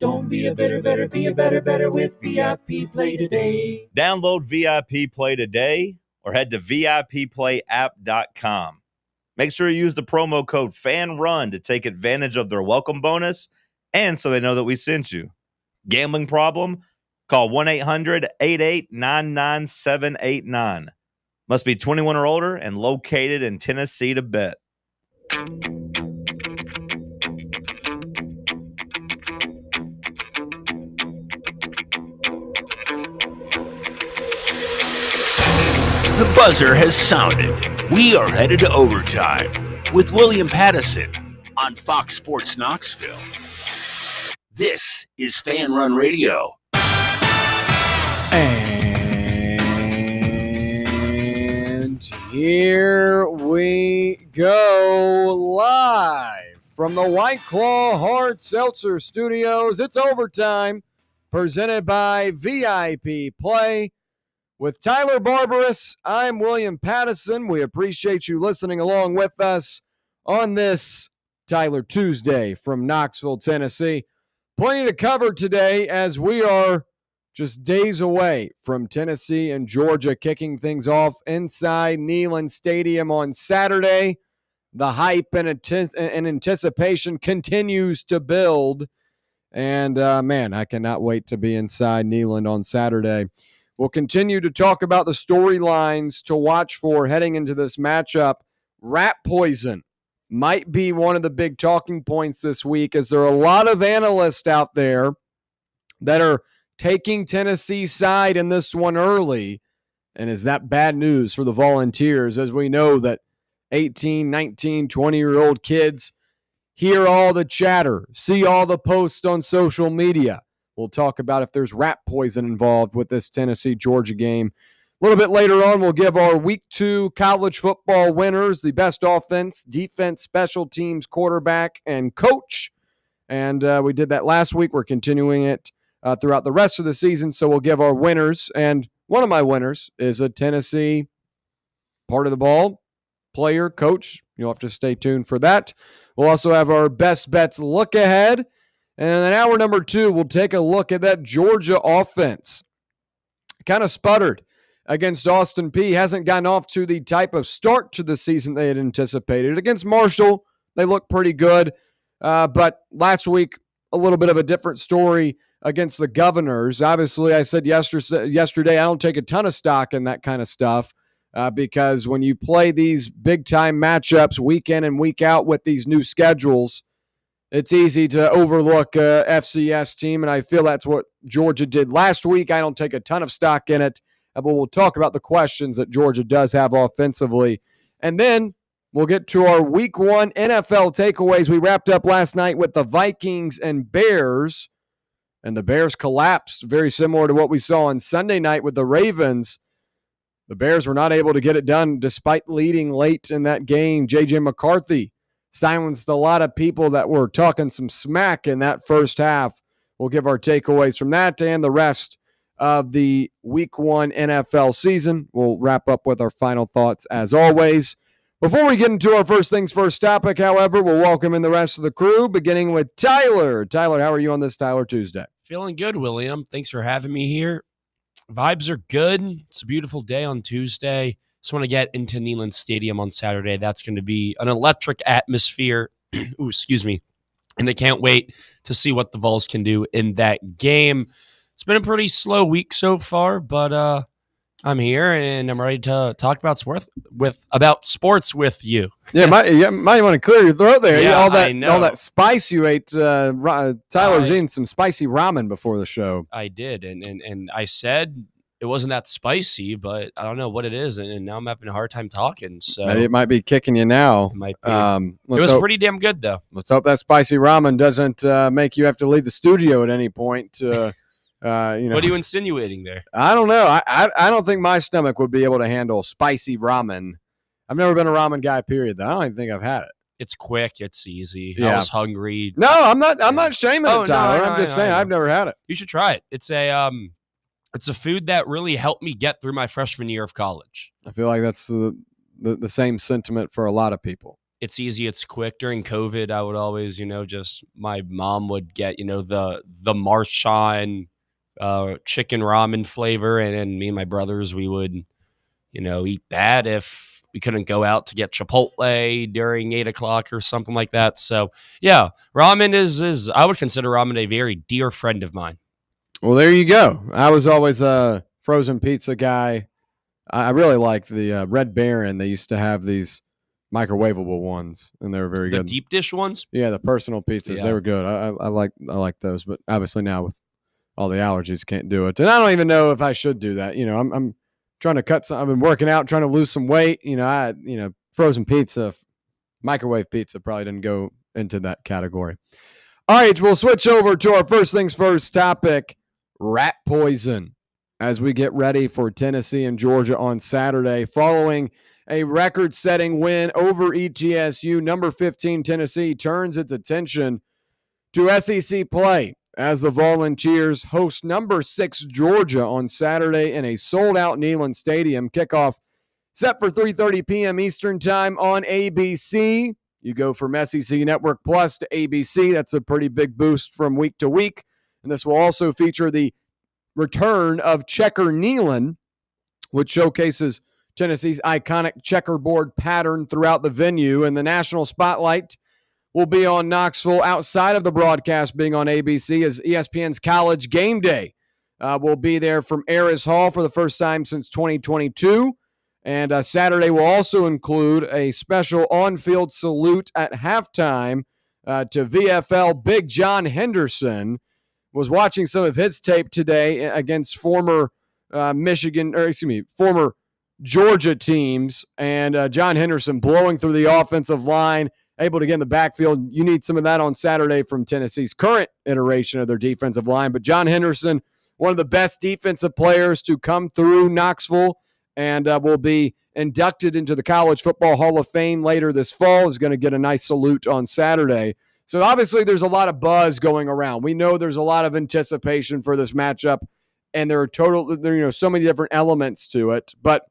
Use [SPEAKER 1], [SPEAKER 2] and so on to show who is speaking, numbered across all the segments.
[SPEAKER 1] Don't be a better, be a better with VIP Play today.
[SPEAKER 2] Download VIP Play today or head to VIPPlayApp.com. Make sure you use the promo code FANRUN to take advantage of their welcome bonus and so they know that we sent you. Gambling problem? Call 1-800-8899-789. Must be 21 or older and located in Tennessee to bet.
[SPEAKER 3] The buzzer has sounded. We are headed to overtime with William Pattison on Fox Sports Knoxville. This is Fan Run Radio.
[SPEAKER 4] And here we go live from the White Claw Hard Seltzer Studios. It's overtime, presented by VIP Play. With Tyler Barbaras, I'm William Pattison. We appreciate you listening along with us on this Tyler Tuesday from Knoxville, Tennessee. Plenty to cover today as we are just days away from Tennessee and Georgia kicking things off inside Neyland Stadium on Saturday. The hype and anticipation continues to build. And, man, I cannot wait to be inside Neyland on Saturday. We'll continue to talk about the storylines to watch for heading into this matchup. Rat poison might be one of the big talking points this week, as there are a lot of analysts out there that are taking Tennessee's side in this one early. And is that bad news for the Volunteers, as we know that 18, 19, 20-year-old kids hear all the chatter, see all the posts on social media. We'll talk about if there's rat poison involved with this Tennessee-Georgia game. A little bit later on, we'll give our Week 2 college football winners, the best offense, defense, special teams, quarterback, and coach. And we did that last week. We're continuing it throughout the rest of the season, so we'll give our winners. And one of my winners is a Tennessee part of the ball player, coach. You'll have to stay tuned for that. We'll also have our best bets look ahead. And in hour number 2, we'll take a look at that Georgia offense. Kind of sputtered against Austin Peay. Hasn't gotten off to the type of start to the season they had anticipated. Against Marshall, they look pretty good. But last week, a little bit of a different story against the Governors. Obviously, I said yesterday I don't take a ton of stock in that kind of stuff because when you play these big-time matchups week in and week out with these new schedules, it's easy to overlook a FCS team, and I feel that's what Georgia did last week. I don't take a ton of stock in it, but we'll talk about the questions that Georgia does have offensively. And then we'll get to our Week 1 NFL takeaways. We wrapped up last night with the Vikings and Bears, and the Bears collapsed, very similar to what we saw on Sunday night with the Ravens. The Bears were not able to get it done despite leading late in that game. J.J. McCarthy silenced a lot of people that were talking some smack in that first half. We'll give our takeaways from that and the rest of the Week 1 NFL season. We'll wrap up with our final thoughts as always. Before we get into our first things first topic, however, we'll welcome in the rest of the crew, beginning with Tyler. Tyler, how are you on this Tyler Tuesday?
[SPEAKER 5] Feeling good, William. Thanks for having me here. Vibes are good. It's a beautiful day on Tuesday. Just want to get into Neyland Stadium on Saturday. That's going to be an electric atmosphere. Ooh, excuse me. And I can't wait to see what the Vols can do in that game. It's been a pretty slow week so far, but I'm here and I'm ready to talk about sports with you.
[SPEAKER 4] Yeah, might want to clear your throat there.
[SPEAKER 5] Yeah,
[SPEAKER 4] all
[SPEAKER 5] I know.
[SPEAKER 4] that spice you ate. Tyler was eating some spicy ramen before the show.
[SPEAKER 5] I did, and I said it wasn't that spicy, but I don't know what it is, and now I'm having a hard time talking. So
[SPEAKER 4] Maybe it might be kicking you now.
[SPEAKER 5] It might be. It was pretty damn good, though.
[SPEAKER 4] Let's hope that spicy ramen doesn't make you have to leave the studio at any point. What
[SPEAKER 5] are you insinuating there?
[SPEAKER 4] I don't know. I don't think my stomach would be able to handle spicy ramen. I've never been a ramen guy, period, though. I don't even think I've had it.
[SPEAKER 5] It's quick. It's easy.
[SPEAKER 4] Yeah.
[SPEAKER 5] I was hungry.
[SPEAKER 4] No, I'm not shaming it, Tyler.
[SPEAKER 5] No,
[SPEAKER 4] I'm just saying I've never had it.
[SPEAKER 5] You should try it. It's a food that really helped me get through my freshman year of college.
[SPEAKER 4] I feel like that's the same sentiment for a lot of people.
[SPEAKER 5] It's easy, it's quick. During COVID, I would always, just my mom would get, the Marshawn chicken ramen flavor, and me and my brothers, we would, eat that if we couldn't go out to get Chipotle during 8 o'clock or something like that. So yeah, ramen is I would consider ramen a very dear friend of mine.
[SPEAKER 4] Well, there you go. I was always a frozen pizza guy. I really like the Red Baron. They used to have these microwavable ones, and they were very
[SPEAKER 5] The
[SPEAKER 4] good.
[SPEAKER 5] deep dish ones?
[SPEAKER 4] Yeah, the personal pizzas.
[SPEAKER 5] Yeah.
[SPEAKER 4] They were good. I like those, but obviously now with all the allergies, can't do it. And I don't even know if I should do that. I'm trying to cut some. I've been working out, trying to lose some weight. Frozen pizza, microwave pizza probably didn't go into that category. All right, we'll switch over to our first things first topic: rat poison. As we get ready for Tennessee and Georgia on Saturday, following a record-setting win over ETSU, number 15 Tennessee turns its attention to SEC play as the Volunteers host number 6 Georgia on Saturday in a sold-out Neyland Stadium. Kickoff set for 3:30 p.m. Eastern Time on ABC. You go from SEC Network Plus to ABC. That's a pretty big boost from week to week. And this will also feature the return of Checker Neyland, which showcases Tennessee's iconic checkerboard pattern throughout the venue. And the national spotlight will be on Knoxville outside of the broadcast being on ABC, as ESPN's College Game Day will be there from Ayers Hall for the first time since 2022. And Saturday will also include a special on-field salute at halftime to VFL Big John Henderson. Was watching some of his tape today against former Georgia teams, and John Henderson blowing through the offensive line, able to get in the backfield. You need some of that on Saturday from Tennessee's current iteration of their defensive line. But John Henderson, one of the best defensive players to come through Knoxville, and will be inducted into the College Football Hall of Fame later this fall, is going to get a nice salute on Saturday. So obviously there's a lot of buzz going around. We know there's a lot of anticipation for this matchup, and there are so many different elements to it. But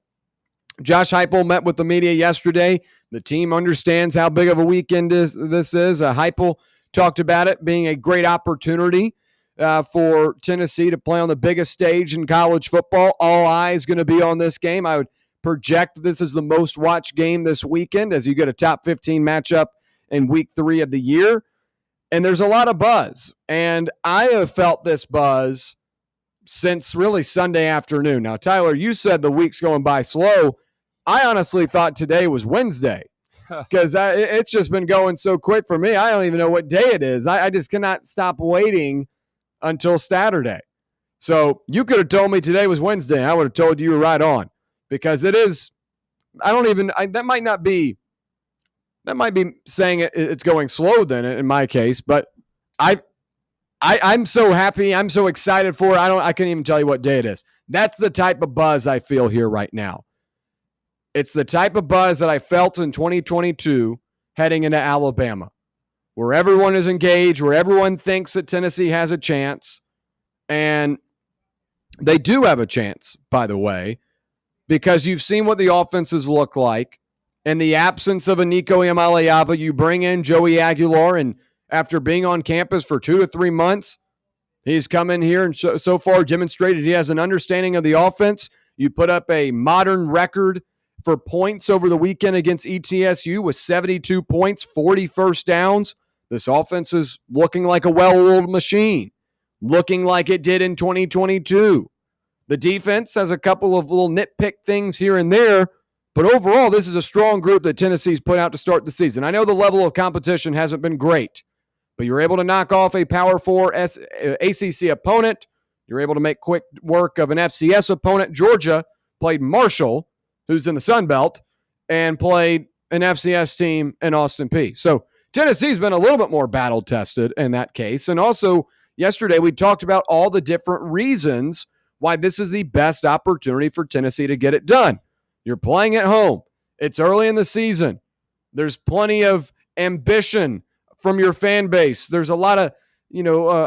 [SPEAKER 4] Josh Heupel met with the media yesterday. The team understands how big of a weekend this is. Heupel talked about it being a great opportunity for Tennessee to play on the biggest stage in college football. All eyes going to be on this game. I would project this is the most watched game this weekend as you get a top 15 matchup in week 3 of the year. And there's a lot of buzz. And I have felt this buzz since really Sunday afternoon. Now, Tyler, you said the week's going by slow. I honestly thought today was Wednesday because it's just been going so quick for me. I don't even know what day it is. I just cannot stop waiting until Saturday. So you could have told me today was Wednesday, and I would have told you right on, because it is. That might be saying it's going slow then in my case, but I'm so happy. I'm so excited for it. I can't even tell you what day it is. That's the type of buzz I feel here right now. It's the type of buzz that I felt in 2022 heading into Alabama, where everyone is engaged, where everyone thinks that Tennessee has a chance. And they do have a chance, by the way, because you've seen what the offenses look like. In the absence of a Nico Iamaleava, you bring in Joey Aguilar, and after being on campus for 2 to 3 months, he's come in here and so far demonstrated he has an understanding of the offense. You put up a modern record for points over the weekend against ETSU with 72 points, 40 first downs. This offense is looking like a well-oiled machine, looking like it did in 2022. The defense has a couple of little nitpick things here and there, but overall, this is a strong group that Tennessee's put out to start the season. I know the level of competition hasn't been great, but you're able to knock off a Power 4 ACC opponent. You're able to make quick work of an FCS opponent. Georgia played Marshall, who's in the Sun Belt, and played an FCS team in Austin Peay. So Tennessee's been a little bit more battle-tested in that case. And also, yesterday we talked about all the different reasons why this is the best opportunity for Tennessee to get it done. You're playing at home. It's early in the season. There's plenty of ambition from your fan base. There's a lot of,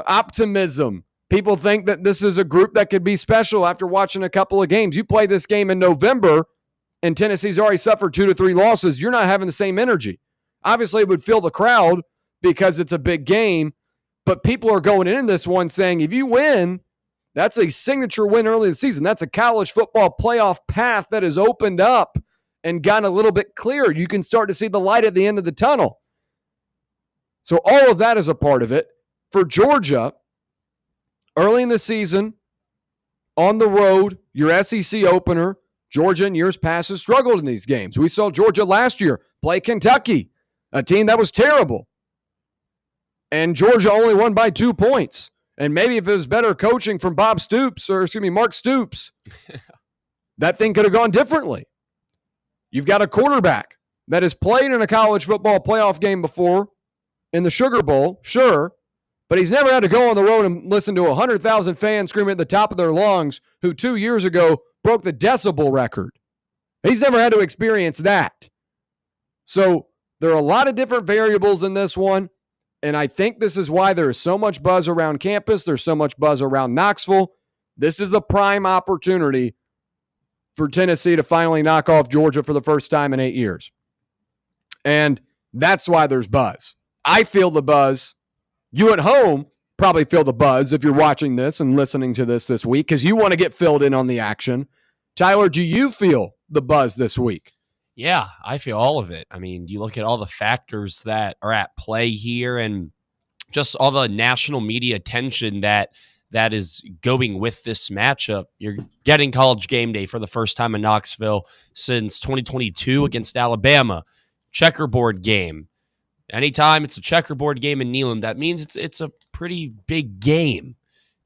[SPEAKER 4] optimism. People think that this is a group that could be special after watching a couple of games. You play this game in November, and Tennessee's already suffered 2 to 3 losses. You're not having the same energy. Obviously, it would fill the crowd because it's a big game, but people are going into this one saying, if you win, that's a signature win early in the season. That's a college football playoff path that is opened up and gotten a little bit clearer. You can start to see the light at the end of the tunnel. So all of that is a part of it. For Georgia, early in the season, on the road, your SEC opener, Georgia in years past has struggled in these games. We saw Georgia last year play Kentucky, a team that was terrible. And Georgia only won by 2 points. And maybe if it was better coaching from Mark Stoops, that thing could have gone differently. You've got a quarterback that has played in a college football playoff game before in the Sugar Bowl, sure, but he's never had to go on the road and listen to 100,000 fans screaming at the top of their lungs who 2 years ago broke the decibel record. He's never had to experience that. So there are a lot of different variables in this one, and I think this is why there is so much buzz around campus. There's so much buzz around Knoxville. This is the prime opportunity for Tennessee to finally knock off Georgia for the first time in 8 years. And that's why there's buzz. I feel the buzz. You at home probably feel the buzz if you're watching this and listening to this week because you want to get filled in on the action. Tyler, do you feel the buzz this week?
[SPEAKER 5] Yeah, I feel all of it. I mean, you look at all the factors that are at play here and just all the national media attention that is going with this matchup. You're getting College Game Day for the first time in Knoxville since 2022 against Alabama. Checkerboard game. Anytime it's a checkerboard game in Neyland, that means it's a pretty big game.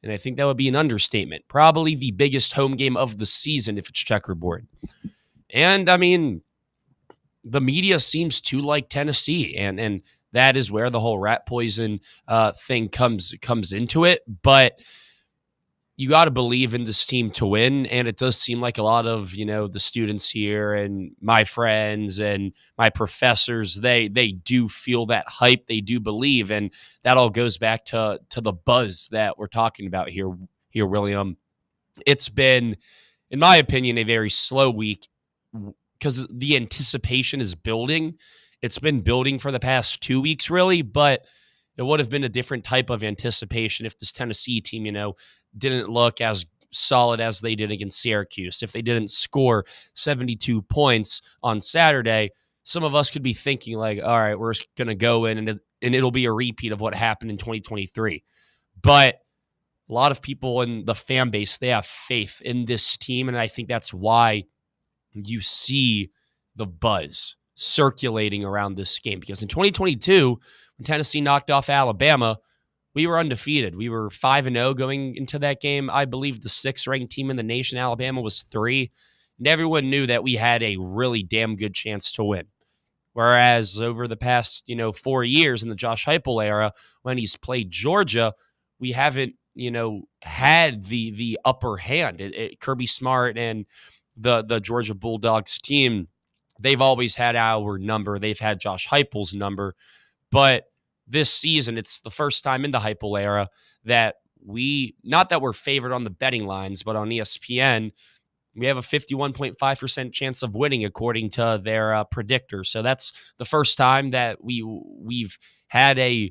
[SPEAKER 5] And I think that would be an understatement. Probably the biggest home game of the season if it's checkerboard. And, I mean, the media seems to like Tennessee, and that is where the whole rat poison thing comes into it. But you got to believe in this team to win, and it does seem like a lot of the students here and my friends and my professors they do feel that hype, they do believe, and that all goes back to the buzz that we're talking about here, William. It's been, in my opinion, a very slow week because the anticipation is building. It's been building for the past 2 weeks, really, but it would have been a different type of anticipation if this Tennessee team, didn't look as solid as they did against Syracuse. If they didn't score 72 points on Saturday, some of us could be thinking like, all right, we're going to go in and it'll be a repeat of what happened in 2023. But a lot of people in the fan base, they have faith in this team, and I think that's why you see the buzz circulating around this game. Because in 2022, when Tennessee knocked off Alabama, we were undefeated. We were 5-0 going into that game. I believe the 6th-ranked team in the nation, Alabama, was 3. And everyone knew that we had a really damn good chance to win. Whereas over the past, 4 years in the Josh Heupel era, when he's played Georgia, we haven't, had the upper hand. Kirby Smart and the Georgia Bulldogs team, they've always had our number. They've had Josh Heupel's number. But this season, it's the first time in the Heupel era that not that we're favored on the betting lines, but on ESPN, we have a 51.5% chance of winning according to their predictor. So that's the first time that we've had a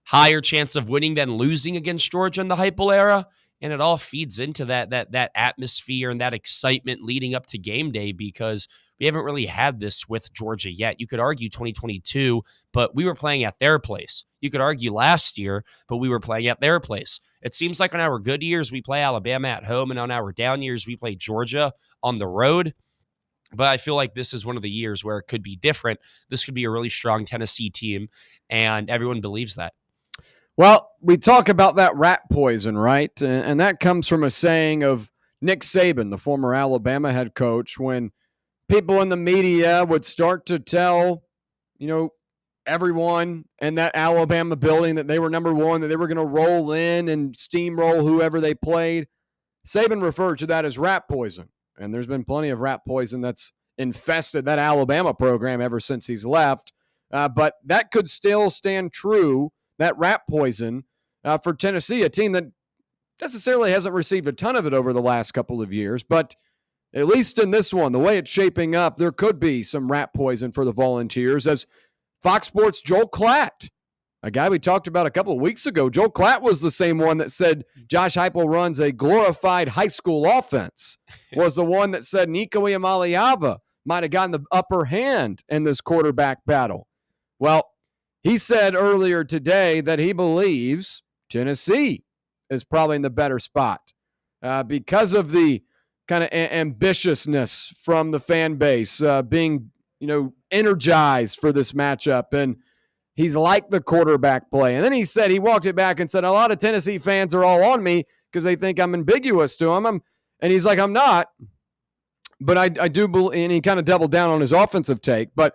[SPEAKER 5] higher chance of winning than losing against Georgia in the Heupel era. And it all feeds into that atmosphere and that excitement leading up to game day, because we haven't really had this with Georgia yet. You could argue 2022, but we were playing at their place. You could argue last year, but we were playing at their place. It seems like on our good years, we play Alabama at home, and on our down years, we play Georgia on the road. But I feel like this is one of the years where it could be different. This could be a really strong Tennessee team, and everyone believes that.
[SPEAKER 4] Well, we talk about that rat poison, right? And that comes from a saying of Nick Saban, the former Alabama head coach, when people in the media would start to tell, everyone in that Alabama building that they were number one, that they were going to roll in and steamroll whoever they played. Saban referred to that as rat poison. And there's been plenty of rat poison that's infested that Alabama program ever since he's left. But that could still stand true, that rat poison, for Tennessee, a team that necessarily hasn't received a ton of it over the last couple of years. But at least in this one, the way it's shaping up, there could be some rat poison for the Volunteers, as Fox Sports' Joel Klatt, a guy we talked about a couple of weeks ago. Joel Klatt was the same one that said Josh Heupel runs a glorified high school offense, was the one that said Nico Iamaleava might have gotten the upper hand in this quarterback battle. Well, he said earlier today that he believes Tennessee is probably in the better spot because of the kind of ambitiousness from the fan base, being, energized for this matchup. And he's liked the quarterback play. And then he said, he walked it back and said, a lot of Tennessee fans are all on me because they think I'm ambiguous to them. And he's like, I'm not. But I do believe, and he kind of doubled down on his offensive take. But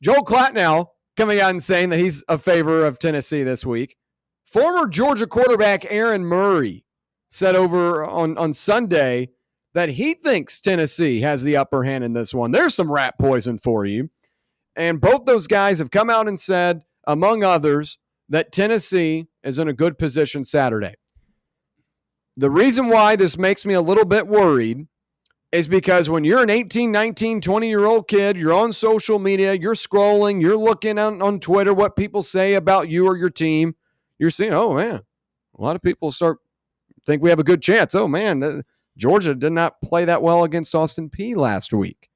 [SPEAKER 4] Joel Klatt now coming out and saying that he's a favor of Tennessee this week. Former Georgia quarterback Aaron Murray said over on Sunday that he thinks Tennessee has the upper hand in this one. There's some rat poison for you. And both those guys have come out and said, among others, that Tennessee is in a good position Saturday. The reason why this makes me a little bit worried is because when you're an 18, 19, 20-year-old kid, you're on social media, you're scrolling, you're looking on Twitter what people say about you or your team, you're seeing, oh, man, a lot of people think we have a good chance. Oh, man, Georgia did not play that well against Austin Peay last week.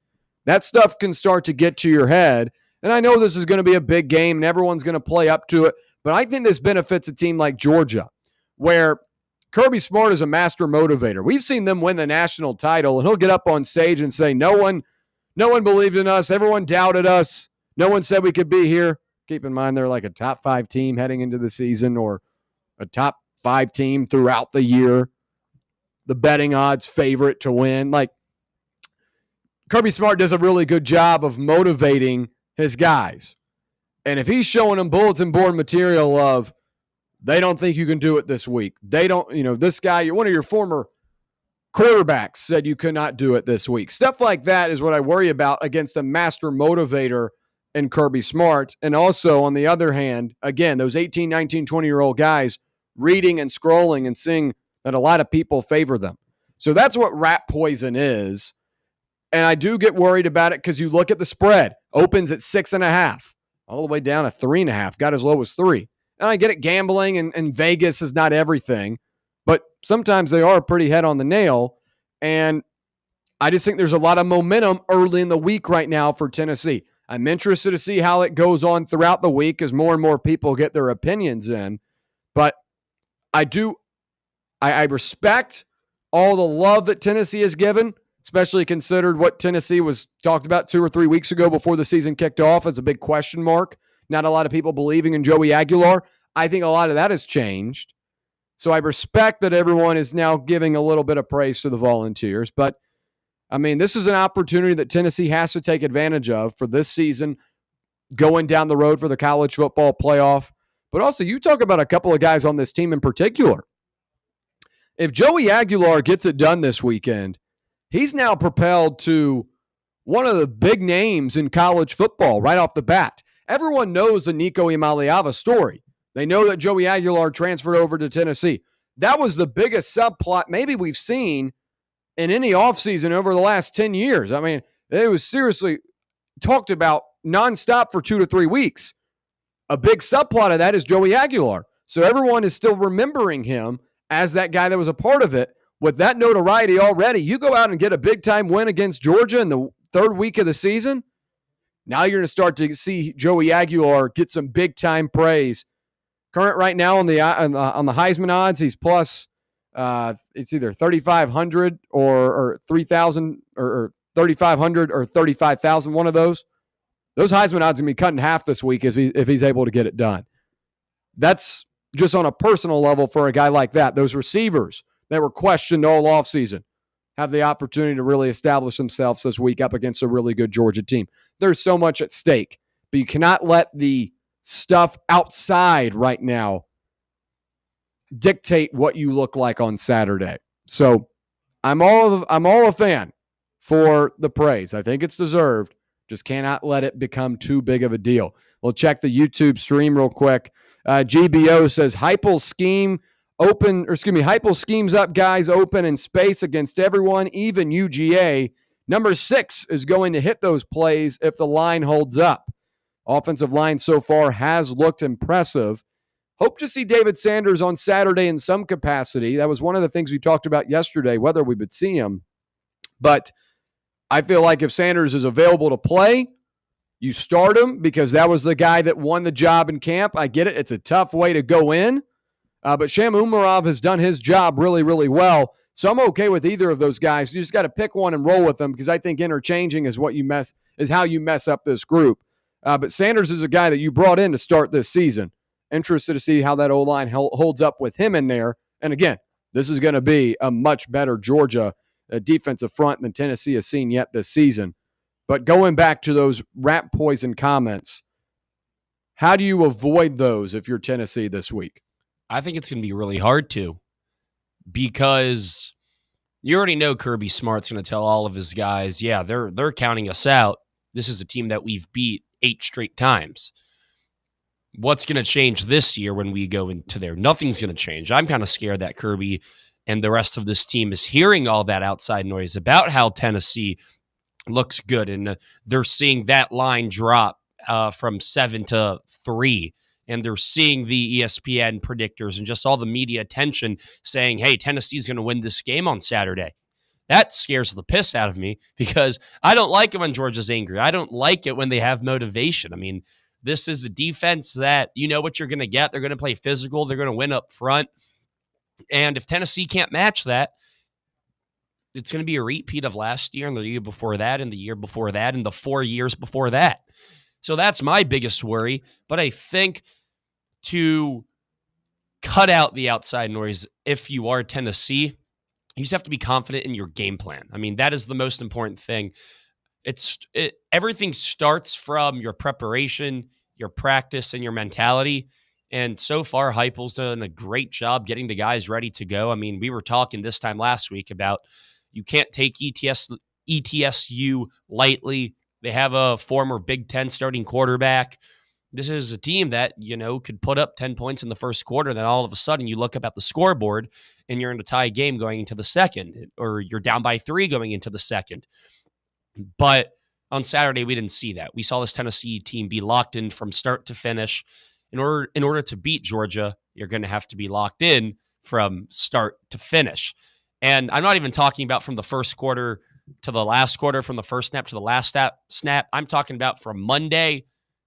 [SPEAKER 4] That stuff can start to get to your head. And I know this is going to be a big game and everyone's going to play up to it, but I think this benefits a team like Georgia, where Kirby Smart is a master motivator. We've seen them win the national title, and he'll get up on stage and say, no one believed in us. Everyone doubted us. No one said we could be here. Keep in mind, they're like a top 5 team heading into the season, or a top 5 team throughout the year. The betting odds favorite to win. Like, Kirby Smart does a really good job of motivating his guys. And if he's showing them bulletin board material of, they don't think you can do it this week. They don't, this guy, one of your former quarterbacks said you could not do it this week. Stuff like that is what I worry about against a master motivator in Kirby Smart. And also, on the other hand, again, those 18, 19, 20-year-old guys reading and scrolling and seeing that a lot of people favor them. So that's what rat poison is. And I do get worried about it because you look at the spread. Opens at 6.5, all the way down to 3.5, got as low as 3. And I get it, gambling and Vegas is not everything, but sometimes they are pretty head on the nail. And I just think there's a lot of momentum early in the week right now for Tennessee. I'm interested to see how it goes on throughout the week as more and more people get their opinions in. But I respect all the love that Tennessee has given, especially considered what Tennessee was talked about 2 or 3 weeks ago before the season kicked off as a big question mark. Not a lot of people believing in Joey Aguilar. I think a lot of that has changed. So I respect that everyone is now giving a little bit of praise to the Volunteers. But, I mean, this is an opportunity that Tennessee has to take advantage of for this season, going down the road for the college football playoff. But also, you talk about a couple of guys on this team in particular. If Joey Aguilar gets it done this weekend, he's now propelled to one of the big names in college football right off the bat. Everyone knows the Nico Iamaleava story. They know that Joey Aguilar transferred over to Tennessee. That was the biggest subplot maybe we've seen in any offseason over the last 10 years. I mean, it was seriously talked about nonstop for 2 to 3 weeks. A big subplot of that is Joey Aguilar. So everyone is still remembering him as that guy that was a part of it. With that notoriety already, you go out and get a big-time win against Georgia in the 3rd week of the season. Now you're going to start to see Joey Aguilar get some big-time praise. Current right now on the Heisman odds, he's plus, it's either 3,500 or 3,000 or 3,500 or 35,000, one of those. Those Heisman odds are going to be cut in half this week if he's able to get it done. That's just on a personal level for a guy like that. Those receivers that were questioned all offseason have the opportunity to really establish themselves this week up against a really good Georgia team. There's so much at stake, but you cannot let the stuff outside right now dictate what you look like on Saturday. So I'm all a fan for the praise. I think it's deserved. Just cannot let it become too big of a deal. We'll check the YouTube stream real quick. GBO says Heupel schemes up guys open in space against everyone, even UGA. Number 6 is going to hit those plays if the line holds up. Offensive line so far has looked impressive. Hope to see David Sanders on Saturday in some capacity. That was one of the things we talked about yesterday, whether we would see him. But I feel like if Sanders is available to play, you start him because that was the guy that won the job in camp. I get it. It's a tough way to go in. But Sham Umarov has done his job really, really well. So I'm okay with either of those guys. You just got to pick one and roll with them because I think interchanging is how you mess up this group. But Sanders is a guy that you brought in to start this season. Interested to see how that O-line holds up with him in there. And again, this is going to be a much better Georgia defensive front than Tennessee has seen yet this season. But going back to those rat poison comments, how do you avoid those if you're Tennessee this week?
[SPEAKER 5] I think it's going to be really hard to, because you already know Kirby Smart's going to tell all of his guys, yeah, they're counting us out. This is a team that we've beat 8 straight times. What's going to change this year when we go into there? Nothing's going to change. I'm kind of scared that Kirby and the rest of this team is hearing all that outside noise about how Tennessee looks good, and they're seeing that line drop from 7 to 3, and they're seeing the ESPN predictors and just all the media attention saying, hey, Tennessee's going to win this game on Saturday. That scares the piss out of me because I don't like it when Georgia's angry. I don't like it when they have motivation. I mean, this is a defense that you know what you're going to get. They're going to play physical. They're going to win up front. And if Tennessee can't match that, it's going to be a repeat of last year and the year before that and the year before that and the 4 years before that. So that's my biggest worry. But I think to cut out the outside noise, if you are Tennessee, you just have to be confident in your game plan. I mean, that is the most important thing. Everything starts from your preparation, your practice, and your mentality. And so far, Heupel's done a great job getting the guys ready to go. I mean, we were talking this time last week about you can't take ETSU lightly. They have a former Big Ten starting quarterback. This is a team that, could put up 10 points in the first quarter. Then all of a sudden you look up at the scoreboard and you're in a tie game going into the second, or you're down by 3 going into the second. But on Saturday, we didn't see that. We saw this Tennessee team be locked in from start to finish. In order to beat Georgia, you're going to have to be locked in from start to finish. And I'm not even talking about from the first quarter to the last quarter, from the first snap to the last snap. I'm talking about from Monday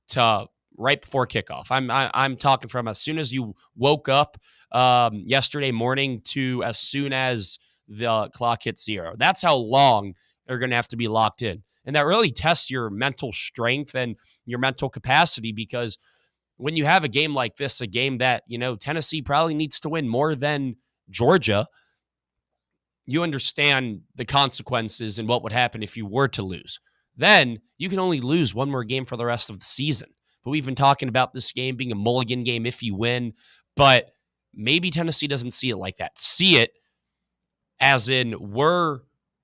[SPEAKER 5] to right before kickoff. I'm talking from as soon as you woke up yesterday morning to as soon as the clock hits 0. That's how long you're going to have to be locked in. And that really tests your mental strength and your mental capacity, because when you have a game like this, a game that, Tennessee probably needs to win more than Georgia, you understand the consequences and what would happen if you were to lose. Then you can only lose one more game for the rest of the season. But we've been talking about this game being a mulligan game if you win, but maybe Tennessee doesn't see it like that. See it as in we're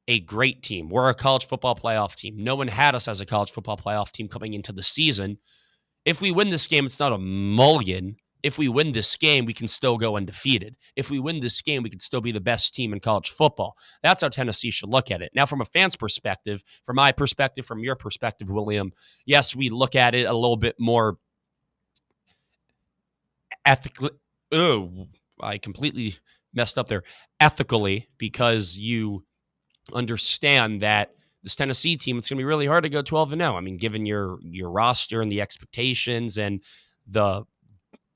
[SPEAKER 5] a great team. We're a college football playoff team. No one had us as a college football playoff team coming into the season. If we win this game, it's not a mulligan. If we win this game, we can still go undefeated. If we win this game, we can still be the best team in college football. That's how Tennessee should look at it. Now, from a fan's perspective, from my perspective, from your perspective, William, yes, we look at it a little bit more ethically. Oh, I completely messed up there. Ethically, because you understand that this Tennessee team, it's going to be really hard to go 12-0. I mean, given your roster and the expectations and the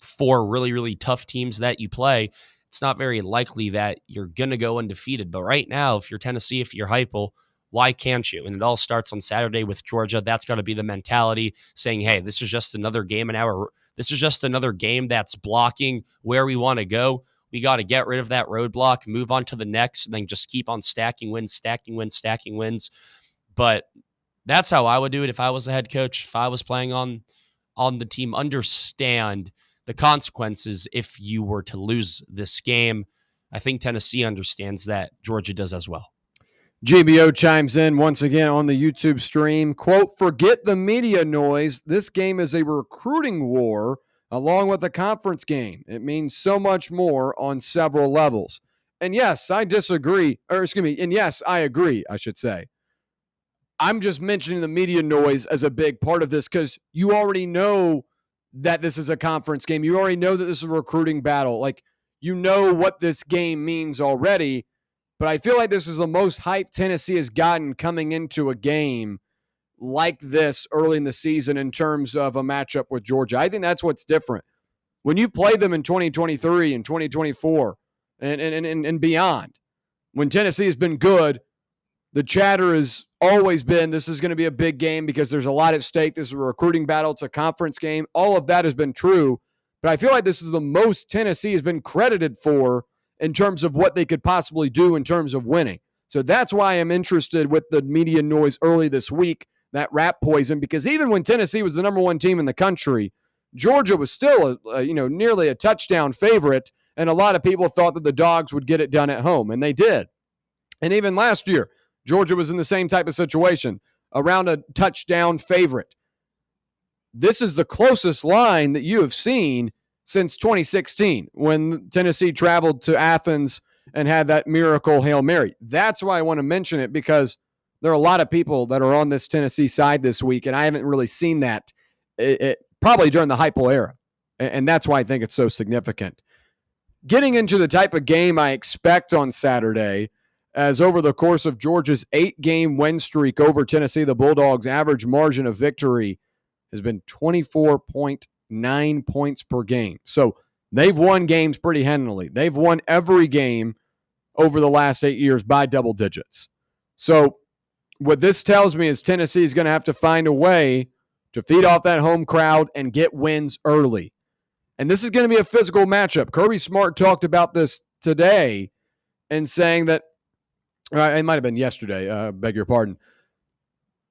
[SPEAKER 5] 4 really, really tough teams that you play, it's not very likely that you're going to go undefeated. But right now, if you're Tennessee, if you're Heupel, why can't you? And it all starts on Saturday with Georgia. That's got to be the mentality, saying, hey, this is just another game this is just another game that's blocking where we want to go. We got to get rid of that roadblock, move on to the next, and then just keep on stacking wins. But that's how I would do it if I was the head coach, if I was playing on the team. Understand the consequences if you were to lose this game. I think Tennessee understands that. Georgia does as well.
[SPEAKER 4] GBO chimes in once again on the YouTube stream. Quote, forget the media noise. This game is a recruiting war along with a conference game. It means so much more on several levels. And yes, I disagree. And yes, I agree, I should say. I'm just mentioning the media noise as a big part of this because you already know that this is a conference game. You already know that this is a recruiting battle. Like, you know what this game means already. But I feel like this is the most hype Tennessee has gotten coming into a game like this early in the season in terms of a matchup with Georgia. I think that's what's different. When you play them in 2023 and 2024 and beyond, when Tennessee has been good, the chatter has always been this is going to be a big game because there's a lot at stake. This is a recruiting battle. It's a conference game. All of that has been true. But I feel like this is the most Tennessee has been credited for in terms of what they could possibly do in terms of winning. So that's why I'm interested with the media noise early this week, that rat poison, because even when Tennessee was the number one team in the country, Georgia was still nearly a touchdown favorite, and a lot of people thought that the Dogs would get it done at home, and they did. And even last year, Georgia was in the same type of situation, around a touchdown favorite. This is the closest line that you have seen since 2016 when Tennessee traveled to Athens and had that miracle Hail Mary. That's why I want to mention it, because there are a lot of people that are on this Tennessee side this week, and I haven't really seen that probably during the Heupel era, and that's why I think it's so significant. Getting into the type of game I expect on Saturday, as over the course of Georgia's 8-game win streak over Tennessee, the Bulldogs' average margin of victory has been 24.9 points per game. So they've won games pretty handily. They've won every game over the last 8 years by double digits. So what this tells me is Tennessee is going to have to find a way to feed off that home crowd and get wins early. And this is going to be a physical matchup. Kirby Smart talked about this today and saying that, it might have been yesterday, beg your pardon,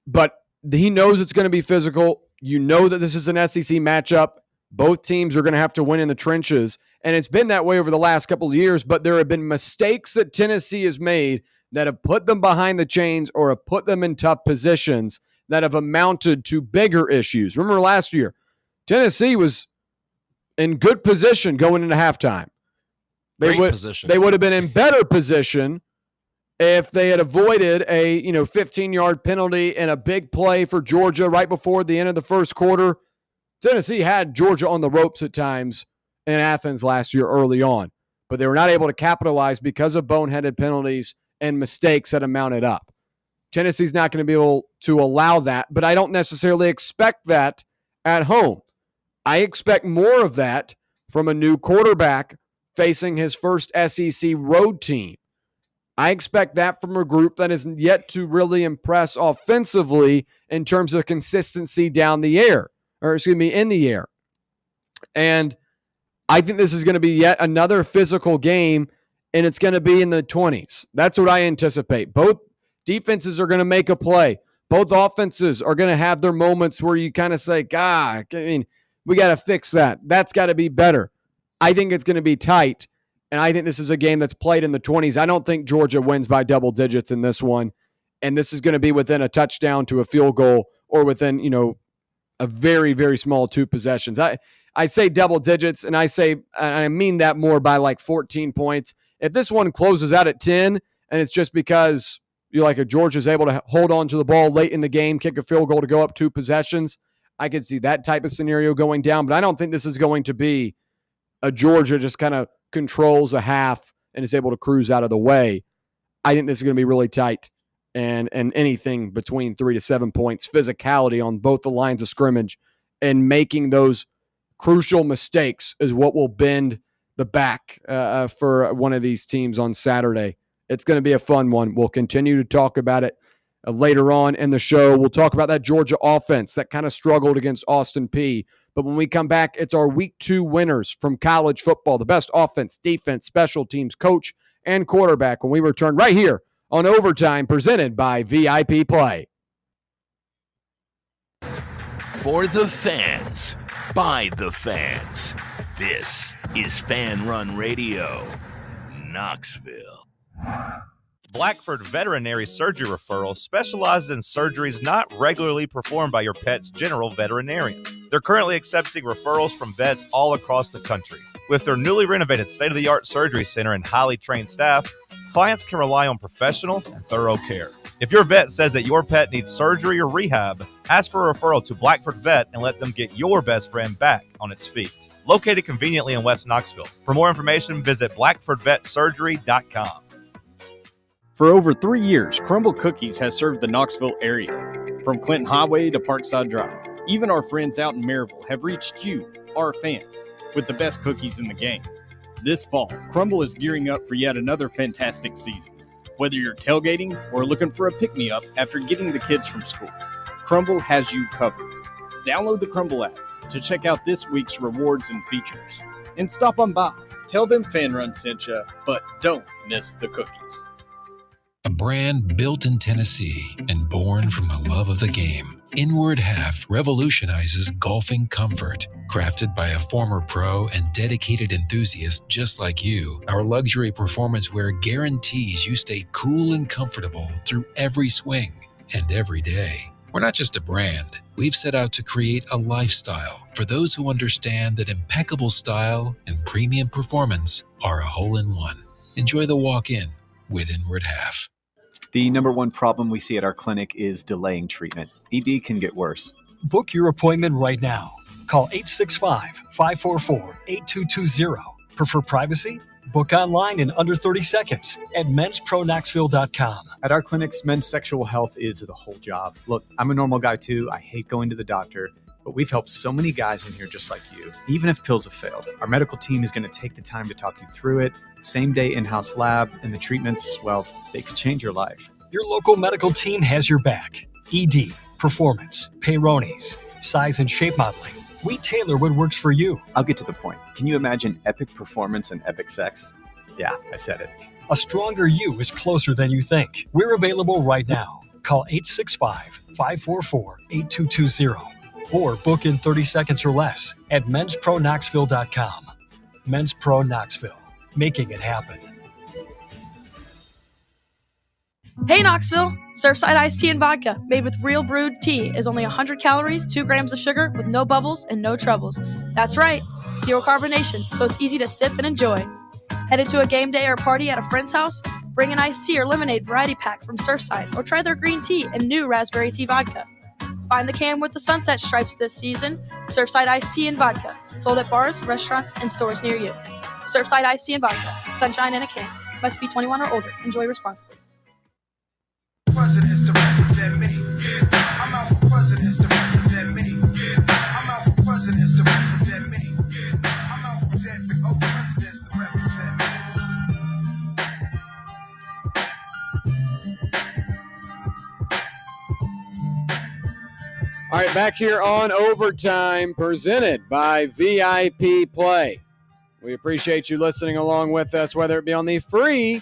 [SPEAKER 4] but he knows it's going to be physical. You know that this is an SEC matchup. Both teams are going to have to win in the trenches, and it's been that way over the last couple of years, but there have been mistakes that Tennessee has made that have put them behind the chains or have put them in tough positions that have amounted to bigger issues. Remember last year, Tennessee was in good position going into halftime. They would have been in better position if they had avoided a 15-yard penalty and a big play for Georgia right before the end of the first quarter. Tennessee had Georgia on the ropes at times in Athens last year early on, but they were not able to capitalize because of boneheaded penalties and mistakes that amounted up. Tennessee's not going to be able to allow that, but I don't necessarily expect that at home. I expect more of that from a new quarterback facing his first SEC road team. I expect that from a group that is yet to really impress offensively in terms of consistency in the air. And I think this is going to be yet another physical game, and it's going to be in the 20s. That's what I anticipate. Both defenses are going to make a play. Both offenses are going to have their moments where you kind of say, God, we got to fix that. That's got to be better. I think it's going to be tight. And I think this is a game that's played in the 20s. I don't think Georgia wins by double digits in this one. And this is going to be within a touchdown to a field goal or within, a very, very small 2 possessions. I say double digits, and I mean that more by like 14 points. If this one closes out at 10, and it's just because Georgia's able to hold on to the ball late in the game, kick a field goal to go up 2 possessions, I could see that type of scenario going down. But I don't think this is going to be a Georgia just kind of controls a half and is able to cruise out of the way. I think this is going to be really tight and anything between 3 to 7 points, physicality on both the lines of scrimmage, and making those crucial mistakes is what will bend the back for one of these teams on Saturday. It's going to be a fun one. We'll continue to talk about it later on in the show. We'll talk about that Georgia offense that kind of struggled against Austin Peay. But when we come back, it's our Week 2 winners from college football, the best offense, defense, special teams, coach, and quarterback when we return right here on Overtime, presented by VIP Play.
[SPEAKER 3] For the fans, by the fans, this is Fan Run Radio, Knoxville.
[SPEAKER 2] Blackford Veterinary Surgery Referral specializes in surgeries not regularly performed by your pet's general veterinarian. They're currently accepting referrals from vets all across the country. With their newly renovated state-of-the-art surgery center and highly trained staff, clients can rely on professional and thorough care. If your vet says that your pet needs surgery or rehab, ask for a referral to Blackford Vet and let them get your best friend back on its feet. Located conveniently in West Knoxville. For more information, visit blackfordvetsurgery.com.
[SPEAKER 6] For over 3 years, Crumble Cookies has served the Knoxville area. From Clinton Highway to Parkside Drive, even our friends out in Maryville have reached you, our fans, with the best cookies in the game. This fall, Crumble is gearing up for yet another fantastic season. Whether you're tailgating or looking for a pick-me-up after getting the kids from school, Crumble has you covered. Download the Crumble app to check out this week's rewards and features. And stop on by. Tell them Fan Run sent you, but don't miss the cookies.
[SPEAKER 7] A brand built in Tennessee and born from the love of the game, Inward Half revolutionizes golfing comfort. Crafted by a former pro and dedicated enthusiast just like you, our luxury performance wear guarantees you stay cool and comfortable through every swing and every day. We're not just a brand. We've set out to create a lifestyle for those who understand that impeccable style and premium performance are a hole-in-one. Enjoy the walk-in with Inward Half.
[SPEAKER 8] The number one problem we see at our clinic is delaying treatment. ED can get worse.
[SPEAKER 9] Book your appointment right now. Call 865-544-8220. Prefer privacy? Book online in under 30 seconds at menspronknoxville.com.
[SPEAKER 8] At our clinics, men's sexual health is the whole job. Look, I'm a normal guy too. I hate going to the doctor, but we've helped so many guys in here just like you. Even if pills have failed, our medical team is going to take the time to talk you through it. Same day in-house lab, and the treatments, well, they could change your life.
[SPEAKER 9] Your local medical team has your back. ED, performance, Peyronie's, size and shape modeling. We tailor what works for you.
[SPEAKER 8] I'll get to the point. Can you imagine epic performance and epic sex? Yeah, I said it.
[SPEAKER 9] A stronger you is closer than you think. We're available right now. Call 865-544-8220 or book in 30 seconds or less at menspronknoxville.com. Men's Pro Knoxville, making it happen.
[SPEAKER 10] Hey Knoxville! Surfside iced tea and vodka, made with real brewed tea, is only 100 calories, 2 grams of sugar, with no bubbles and no troubles. That's right, zero carbonation, so it's easy to sip and enjoy. Headed to a game day or party at a friend's house? Bring an iced tea or lemonade variety pack from Surfside, or try their green tea and new raspberry tea vodka. Find the can with the sunset stripes this season. Surfside iced tea and vodka, sold at bars, restaurants, and stores near you. Surfside iced tea and vodka, sunshine in a can. Must be 21 or older. Enjoy responsibly.
[SPEAKER 11] Presidents to represent me. I'm out for presidents to represent me. I'm out for presidents to represent me. I'm out for presidents to represent me.
[SPEAKER 4] All right, back here on Overtime, presented by VIP Play. We appreciate you listening along with us, whether it be on the free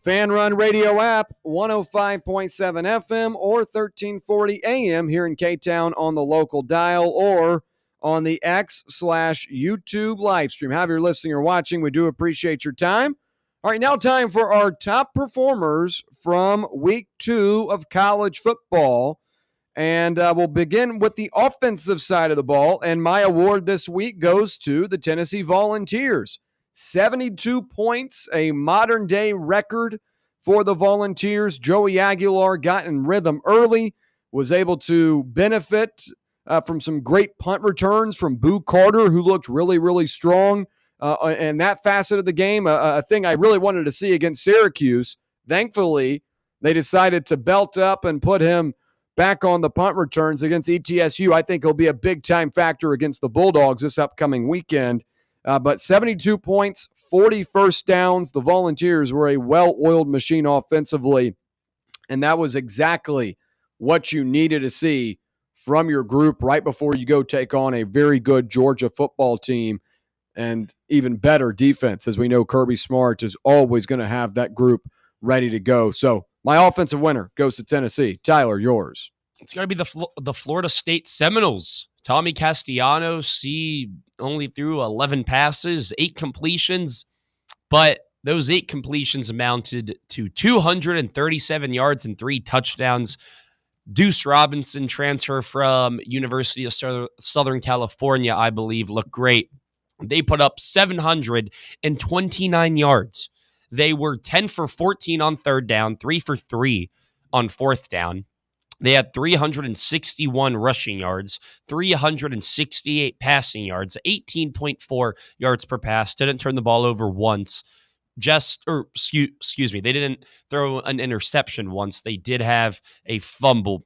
[SPEAKER 4] Fan Run Radio app, 105.7 FM or 1340 AM here in K-Town on the local dial, or on the X/YouTube live stream. However you're listening or watching, we do appreciate your time. All right, now time for our top performers from week 2 of college football. And we'll begin with the offensive side of the ball. And my award this week goes to the Tennessee Volunteers. 72 points, a modern-day record for the Volunteers. Joey Aguilar got in rhythm early, was able to benefit from some great punt returns from Boo Carter, who looked really, really strong. And that facet of the game, a thing I really wanted to see against Syracuse. Thankfully, they decided to belt up and put him back on the punt returns against ETSU. I think he'll be a big-time factor against the Bulldogs this upcoming weekend. But 72 points, 40 first downs. The Volunteers were a well-oiled machine offensively, and that was exactly what you needed to see from your group right before you go take on a very good Georgia football team and even better defense. As we know, Kirby Smart is always going to have that group ready to go. So my offensive winner goes to Tennessee. Tyler, yours.
[SPEAKER 5] It's got to be the Florida State Seminoles. Tommy Castellanos, he only threw 11 passes, 8 completions, but those 8 completions amounted to 237 yards and 3 touchdowns. Deuce Robinson, transfer from University of Southern California, I believe, looked great. They put up 729 yards. They were 10 for 14 on third down, 3 for 3 on fourth down. They had 361 rushing yards, 368 passing yards, 18.4 yards per pass. Didn't turn the ball over once. Excuse me, they didn't throw an interception once. They did have a fumble.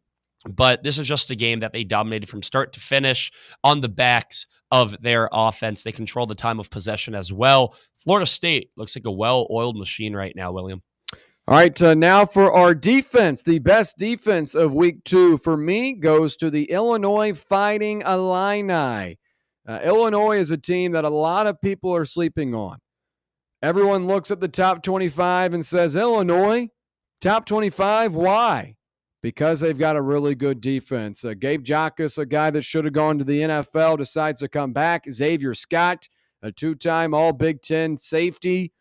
[SPEAKER 5] But this is just a game that they dominated from start to finish on the backs of their offense. They control the time of possession as well. Florida State looks like a well-oiled machine right now, William.
[SPEAKER 4] All right, now for our defense. The best defense of week 2 for me goes to the Illinois Fighting Illini. Illinois is a team that a lot of people are sleeping on. Everyone looks at the top 25 and says, Illinois, top 25, why? Because they've got a really good defense. Gabe Jacas, a guy that should have gone to the NFL, decides to come back. Xavier Scott, a 2-time All-Big Ten safety.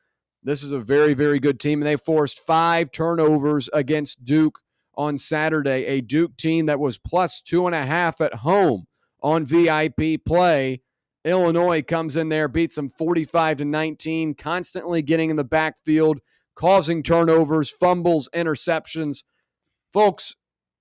[SPEAKER 4] This is a very, very good team, and they forced 5 turnovers against Duke on Saturday, a Duke team that was plus 2.5 at home on VIP play. Illinois comes in there, beats them 45-19, constantly getting in the backfield, causing turnovers, fumbles, interceptions. Folks,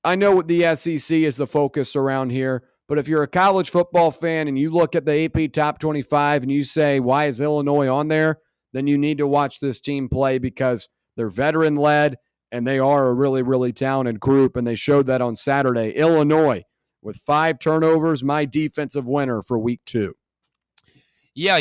[SPEAKER 4] I know what the SEC is the focus around here, but if you're a college football fan and you look at the AP Top 25 and you say, why is Illinois on there? Then you need to watch this team play because they're veteran-led and they are a really, really talented group, and they showed that on Saturday. Illinois, with 5 turnovers, my defensive winner for week 2.
[SPEAKER 5] Yeah,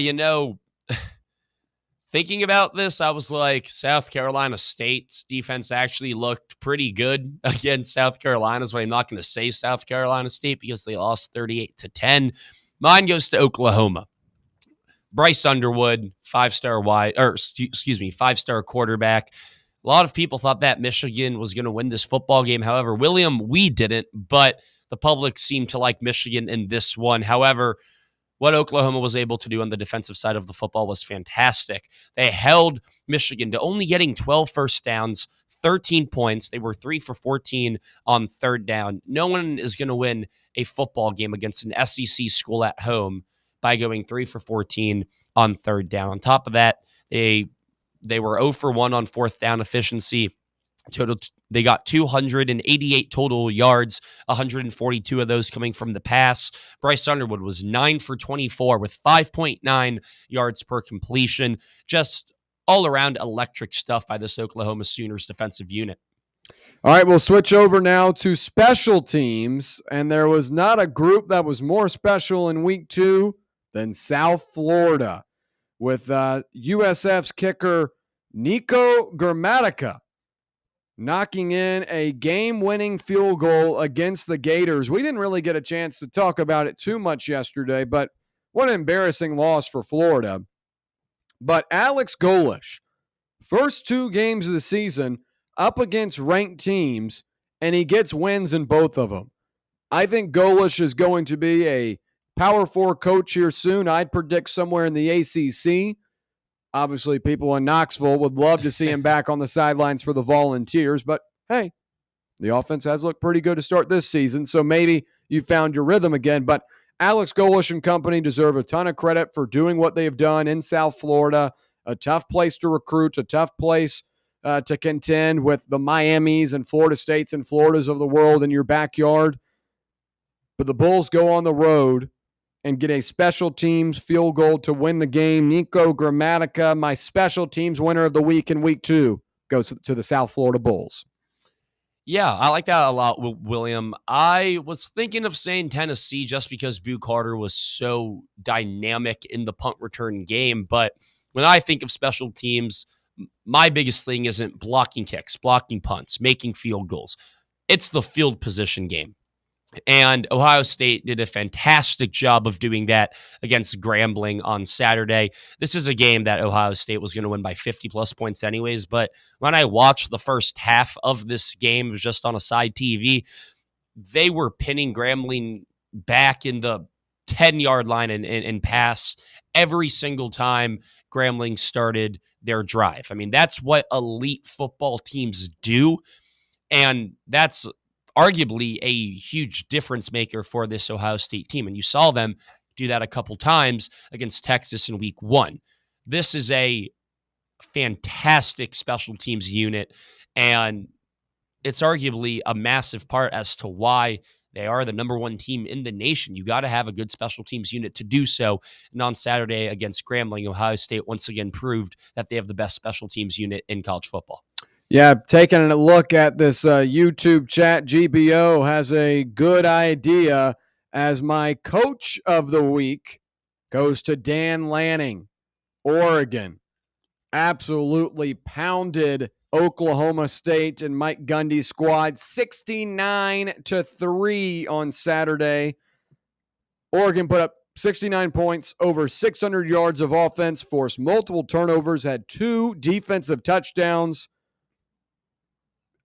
[SPEAKER 5] thinking about this, I was like, South Carolina State's defense actually looked pretty good against South Carolina's, but I'm not going to say South Carolina State because they lost 38-10. Mine goes to Oklahoma. Bryce Underwood, 5-star quarterback. A lot of people thought that Michigan was going to win this football game. However, William, we didn't, but the public seemed to like Michigan in this one. However, what Oklahoma was able to do on the defensive side of the football was fantastic. They held Michigan to only getting 12 first downs, 13 points. They were 3 for 14 on third down. No one is going to win a football game against an SEC school at home by going 3 for 14 on third down. On top of that, they were 0 for 1 on fourth down efficiency. They got 288 total yards, 142 of those coming from the pass. Bryce Underwood was 9 for 24 with 5.9 yards per completion. Just all around electric stuff by this Oklahoma Sooners defensive unit.
[SPEAKER 4] All right, we'll switch over now to special teams, and there was not a group that was more special in week 2 than South Florida, with USF's kicker Nico Gramatica knocking in a game-winning field goal against the Gators. We didn't really get a chance to talk about it too much yesterday, but what an embarrassing loss for Florida. But Alex Golesh, first 2 games of the season up against ranked teams, and he gets wins in both of them. I think Golesh is going to be a Power 4 coach here soon. I'd predict somewhere in the ACC. Obviously, people in Knoxville would love to see him back on the sidelines for the Volunteers, but hey, the offense has looked pretty good to start this season, so maybe you found your rhythm again. But Alex Golesh and company deserve a ton of credit for doing what they've done in South Florida, a tough place to recruit, a tough place to contend with the Miamis and Florida States and Floridas of the world in your backyard. But the Bulls go on the road and get a special teams field goal to win the game. Nico Gramatica, my special teams winner of the week in week 2, goes to the South Florida Bulls.
[SPEAKER 5] Yeah, I like that a lot, William. I was thinking of saying Tennessee just because Boo Carter was so dynamic in the punt return game. But when I think of special teams, my biggest thing isn't blocking kicks, blocking punts, making field goals. It's the field position game. And Ohio State did a fantastic job of doing that against Grambling on Saturday. This is a game that Ohio State was going to win by 50-plus points anyways, but when I watched the first half of this game, it was just on a side TV, they were pinning Grambling back in the 10-yard line and pass every single time Grambling started their drive. I mean, that's what elite football teams do, and that's arguably a huge difference maker for this Ohio State team. And you saw them do that a couple times against Texas in week 1. This is a fantastic special teams unit. And it's arguably a massive part as to why they are the number one team in the nation. You got to have a good special teams unit to do so. And on Saturday against Grambling, Ohio State once again proved that they have the best special teams unit in college football.
[SPEAKER 4] Yeah, taking a look at this YouTube chat, GBO has a good idea as my coach of the week goes to Dan Lanning, Oregon. Absolutely pounded Oklahoma State and Mike Gundy's squad 69-3 on Saturday. Oregon put up 69 points, over 600 yards of offense, forced multiple turnovers, had 2 defensive touchdowns.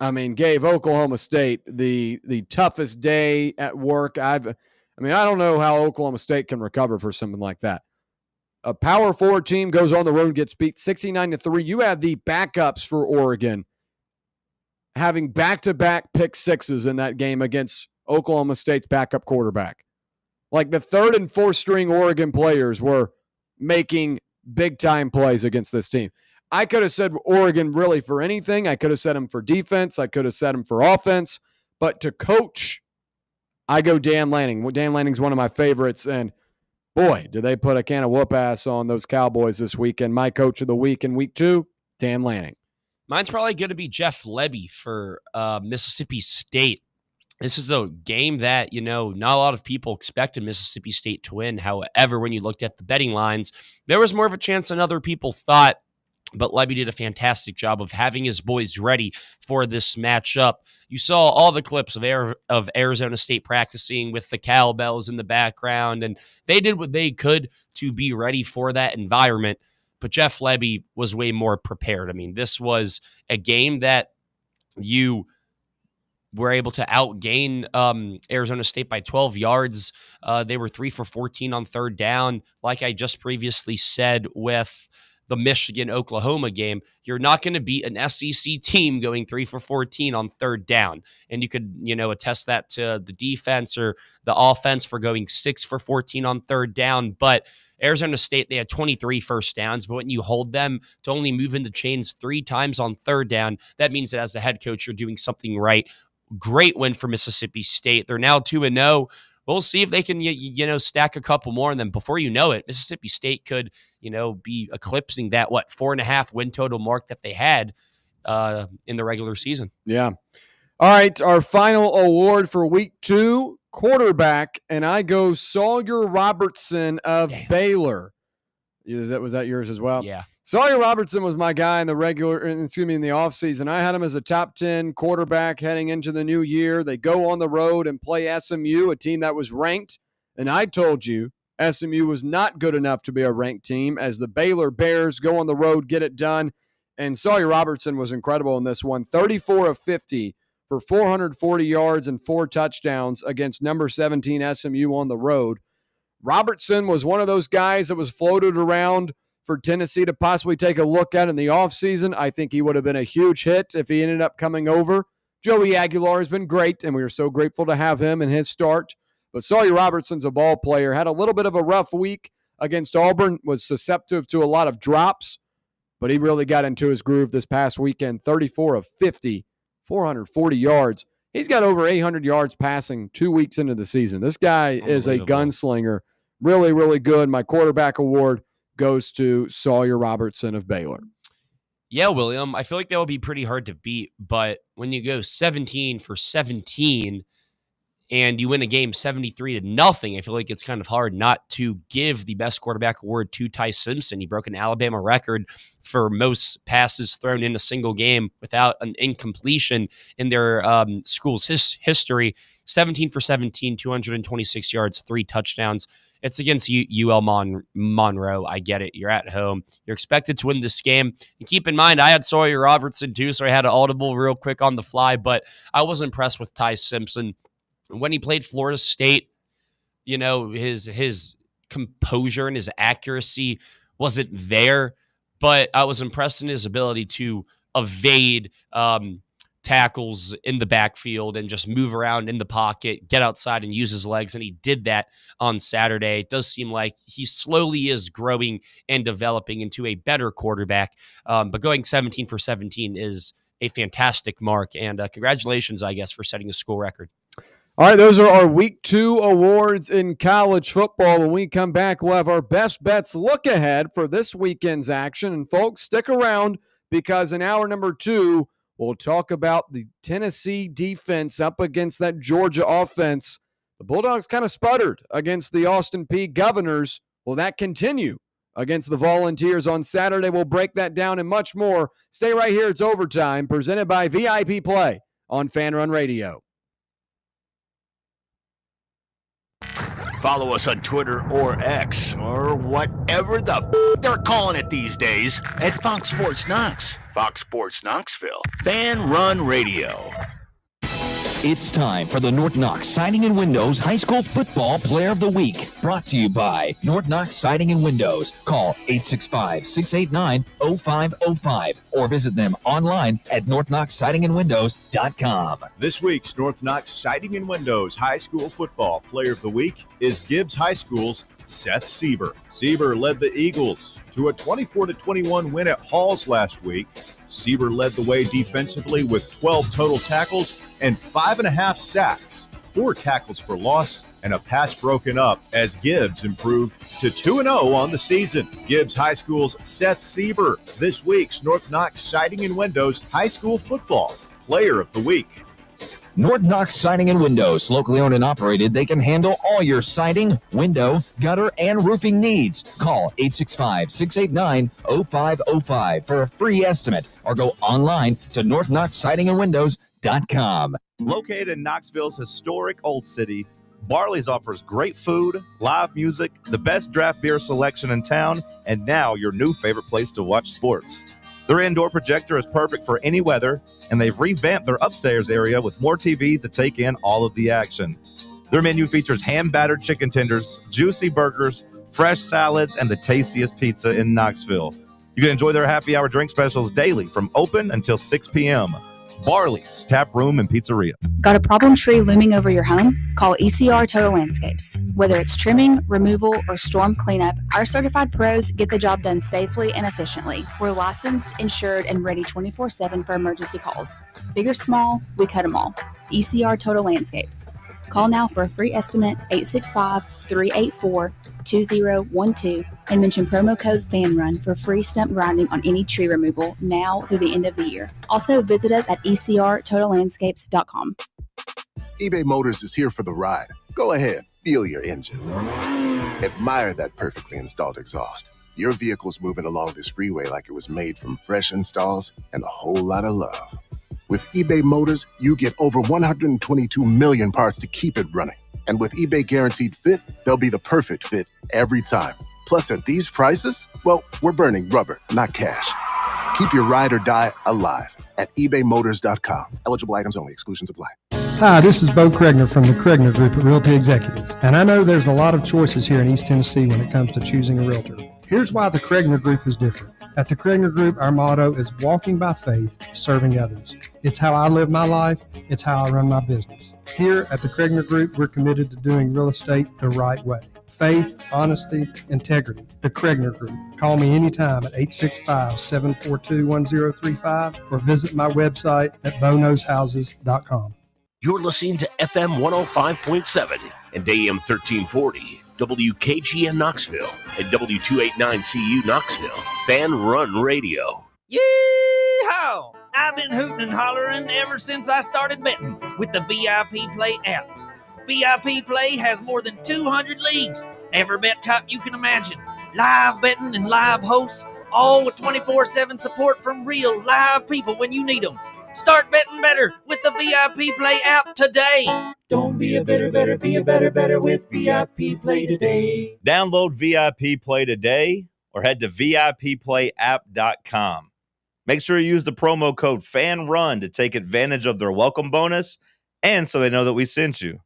[SPEAKER 4] I mean, gave Oklahoma State the toughest day at work. I don't know how Oklahoma State can recover for something like that. A power forward team goes on the road and gets beat 69-3. You have the backups for Oregon having back-to-back pick sixes in that game against Oklahoma State's backup quarterback. Like the third and fourth string Oregon players were making big-time plays against this team. I could have said Oregon really for anything. I could have said them for defense. I could have said them for offense. But to coach, I go Dan Lanning. Dan Lanning's one of my favorites. And, boy, did they put a can of whoop-ass on those Cowboys this weekend. My coach of the week in week 2, Dan Lanning.
[SPEAKER 5] Mine's probably going to be Jeff Lebby for Mississippi State. This is a game that, not a lot of people expected Mississippi State to win. However, when you looked at the betting lines, there was more of a chance than other people thought. But Lebby did a fantastic job of having his boys ready for this matchup. You saw all the clips of Arizona State practicing with the cowbells in the background, and they did what they could to be ready for that environment. But Jeff Lebby was way more prepared. I mean, this was a game that you were able to outgain Arizona State by 12 yards. They were 3 for 14 on third down. Like I just previously said with the Michigan-Oklahoma game, you're not going to beat an SEC team going 3 for 14 on third down. And you could, attest that to the defense or the offense for going 6 for 14 on third down. But Arizona State, they had 23 first downs, but when you hold them to only move in the chains 3 times on third down, that means that as the head coach, you're doing something right. Great win for Mississippi State. They're now 2-0. We'll see if they can, stack a couple more. And then before you know it, Mississippi State could, be eclipsing that, 4.5 win total mark that they had in the regular season.
[SPEAKER 4] Yeah. All right. Our final award for week 2, quarterback. And I go Sawyer Robertson of Baylor. Was that yours as well?
[SPEAKER 5] Yeah.
[SPEAKER 4] Sawyer Robertson was my guy in the offseason. I had him as a top 10 quarterback heading into the new year. They go on the road and play SMU, a team that was ranked. And I told you SMU was not good enough to be a ranked team as the Baylor Bears go on the road, get it done. And Sawyer Robertson was incredible in this one. 34 of 50 for 440 yards and 4 touchdowns against number 17 SMU on the road. Robertson was one of those guys that was floated around for Tennessee to possibly take a look at in the offseason. I think he would have been a huge hit if he ended up coming over. Joey Aguilar has been great, and we are so grateful to have him in his start. But Sawyer Robertson's a ball player. Had a little bit of a rough week against Auburn, was susceptible to a lot of drops, but he really got into his groove this past weekend. 34 of 50, 440 yards. He's got over 800 yards passing 2 weeks into the season. This guy is a gunslinger. Really, really good. My quarterback award goes to Sawyer Robertson of Baylor.
[SPEAKER 5] Yeah, William, I feel like that would be pretty hard to beat, but when you go 17 for 17 and you win a game 73-0, I feel like it's kind of hard not to give the best quarterback award to Ty Simpson. He broke an Alabama record for most passes thrown in a single game without an incompletion in their school's history. 17 for 17, 226 yards, 3 touchdowns. It's against UL Monroe. I get it. You're at home. You're expected to win this game. And keep in mind, I had Sawyer Robertson too, so I had an audible real quick on the fly, but I was impressed with Ty Simpson. When he played Florida State, his composure and his accuracy wasn't there, but I was impressed in his ability to evade tackles in the backfield and just move around in the pocket, get outside and use his legs. And he did that on Saturday. It does seem like he slowly is growing and developing into a better quarterback. But going 17 for 17 is a fantastic mark. And congratulations, I guess, for setting a school record.
[SPEAKER 4] All right, those are our Week 2 awards in college football. When we come back, we'll have our best bets look ahead for this weekend's action. And folks, stick around because in hour number 2, we'll talk about the Tennessee defense up against that Georgia offense. The Bulldogs kind of sputtered against the Austin Peay Governors. Will that continue against the Volunteers on Saturday? We'll break that down and much more. Stay right here. It's Overtime, presented by VIP Play on Fan Run Radio.
[SPEAKER 3] Follow us on Twitter or X or whatever the they're calling it these days at Fox Sports Knox, Fox Sports Knoxville, Fan Run Radio.
[SPEAKER 12] It's time for the North Knox Siding and Windows High School Football Player of the Week. Brought to you by North Knox Siding and Windows. Call 865-689-0505 or visit them online at northknoxsidingandwindows.com.
[SPEAKER 13] This week's North Knox Siding and Windows High School Football Player of the Week is Gibbs High School's Seth Sieber. Sieber led the Eagles to a 24-21 win at Halls last week. Sieber led the way defensively with 12 total tackles and 5.5 sacks, 4 tackles for loss, and a pass broken up as Gibbs improved to 2-0 on the season. Gibbs High School's Seth Sieber, this week's North Knox Siding and Windows High School Football Player of the Week.
[SPEAKER 12] North Knox Siding and Windows, locally owned and operated. They can handle all your siding, window, gutter, and roofing needs. Call 865-689-0505 for a free estimate or go online to northknoxsidingandwindows.com.
[SPEAKER 2] Located in Knoxville's historic Old City, Barley's offers great food, live music, the best draft beer selection in town, and now your new favorite place to watch sports. Their indoor projector is perfect for any weather, and they've revamped their upstairs area with more TVs to take in all of the action. Their menu features hand-battered chicken tenders, juicy burgers, fresh salads, and the tastiest pizza in Knoxville. You can enjoy their happy hour drink specials daily from open until 6 p.m. Barley's Tap Room and Pizzeria.
[SPEAKER 14] Got a problem tree looming over your home? Call ECR Total Landscapes. Whether it's trimming, removal, or storm cleanup, our certified pros get the job done safely and efficiently. We're licensed, insured, and ready 24/7 for emergency calls. Big or small, we cut them all. ECR Total Landscapes. Call now for a free estimate, 865-384-2012, and mention promo code FANRUN for free stump grinding on any tree removal now through the end of the year. Also, visit us at ecrtotallandscapes.com.
[SPEAKER 15] eBay Motors is here for the ride. Go ahead, feel your engine. Admire that perfectly installed exhaust. Your vehicle's moving along this freeway like it was made from fresh installs and a whole lot of love. With eBay Motors, you get over 122 million parts to keep it running. And with eBay Guaranteed Fit, they'll be the perfect fit every time. Plus, at these prices, well, we're burning rubber, not cash. Keep your ride or die alive at ebaymotors.com. Eligible items only. Exclusions apply.
[SPEAKER 16] Hi, this is Bo Kregner from the Kregner Group at Realty Executives. And I know there's a lot of choices here in East Tennessee when it comes to choosing a realtor. Here's why the Kregner Group is different. At the Kregner Group, our motto is walking by faith, serving others. It's how I live my life. It's how I run my business. Here at the Kregner Group, we're committed to doing real estate the right way. Faith, honesty, integrity. The Kregner Group. Call me anytime at 865-742-1035 or visit my website at bonoshouses.com.
[SPEAKER 3] You're listening to FM 105.7 and AM 1340, WKGN Knoxville, and W289CU Knoxville, Fan Run Radio.
[SPEAKER 17] Yee-haw! I've been hooting and hollering ever since I started betting with the VIP Play app. VIP Play has more than 200 leagues, every bet type you can imagine, live betting and live hosts, all with 24/7 support from real live people when you need them. Start betting better with the VIP Play app today.
[SPEAKER 1] Don't be a better, be a better with VIP Play today.
[SPEAKER 2] Download VIP Play today or head to VIPPlayApp.com. Make sure you use the promo code FANRUN to take advantage of their welcome bonus and so they know that we sent you.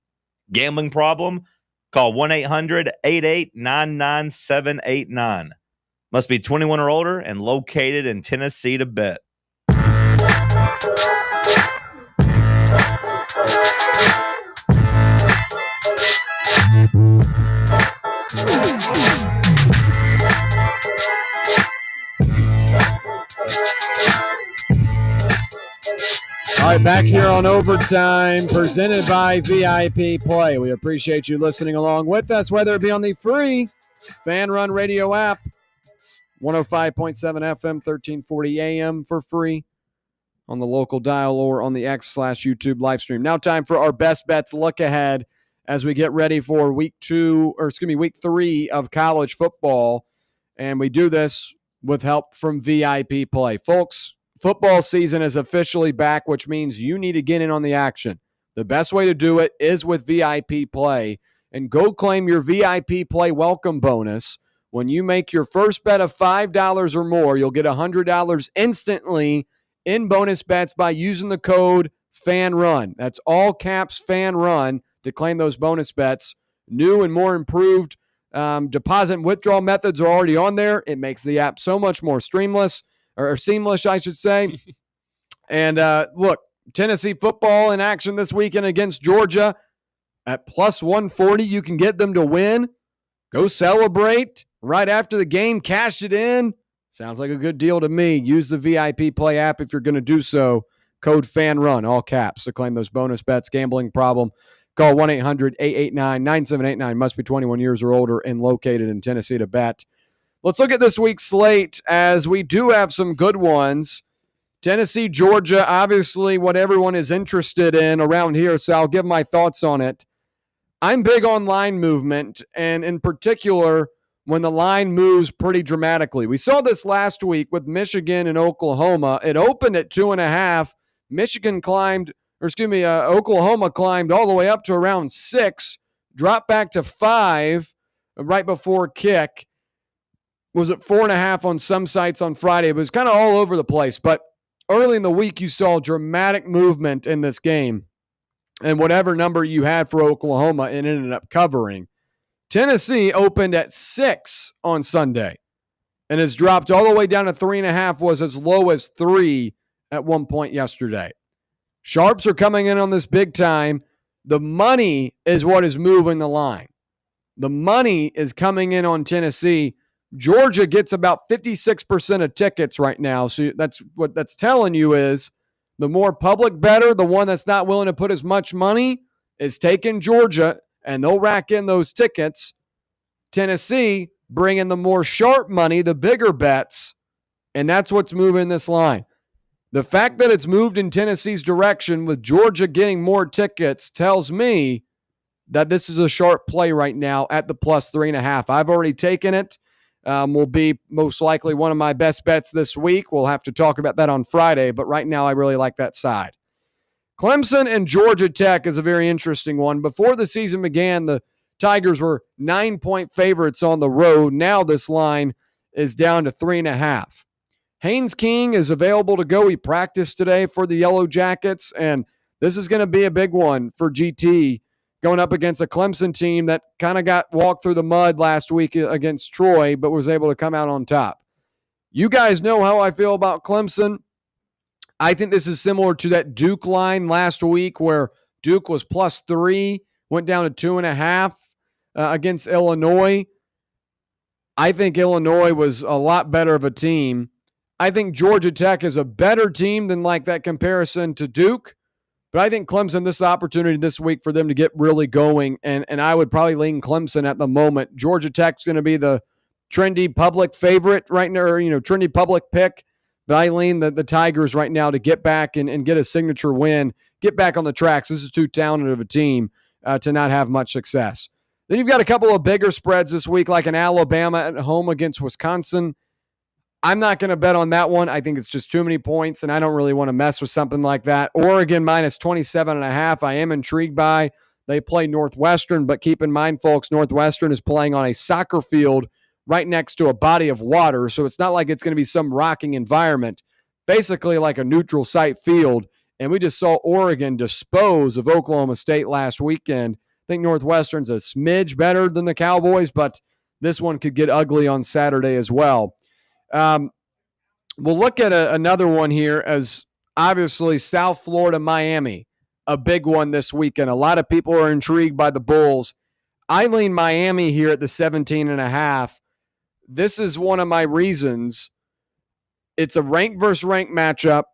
[SPEAKER 2] Gambling problem? Call 1-800-8899-789. Must be 21 or older and located in Tennessee to bet.
[SPEAKER 4] All right, back here on Overtime, presented by VIP Play. We appreciate you listening along with us, whether it be on the free Fan Run Radio app, 105.7 FM, 1340 AM for free on the local dial or on the X/YouTube live stream. Now time for our best bets look ahead as we get ready for week 3 of college football. And we do this with help from VIP Play. Folks, football season is officially back, which means you need to get in on the action. The best way to do it is with VIP Play. And go claim your VIP Play welcome bonus. When you make your first bet of $5 or more, you'll get $100 instantly in bonus bets by using the code FANRUN. That's all caps FANRUN to claim those bonus bets. New and more improved deposit and withdrawal methods are already on there. It makes the app so much more seamless, I should say. And look, Tennessee football in action this weekend against Georgia. At plus 140, you can get them to win. Go celebrate right after the game. Cash it in. Sounds like a good deal to me. Use the VIP Play app if you're going to do so. Code FANRUN, all caps, to claim those bonus bets. Gambling problem, call 1-800-889-9789. Must be 21 years or older and located in Tennessee to bet. Let's look at this week's slate, as we do have some good ones. Tennessee, Georgia, obviously what everyone is interested in around here, so I'll give my thoughts on it. I'm big on line movement, and in particular, when the line moves pretty dramatically. We saw this last week with Michigan and Oklahoma. It opened at 2.5. Oklahoma climbed all the way up to around 6, dropped back to 5 right before kick. Was at 4.5 on some sites on Friday. It was kind of all over the place, but early in the week, you saw dramatic movement in this game. And whatever number you had for Oklahoma, it ended up covering. Tennessee opened at 6 on Sunday and has dropped all the way down to 3.5, was as low as 3 at one point yesterday. Sharps are coming in on this big time. The money is what is moving the line. The money is coming in on Tennessee. Georgia gets about 56% of tickets right now. So that's what that's telling you is the more public better. The one that's not willing to put as much money is taking Georgia, and they'll rack in those tickets. Tennessee bringing the more sharp money, the bigger bets, and that's what's moving this line. The fact that it's moved in Tennessee's direction with Georgia getting more tickets tells me that this is a sharp play right now at the plus 3.5. I've already taken it. Will be most likely one of my best bets this week. We'll have to talk about that on Friday, but right now I really like that side. Clemson and Georgia Tech is a very interesting one. Before the season began, the Tigers were 9-point favorites on the road. Now this line is down to 3.5. Haynes King is available to go. He practiced today for the Yellow Jackets, and this is going to be a big one for GT going up against a Clemson team that kind of got walked through the mud last week against Troy, but was able to come out on top. You guys know how I feel about Clemson. I think this is similar to that Duke line last week where Duke was plus 3, went down to 2.5 against Illinois. I think Illinois was a lot better of a team. I think Georgia Tech is a better team than like that comparison to Duke. But I think Clemson, this opportunity this week for them to get really going, and I would probably lean Clemson at the moment. Georgia Tech's going to be the trendy public favorite right now, or, trendy public pick. But I lean the Tigers right now to get back and get a signature win, get back on the tracks. This is too talented of a team to not have much success. Then you've got a couple of bigger spreads this week, like an Alabama at home against Wisconsin. I'm not going to bet on that one. I think it's just too many points, and I don't really want to mess with something like that. Oregon minus 27.5. I am intrigued by. They play Northwestern, but keep in mind, folks, Northwestern is playing on a soccer field right next to a body of water, so it's not like it's going to be some rocking environment. Basically like a neutral site field, and we just saw Oregon dispose of Oklahoma State last weekend. I think Northwestern's a smidge better than the Cowboys, but this one could get ugly on Saturday as well. We'll look at another one here as obviously South Florida, Miami, a big one this weekend. A lot of people are intrigued by the Bulls. I lean Miami here at the 17.5. This is one of my reasons. It's a rank versus rank matchup.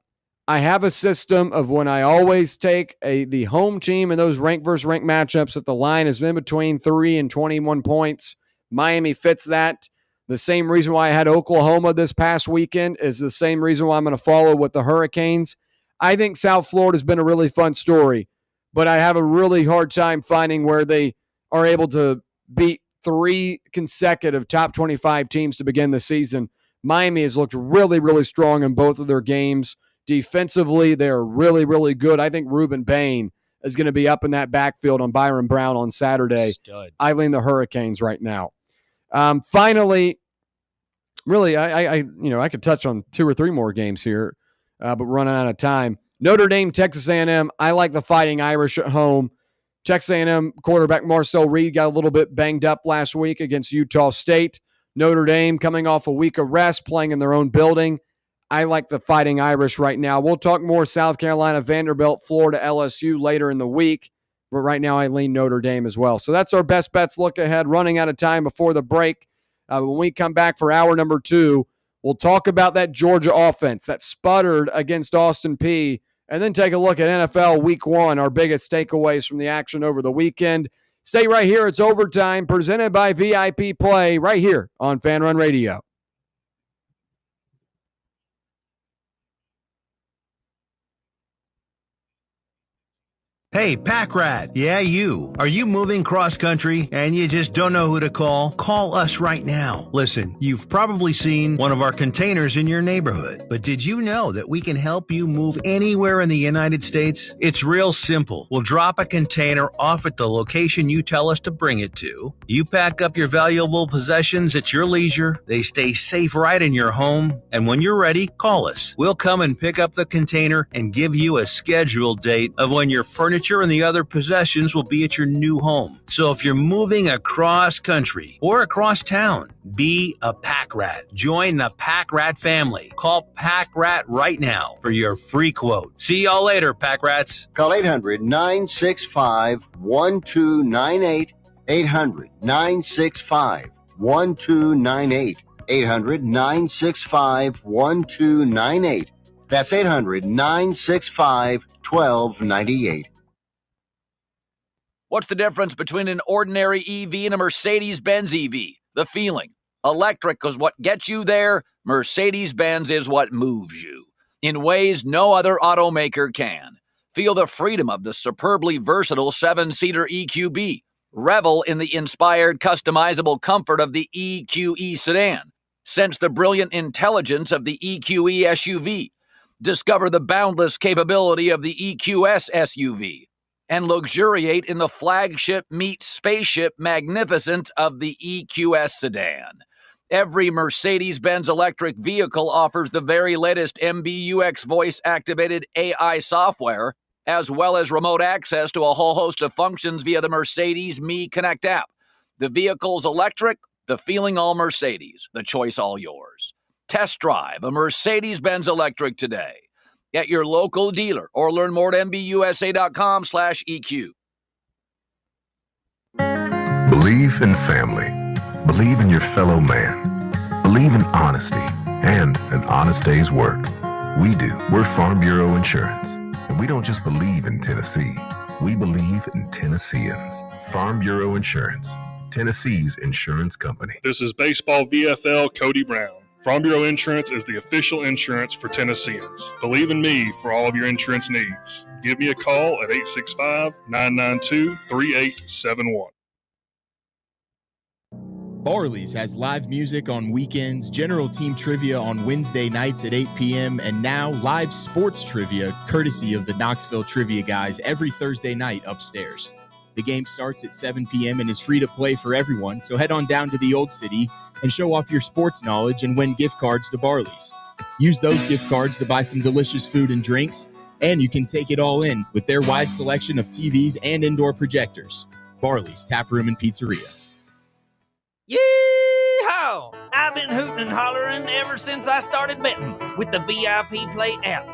[SPEAKER 4] I have a system of when I always take the home team in those rank versus rank matchups if the line is in between 3 and 21 points. Miami fits that. The same reason why I had Oklahoma this past weekend is the same reason why I'm going to follow with the Hurricanes. I think South Florida has been a really fun story, but I have a really hard time finding where they are able to beat 3 consecutive top 25 teams to begin the season. Miami has looked really, really strong in both of their games. Defensively, they're really, really good. I think Ruben Bain is going to be up in that backfield on Byron Brown on Saturday.
[SPEAKER 5] Stud.
[SPEAKER 4] I lean the Hurricanes right now. Finally, really, I could touch on 2 or 3 more games here, but we're running out of time. Notre Dame, Texas A&M. I like the Fighting Irish at home. Texas A&M quarterback Marcel Reed got a little bit banged up last week against Utah State. Notre Dame coming off a week of rest, playing in their own building. I like the Fighting Irish right now. We'll talk more South Carolina, Vanderbilt, Florida, LSU later in the week. But right now I lean Notre Dame as well. So that's our best bets look ahead. Running out of time before the break. When we come back for hour number 2, we'll talk about that Georgia offense that sputtered against Austin Peay. And then take a look at NFL Week 1, our biggest takeaways from the action over the weekend. Stay right here. It's Overtime, presented by VIP Play, right here on Fan Run Radio.
[SPEAKER 3] Hey, Pack Rat. Yeah, you. Are you moving cross country and you just don't know who to call? Call us right now. Listen, you've probably seen one of our containers in your neighborhood, but did you know that we can help you move anywhere in the United States? It's real simple. We'll drop a container off at the location you tell us to bring it to. You pack up your valuable possessions at your leisure. They stay safe right in your home. And when you're ready, call us. We'll come and pick up the container and give you a scheduled date of when your furniture and the other possessions will be at your new home. So if you're moving across country or across town, be a Pack Rat. Join the Pack Rat family. Call Pack Rat right now for your free quote. See y'all later, Pack Rats.
[SPEAKER 18] Call 800-965-1298. 800-965-1298. 800-965-1298. That's 800-965-1298.
[SPEAKER 19] What's the difference between an ordinary EV and a Mercedes-Benz EV? The feeling. Electric is what gets you there. Mercedes-Benz is what moves you in ways no other automaker can. Feel the freedom of the superbly versatile 7-seater EQB. Revel in the inspired, customizable comfort of the EQE sedan. Sense the brilliant intelligence of the EQE SUV. Discover the boundless capability of the EQS SUV. And luxuriate in the flagship meets spaceship magnificence of the EQS sedan. Every Mercedes-Benz electric vehicle offers the very latest MBUX voice-activated AI software, as well as remote access to a whole host of functions via the Mercedes Me Connect app. The vehicle's electric, the feeling all Mercedes, the choice all yours. Test drive a Mercedes-Benz electric today at your local dealer or learn more at MBUSA.com/EQ.
[SPEAKER 20] Believe in family. Believe in your fellow man. Believe in honesty and an honest day's work. We do. We're Farm Bureau Insurance. And we don't just believe in Tennessee. We believe in Tennesseans. Farm Bureau Insurance. Tennessee's insurance company.
[SPEAKER 21] This is Baseball VFL Cody Brown. Farm Bureau Insurance is the official insurance for Tennesseans. Believe in me for all of your insurance needs. Give me a call at 865-992-3871.
[SPEAKER 22] Barley's has live music on weekends, general team trivia on Wednesday nights at 8 p.m., and now live sports trivia courtesy of the Knoxville Trivia Guys every Thursday night upstairs. The game starts at 7 p.m. and is free to play for everyone, so head on down to the Old City and show off your sports knowledge and win gift cards to Barley's. Use those gift cards to buy some delicious food and drinks, and you can take it all in with their wide selection of TVs and indoor projectors. Barley's Tap Room and Pizzeria.
[SPEAKER 17] Yee-haw! I've been hooting and hollering ever since I started betting with the VIP Play app.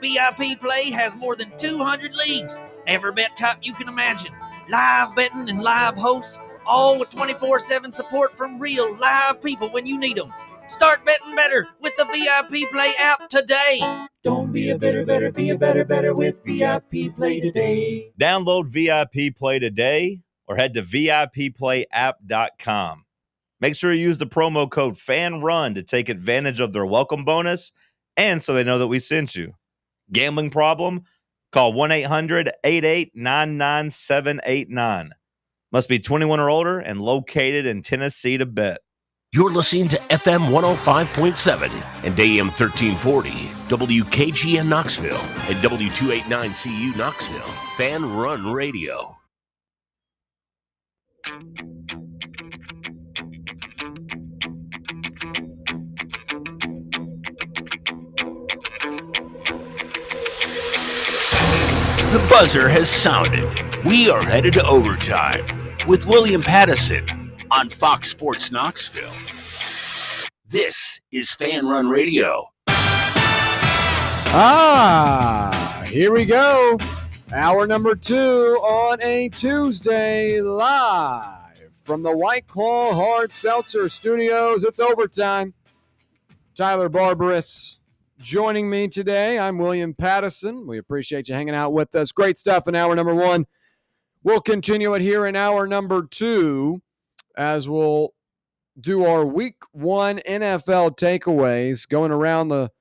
[SPEAKER 17] VIP Play has more than 200 leagues, every bet type you can imagine. Live betting and live hosts, all with 24/7 support from real live people when you need them. Start betting better with the VIP Play app today.
[SPEAKER 1] Don't be a better, be a better with VIP Play Today.
[SPEAKER 2] Download VIP Play today or head to VIPPlayApp.com. Make sure you use the promo code FANRUN to take advantage of their welcome bonus and so they know that we sent you. Gambling problem? Call 1-800-8899-789. Must be 21 or older and located in Tennessee to bet.
[SPEAKER 6] You're listening to FM 105.7 and AM 1340, WKGN Knoxville, and W289CU Knoxville, Fan Run Radio.
[SPEAKER 3] The buzzer has sounded. We are headed to overtime with William Pattison on Fox Sports Knoxville. This is Fan Run Radio.
[SPEAKER 4] Here we go. Hour number 2 on a Tuesday, live from the White Claw Hard Seltzer Studios. It's overtime. Tyler Barbaras joining me today. I'm William Pattison. We appreciate you hanging out with us. Great stuff in hour number 1. We'll continue it here in hour number 2 as we'll do our week 1 NFL takeaways, going around the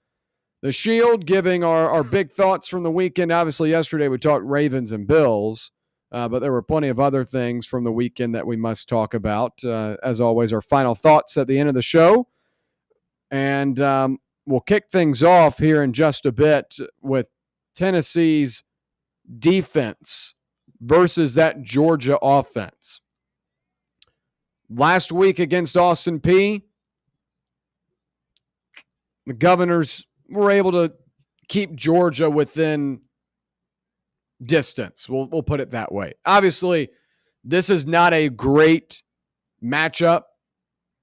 [SPEAKER 4] Shield, giving our big thoughts from the weekend. Obviously, yesterday we talked Ravens and Bills, but there were plenty of other things from the weekend that we must talk about. As always, our final thoughts at the end of the show. And we'll kick things off here in just a bit with Tennessee's defense versus that Georgia offense. Last week against Austin Peay, the Governors were able to keep Georgia within distance. We'll put it that way. Obviously, this is not a great matchup.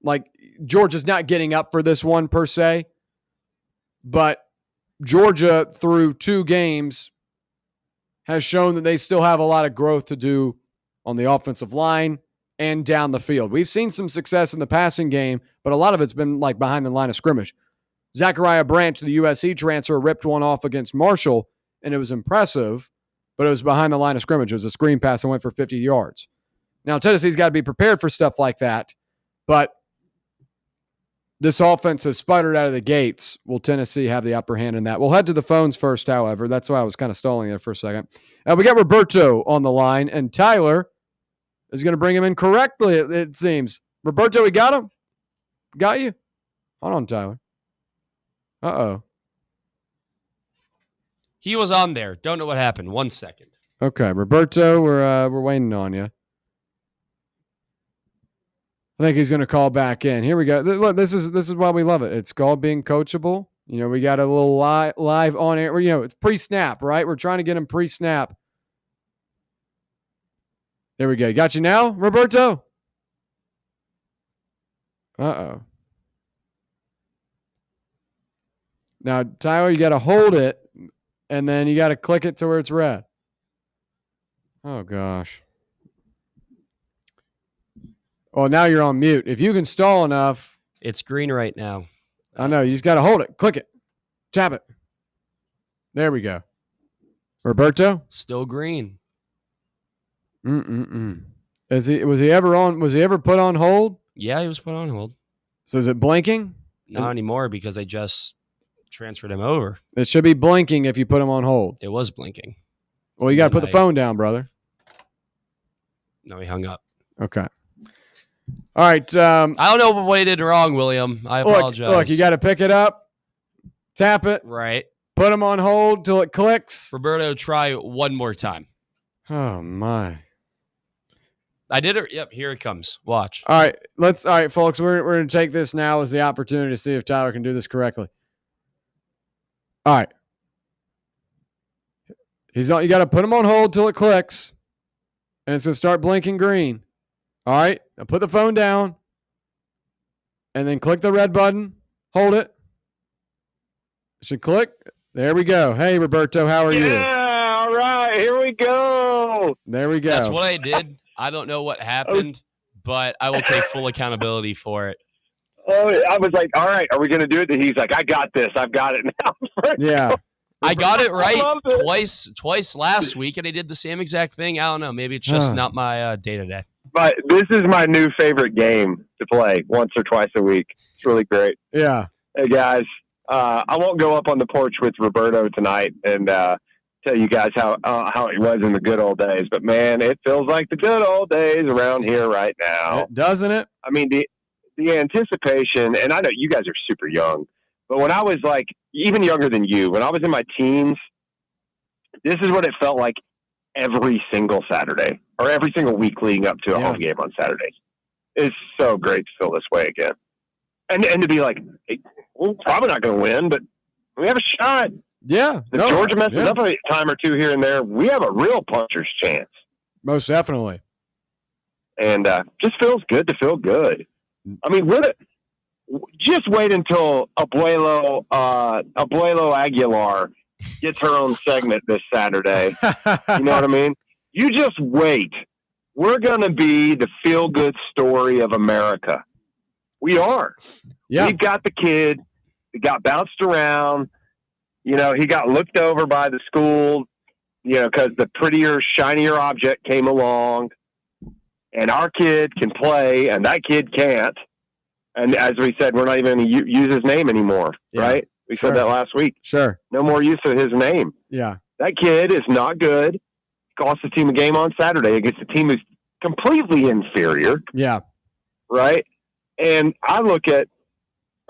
[SPEAKER 4] Like, Georgia's not getting up for this one per se, but Georgia, through 2 games, has shown that they still have a lot of growth to do on the offensive line and down the field. We've seen some success in the passing game, but a lot of it's been like behind the line of scrimmage. Zachariah Branch, the USC transfer, ripped one off against Marshall, and it was impressive, but it was behind the line of scrimmage. It was a screen pass and went for 50 yards. Now, Tennessee's got to be prepared for stuff like that, but this offense has sputtered out of the gates. Will Tennessee have the upper hand in that? We'll head to the phones first, however. That's why I was kind of stalling there for a second. We got Roberto on the line, and Tyler is going to bring him in correctly, it seems. Roberto, we got him? Got you? Hold on, Tyler. Uh-oh.
[SPEAKER 5] He was on there. Don't know what happened. 1 second.
[SPEAKER 4] Okay, Roberto, we're waiting on you. I think he's going to call back in. Here we go. Look, this is why we love it. It's called being coachable. You know, we got a little live on air. You know, it's pre-snap, right? We're trying to get him pre-snap. There we go. Got you now, Roberto? Uh-oh. Now, Tyler, you got to hold it, and then you got to click it to where it's red. Oh, gosh. Well, now you're on mute. If you can stall enough.
[SPEAKER 5] It's green right now.
[SPEAKER 4] I know. You just got to hold it. Click it. Tap it. There we go. Roberto?
[SPEAKER 5] Still green.
[SPEAKER 4] Was he ever put on hold?
[SPEAKER 5] Yeah, he was put on hold.
[SPEAKER 4] So is it blinking?
[SPEAKER 5] Not anymore because I just transferred him over.
[SPEAKER 4] It should be blinking if you put him on hold.
[SPEAKER 5] It was blinking.
[SPEAKER 4] Well, you got to put the phone down, brother.
[SPEAKER 5] No, he hung up.
[SPEAKER 4] Okay. All right.
[SPEAKER 5] I don't know what I did wrong, William. I apologize.
[SPEAKER 4] Look, you got to pick it up, tap it.
[SPEAKER 5] Right.
[SPEAKER 4] Put him on hold till it clicks.
[SPEAKER 5] Roberto, try one more time.
[SPEAKER 4] Oh, my.
[SPEAKER 5] I did it. Yep, here it comes. Watch.
[SPEAKER 4] All right, folks. We're going to take this now as the opportunity to see if Tyler can do this correctly. All right. He's on. You got to put him on hold till it clicks, and it's going to start blinking green. All right. Now put the phone down, and then click the red button. Hold it. It should click. There we go. Hey, Roberto, how are you?
[SPEAKER 7] Yeah, all right. Here we go.
[SPEAKER 4] There we go.
[SPEAKER 5] That's what I did. I don't know what happened, but I will take full accountability for it.
[SPEAKER 7] Oh, I was like, all right, are we going to do it? And he's like, I got this. I've got it now.
[SPEAKER 4] Yeah.
[SPEAKER 5] I got it right
[SPEAKER 7] love it.
[SPEAKER 5] twice last week, and I did the same exact thing. I don't know. Maybe it's just not my day-to-day.
[SPEAKER 7] But this is my new favorite game to play once or twice a week. It's really great.
[SPEAKER 4] Yeah.
[SPEAKER 7] Hey, guys, I won't go up on the porch with Roberto tonight and tell you guys how it was in the good old days. But, man, it feels like the good old days around here right now.
[SPEAKER 4] Doesn't it?
[SPEAKER 7] I mean, the anticipation, and I know you guys are super young, but when I was like even younger than you, when I was in my teens, this is what it felt like every single Saturday or every single week leading up to a home game on Saturdays. It's so great to feel this way again. And to be like, hey, we're probably not going to win, but we have a shot.
[SPEAKER 4] Yeah.
[SPEAKER 7] If Georgia messes up a time or two here and there, we have a real puncher's chance.
[SPEAKER 4] Most definitely.
[SPEAKER 7] And just feels good to feel good. I mean, just wait until Abuelo Aguilar gets her own segment this Saturday. You know what I mean? You just wait. We're going to be the feel-good story of America. We are.
[SPEAKER 4] Yeah.
[SPEAKER 7] We've got the kid. He got bounced around. You know, he got looked over by the school, you know, because the prettier, shinier object came along. And our kid can play, and that kid can't. And as we said, we're not even going to use his name anymore, right? We said that last week.
[SPEAKER 4] Sure.
[SPEAKER 7] No more use of his name.
[SPEAKER 4] Yeah.
[SPEAKER 7] That kid is not good. Cost the team a game on Saturday against a team who's completely inferior.
[SPEAKER 4] Yeah.
[SPEAKER 7] Right? And I look at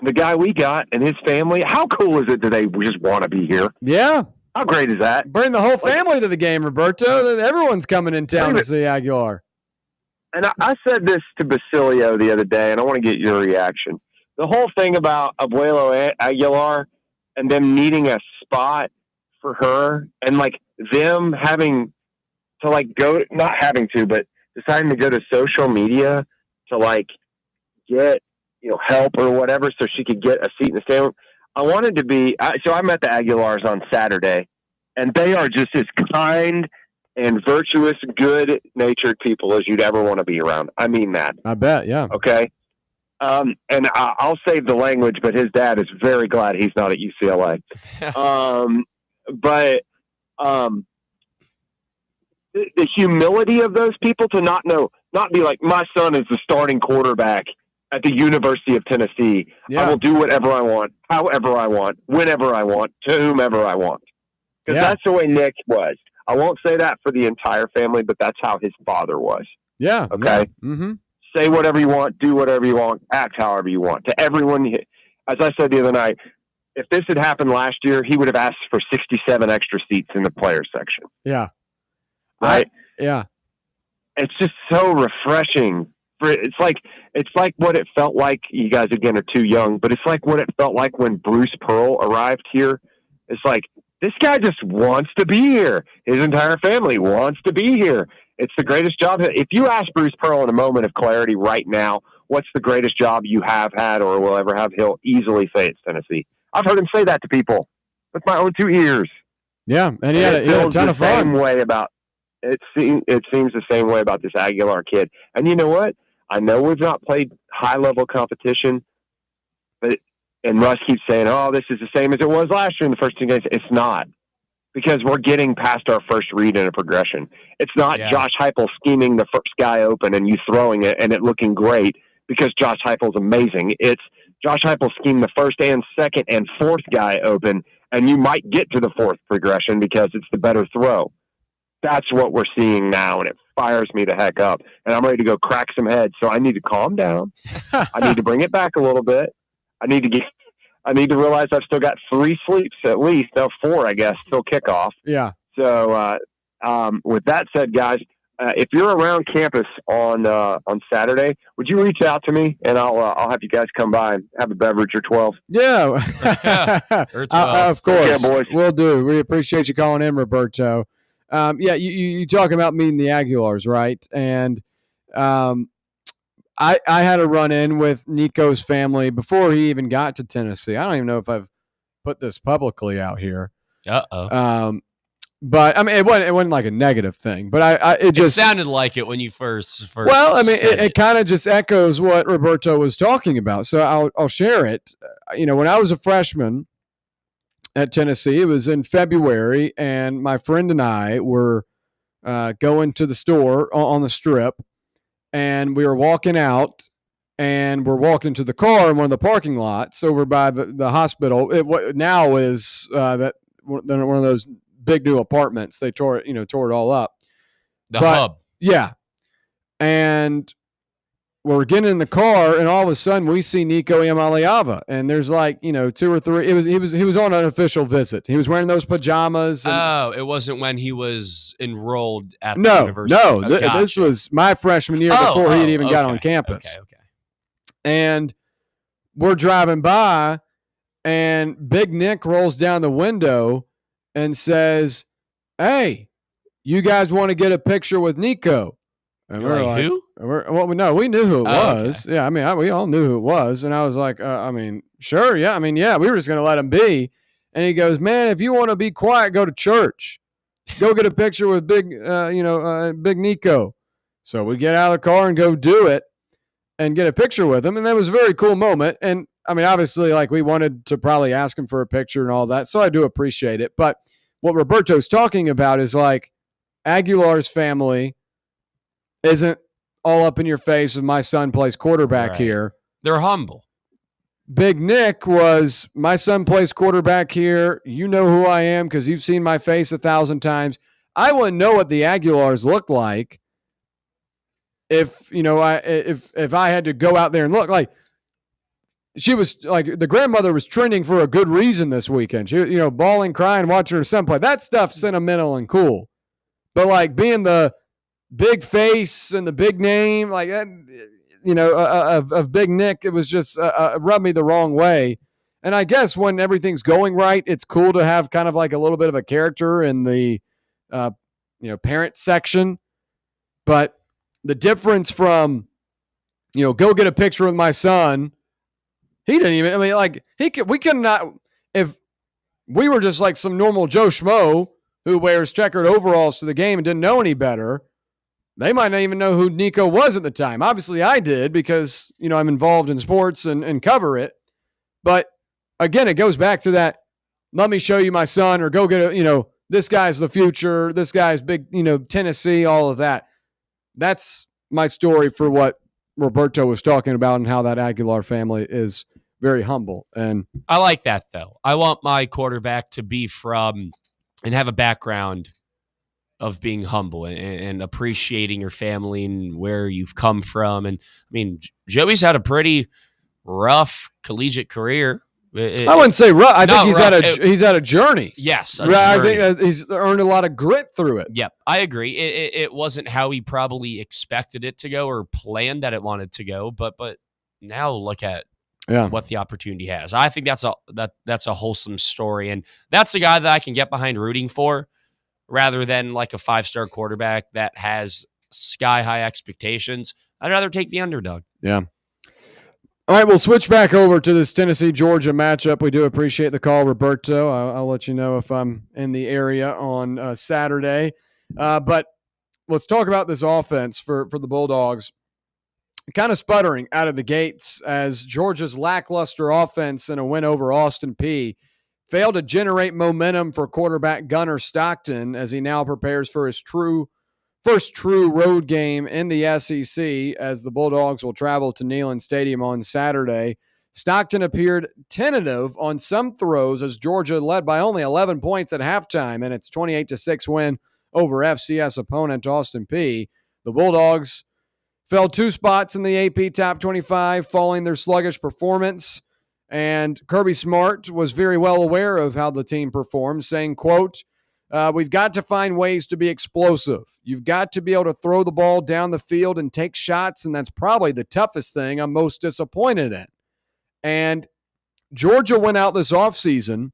[SPEAKER 7] the guy we got and his family. How cool is it that they just want to be here?
[SPEAKER 4] Yeah.
[SPEAKER 7] How great is that?
[SPEAKER 4] Bring the whole family to the game, Roberto. Everyone's coming in town to see Aguilar.
[SPEAKER 7] And I said this to Basilio the other day, and I want to get your reaction. The whole thing about Abuelo Aguilar and them needing a spot for her and, like, them having to, like, go – not having to, but deciding to go to social media to, like, get, you know, help or whatever so she could get a seat in the stadium. I wanted to be – so I met the Aguilars on Saturday, and they are just as kind – and virtuous, good-natured people as you'd ever want to be around. I mean that.
[SPEAKER 4] I bet, yeah.
[SPEAKER 7] Okay? And I'll save the language, but his dad is very glad he's not at UCLA. But the humility of those people to not be like, my son is the starting quarterback at the University of Tennessee.
[SPEAKER 4] Yeah.
[SPEAKER 7] I will do whatever I want, however I want, whenever I want, to whomever I want. Because that's the way Nick was. I won't say that for the entire family, but that's how his father was.
[SPEAKER 4] Yeah.
[SPEAKER 7] Okay?
[SPEAKER 4] Yeah. Mm-hmm.
[SPEAKER 7] Say whatever you want, do whatever you want, act however you want. To everyone, as I said the other night, if this had happened last year, he would have asked for 67 extra seats in the players section.
[SPEAKER 4] Yeah.
[SPEAKER 7] Right?
[SPEAKER 4] Yeah.
[SPEAKER 7] It's just so refreshing. It's like what it felt like. You guys, again, are too young, but it's like what it felt like when Bruce Pearl arrived here. It's like, this guy just wants to be here. His entire family wants to be here. It's the greatest job. If you ask Bruce Pearl in a moment of clarity right now, what's the greatest job you have had or will ever have, he'll easily say it's Tennessee. I've heard him say that to people with my own 2 ears.
[SPEAKER 4] Yeah, and he had a ton of fun.
[SPEAKER 7] It seems the same way about this Aguilar kid. And you know what? I know we've not played high-level competition, and Russ keeps saying, oh, this is the same as it was last year in the first 2 games. It's not, because we're getting past our first read in a progression. It's not Josh Heupel scheming the first guy open and you throwing it and it looking great because Josh Heupel's amazing. It's Josh Heupel schemed the first and second and fourth guy open, and you might get to the fourth progression because it's the better throw. That's what we're seeing now, and it fires me the heck up. And I'm ready to go crack some heads, so I need to calm down. I need to bring it back a little bit. I need to realize I've still got 3 sleeps at least. No, 4, I guess, till kickoff.
[SPEAKER 4] Yeah.
[SPEAKER 7] So with that said, guys, if you're around campus on Saturday, would you reach out to me and I'll have you guys come by and have a beverage or 12?
[SPEAKER 4] Yeah.
[SPEAKER 5] Or 12.
[SPEAKER 4] Of course.
[SPEAKER 7] Yeah, boys.
[SPEAKER 4] We'll do. We appreciate you calling in, Roberto. You talking about meeting the Aguilars, right? And I had a run-in with Nico's family before he even got to Tennessee. I don't even know if I've put this publicly out here.
[SPEAKER 5] Uh-oh.
[SPEAKER 4] But I mean, it wasn't like a negative thing. But it just
[SPEAKER 5] sounded like it when you first.
[SPEAKER 4] Well, I mean, it kind of just echoes what Roberto was talking about. So I'll share it. When I was a freshman, at Tennessee. It was in February, and my friend and I were going to the store on the Strip, and we were walking out, and we're walking to the car in one of the parking lots over by the hospital. What now is that one of those big new apartments. They tore it all up.
[SPEAKER 5] The Hub.
[SPEAKER 4] Yeah. And we're getting in the car, and all of a sudden we see Nico Iamaleava, and there's 2 or 3. He was on an official visit. He was wearing those pajamas.
[SPEAKER 5] And, it wasn't when he was enrolled at the
[SPEAKER 4] no,
[SPEAKER 5] university.
[SPEAKER 4] No,
[SPEAKER 5] Gotcha.
[SPEAKER 4] This was my freshman year before he'd even got on campus.
[SPEAKER 5] Okay.
[SPEAKER 4] And we're driving by, and Big Nick rolls down the window and says, "Hey, you guys want to get a picture with Nico?" And we're like,
[SPEAKER 5] who?
[SPEAKER 4] We knew who it was. Okay. Yeah, we all knew who it was. And I was like, sure, yeah. We were just going to let him be. And he goes, "Man, if you want to be quiet, go to church. Go get a picture with Big Nico." So we get out of the car and go do it and get a picture with him. And that was a very cool moment. And, obviously, we wanted to probably ask him for a picture and all that. So I do appreciate it. But what Roberto's talking about is, Aguilar's family isn't all up in your face with my son plays quarterback here.
[SPEAKER 5] They're humble.
[SPEAKER 4] Big Nick was, my son plays quarterback here. You know who I am because you've seen my face 1,000 times. I wouldn't know what the Aguilars look like if I had to go out there and look. She was the grandmother was trending for a good reason this weekend. She, bawling, crying, watching her son play. That stuff's sentimental and cool. But being the big face and the big name like that, of Big Nick, it was just rubbed me the wrong way. And I guess when everything's going right, it's cool to have kind of a little bit of a character in the parent section. But the difference from go get a picture with my son, he didn't even. We could not. If we were just like some normal Joe Schmo who wears checkered overalls to the game and didn't know any better, they might not even know who Nico was at the time. Obviously, I did because, I'm involved in sports and cover it. But, again, it goes back to that, let me show you my son, or go get this guy's the future, this guy's big, Tennessee, all of that. That's my story for what Roberto was talking about and how that Aguilar family is very humble. And
[SPEAKER 5] I like that, though. I want my quarterback to be from and have a background of being humble and appreciating your family and where you've come from. And Joey's had a pretty rough collegiate career.
[SPEAKER 4] I wouldn't say rough. I think he's had a journey.
[SPEAKER 5] Yes,
[SPEAKER 4] I think that he's earned a lot of grit through it.
[SPEAKER 5] Yep, I agree. It wasn't how he probably expected it to go or planned that it wanted to go, but now look at what the opportunity has. I think that's a wholesome story, and that's a guy that I can get behind rooting for, rather than like a 5-star quarterback that has sky-high expectations. I'd rather take the underdog.
[SPEAKER 4] Yeah. All right, we'll switch back over to this Tennessee-Georgia matchup. We do appreciate the call, Roberto. I'll let you know if I'm in the area on Saturday. But let's talk about this offense for the Bulldogs. Kind of sputtering out of the gates as Georgia's lackluster offense in a win over Austin Peay failed to generate momentum for quarterback Gunnar Stockton as he now prepares for his first true road game in the SEC as the Bulldogs will travel to Neyland Stadium on Saturday. Stockton appeared tentative on some throws as Georgia led by only 11 points at halftime in its 28-6 win over FCS opponent Austin Peay. The Bulldogs fell 2 spots in the AP Top 25 following their sluggish performance. And Kirby Smart was very well aware of how the team performed, saying, quote, "We've got to find ways to be explosive. You've got to be able to throw the ball down the field and take shots, and that's probably the toughest thing I'm most disappointed in." And Georgia went out this offseason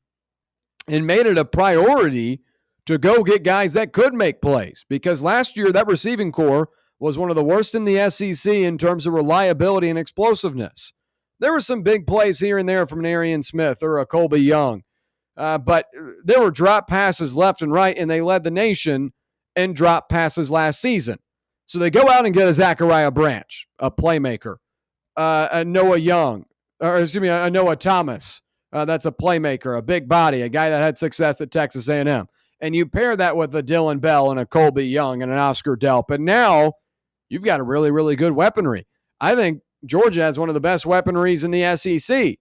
[SPEAKER 4] and made it a priority to go get guys that could make plays, because last year that receiving core was one of the worst in the SEC in terms of reliability and explosiveness. There were some big plays here and there from an Arian Smith or a Colby Young. But there were drop passes left and right, and they led the nation in drop passes last season. So they go out and get a Zachariah Branch, a playmaker, a Noah Young, a Noah Thomas, that's a playmaker, a big body, a guy that had success at Texas A&M. And you pair that with a Dylan Bell and a Colby Young and an Oscar Delp. And now you've got a really, really good weaponry. I think Georgia has one of the best weaponries in the SEC.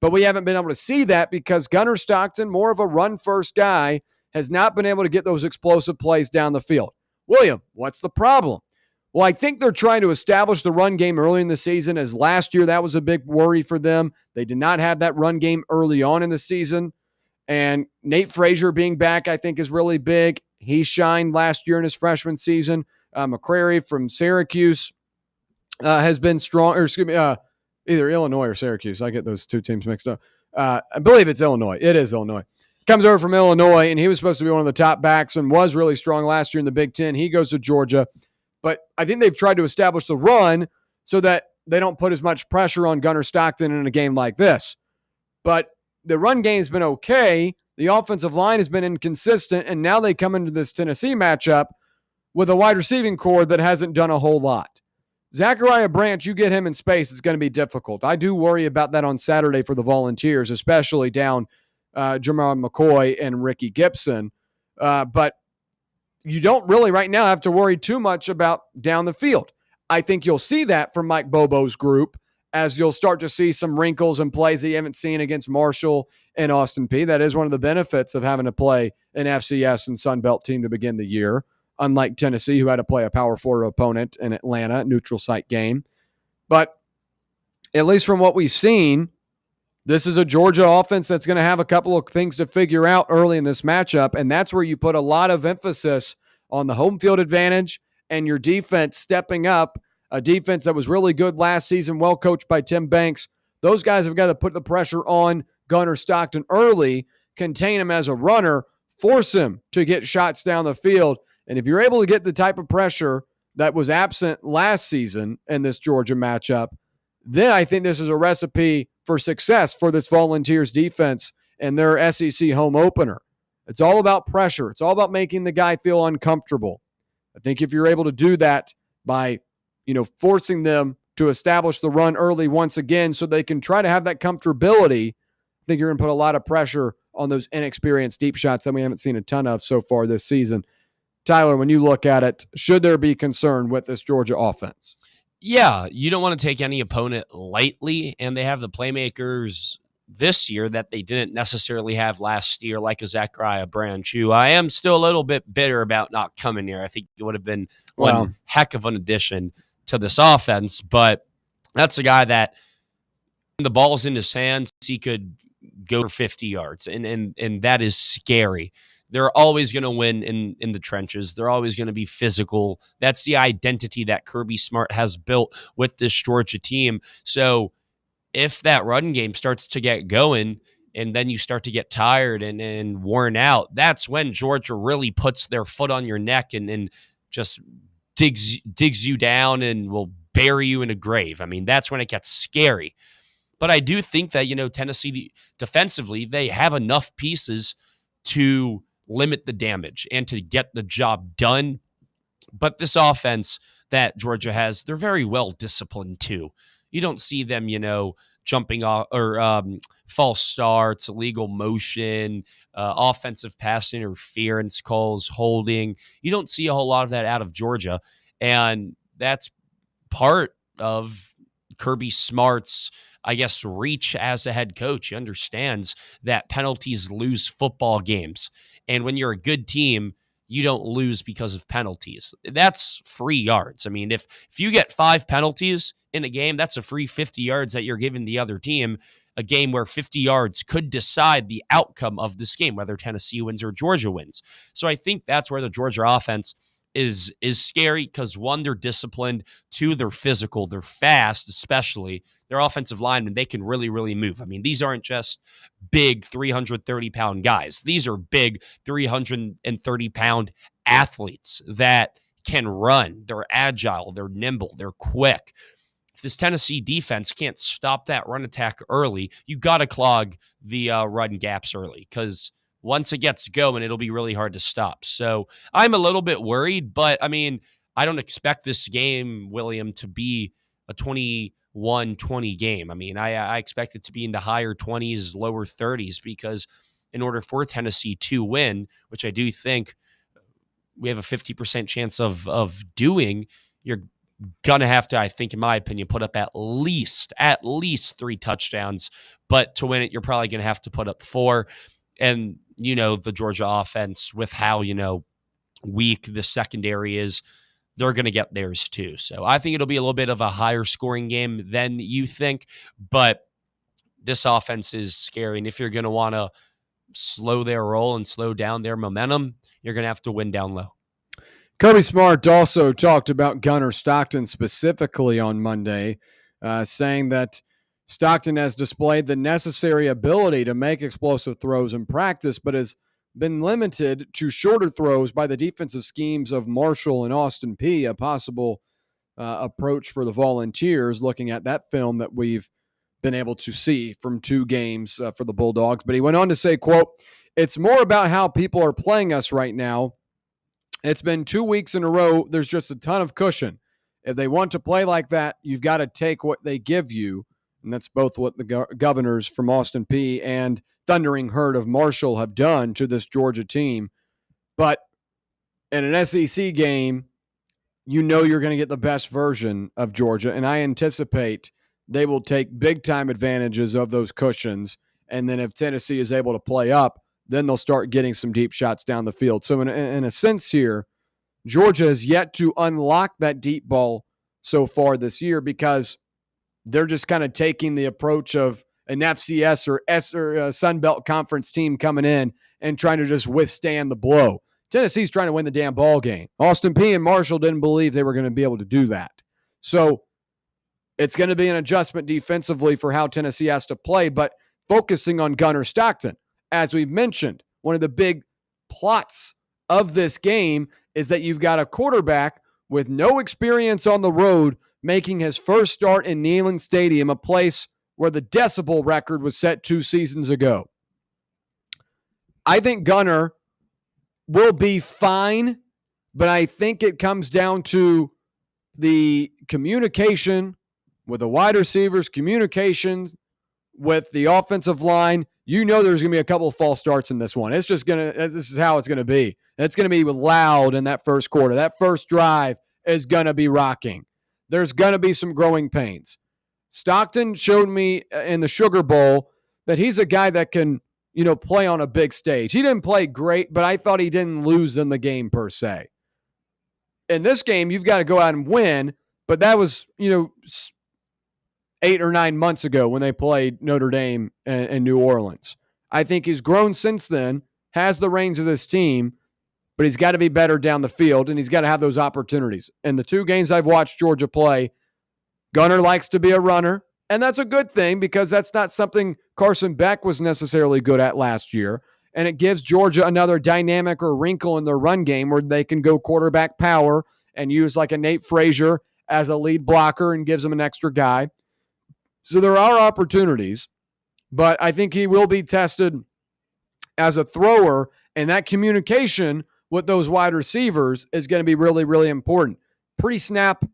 [SPEAKER 4] But we haven't been able to see that because Gunnar Stockton, more of a run-first guy, has not been able to get those explosive plays down the field. William, what's the problem? Well, I think they're trying to establish the run game early in the season, as last year that was a big worry for them. They did not have that run game early on in the season. And Nate Frazier being back, I think, is really big. He shined last year in his freshman season. McCrary from Syracuse has been strong, or excuse me, either Illinois or Syracuse. I get those two teams mixed up. I believe it's Illinois. It is Illinois. Comes over from Illinois, and he was supposed to be one of the top backs and was really strong last year in the Big Ten. He goes to Georgia. But I think they've tried to establish the run so that they don't put as much pressure on Gunnar Stockton in a game like this. But the run game's been okay. The offensive line has been inconsistent, and now they come into this Tennessee matchup with a wide receiving core that hasn't done a whole lot. Zachariah Branch, you get him in space, it's going to be difficult. I do worry about that on Saturday for the Volunteers, especially down Jermar McCoy and Ricky Gibson. But you don't really right now have to worry too much about down the field. I think you'll see that from Mike Bobo's group as you'll start to see some wrinkles and plays that you haven't seen against Marshall and Austin Peay. That is one of the benefits of having to play an FCS and Sun Belt team to begin the year, unlike Tennessee, who had to play a Power 4 opponent in Atlanta, neutral site game. But at least from what we've seen, this is a Georgia offense that's going to have a couple of things to figure out early in this matchup, and that's where you put a lot of emphasis on the home field advantage and your defense stepping up, a defense that was really good last season, well coached by Tim Banks. Those guys have got to put the pressure on Gunnar Stockton early, contain him as a runner, force him to get shots down the field. And if you're able to get the type of pressure that was absent last season in this Georgia matchup, then I think this is a recipe for success for this Volunteers defense and their SEC home opener. It's all about pressure. It's all about making the guy feel uncomfortable. I think if you're able to do that by, forcing them to establish the run early once again so they can try to have that comfortability, I think you're going to put a lot of pressure on those inexperienced deep shots that we haven't seen a ton of so far this season. Tyler, when you look at it, should there be concern with this Georgia offense?
[SPEAKER 5] Yeah, you don't want to take any opponent lightly, and they have the playmakers this year that they didn't necessarily have last year, like a Zachariah Branch, who I am still a little bit bitter about not coming here. I think it would have been one heck of an addition to this offense, but that's a guy that the ball's in his hands, he could go for 50 yards, and that is scary. They're always going to win in the trenches. They're always going to be physical. That's the identity that Kirby Smart has built with this Georgia team. So if that run game starts to get going and then you start to get tired and worn out, that's when Georgia really puts their foot on your neck and just digs you down and will bury you in a grave. I mean, that's when it gets scary. But I do think that, Tennessee defensively, they have enough pieces to limit the damage and to get the job done. But this offense that Georgia has, they're very well disciplined too. You don't see them, jumping off or false starts, illegal motion, offensive pass interference calls, holding. You don't see a whole lot of that out of Georgia. And that's part of Kirby Smart's, reach as a head coach. He understands that penalties lose football games. And when you're a good team, you don't lose because of penalties. That's free yards. I mean, if you get 5 penalties in a game, that's a free 50 yards that you're giving the other team, a game where 50 yards could decide the outcome of this game, whether Tennessee wins or Georgia wins. So I think that's where the Georgia offense is scary because, 1, they're disciplined, 2, they're physical, they're fast, especially. Their offensive linemen, they can really, really move. I mean, these aren't just big 330-pound guys. These are big 330-pound athletes that can run. They're agile, they're nimble, they're quick. If this Tennessee defense can't stop that run attack early, you got to clog the run gaps early because once it gets going, it'll be really hard to stop. So I'm a little bit worried, but I mean, I don't expect this game, William, to be a 21 120 game. I mean, I expect it to be in the higher 20s, lower 30s, because in order for Tennessee to win, which I do think we have a 50% chance of doing, you're going to have to, I think, in my opinion, put up at least 3 touchdowns. But to win it, you're probably going to have to put up 4. And, the Georgia offense, with how, weak the secondary is, they're going to get theirs too. So I think it'll be a little bit of a higher scoring game than you think, but this offense is scary. And if you're going to want to slow their roll and slow down their momentum, you're going to have to win down low.
[SPEAKER 4] Kirby Smart also talked about Gunnar Stockton specifically on Monday, saying that Stockton has displayed the necessary ability to make explosive throws in practice, but has been limited to shorter throws by the defensive schemes of Marshall and Austin Peay, a possible approach for the Volunteers, looking at that film that we've been able to see from 2 games for the Bulldogs. But he went on to say, quote, "It's more about how people are playing us right now. It's been 2 weeks in a row. There's just a ton of cushion. If they want to play like that, you've got to take what they give you." And that's both what the governors from Austin Peay and Thundering Herd of Marshall have done to this Georgia team. But in an SEC game, you're going to get the best version of Georgia, and I anticipate they will take big-time advantages of those cushions, and then if Tennessee is able to play up, then they'll start getting some deep shots down the field. So in a sense here, Georgia has yet to unlock that deep ball so far this year because they're just kind of taking the approach of an FCS or Sun Belt Conference team coming in and trying to just withstand the blow. Tennessee's trying to win the damn ball game. Austin Peay and Marshall didn't believe they were going to be able to do that. So it's going to be an adjustment defensively for how Tennessee has to play, but focusing on Gunnar Stockton, as we've mentioned, one of the big plots of this game is that you've got a quarterback with no experience on the road making his first start in Neyland Stadium, a place where the decibel record was set 2 seasons ago. I think Gunnar will be fine, but I think it comes down to the communication with the wide receivers, communications with the offensive line. There's going to be a couple of false starts in this one. This is how it's going to be. It's going to be loud in that first quarter. That first drive is going to be rocking. There's going to be some growing pains. Stockton showed me in the Sugar Bowl that he's a guy that can, play on a big stage. He didn't play great, but I thought he didn't lose in the game per se. In this game, you've got to go out and win, but that was, 8 or 9 months ago when they played Notre Dame and New Orleans. I think he's grown since then, has the reins of this team, but he's got to be better down the field, and he's got to have those opportunities. In the 2 games I've watched Georgia play, Gunnar likes to be a runner, and that's a good thing because that's not something Carson Beck was necessarily good at last year, and it gives Georgia another dynamic or wrinkle in their run game where they can go quarterback power and use like a Nate Frazier as a lead blocker and gives them an extra guy. So there are opportunities, but I think he will be tested as a thrower, and that communication with those wide receivers is going to be really, really important. Pre-snap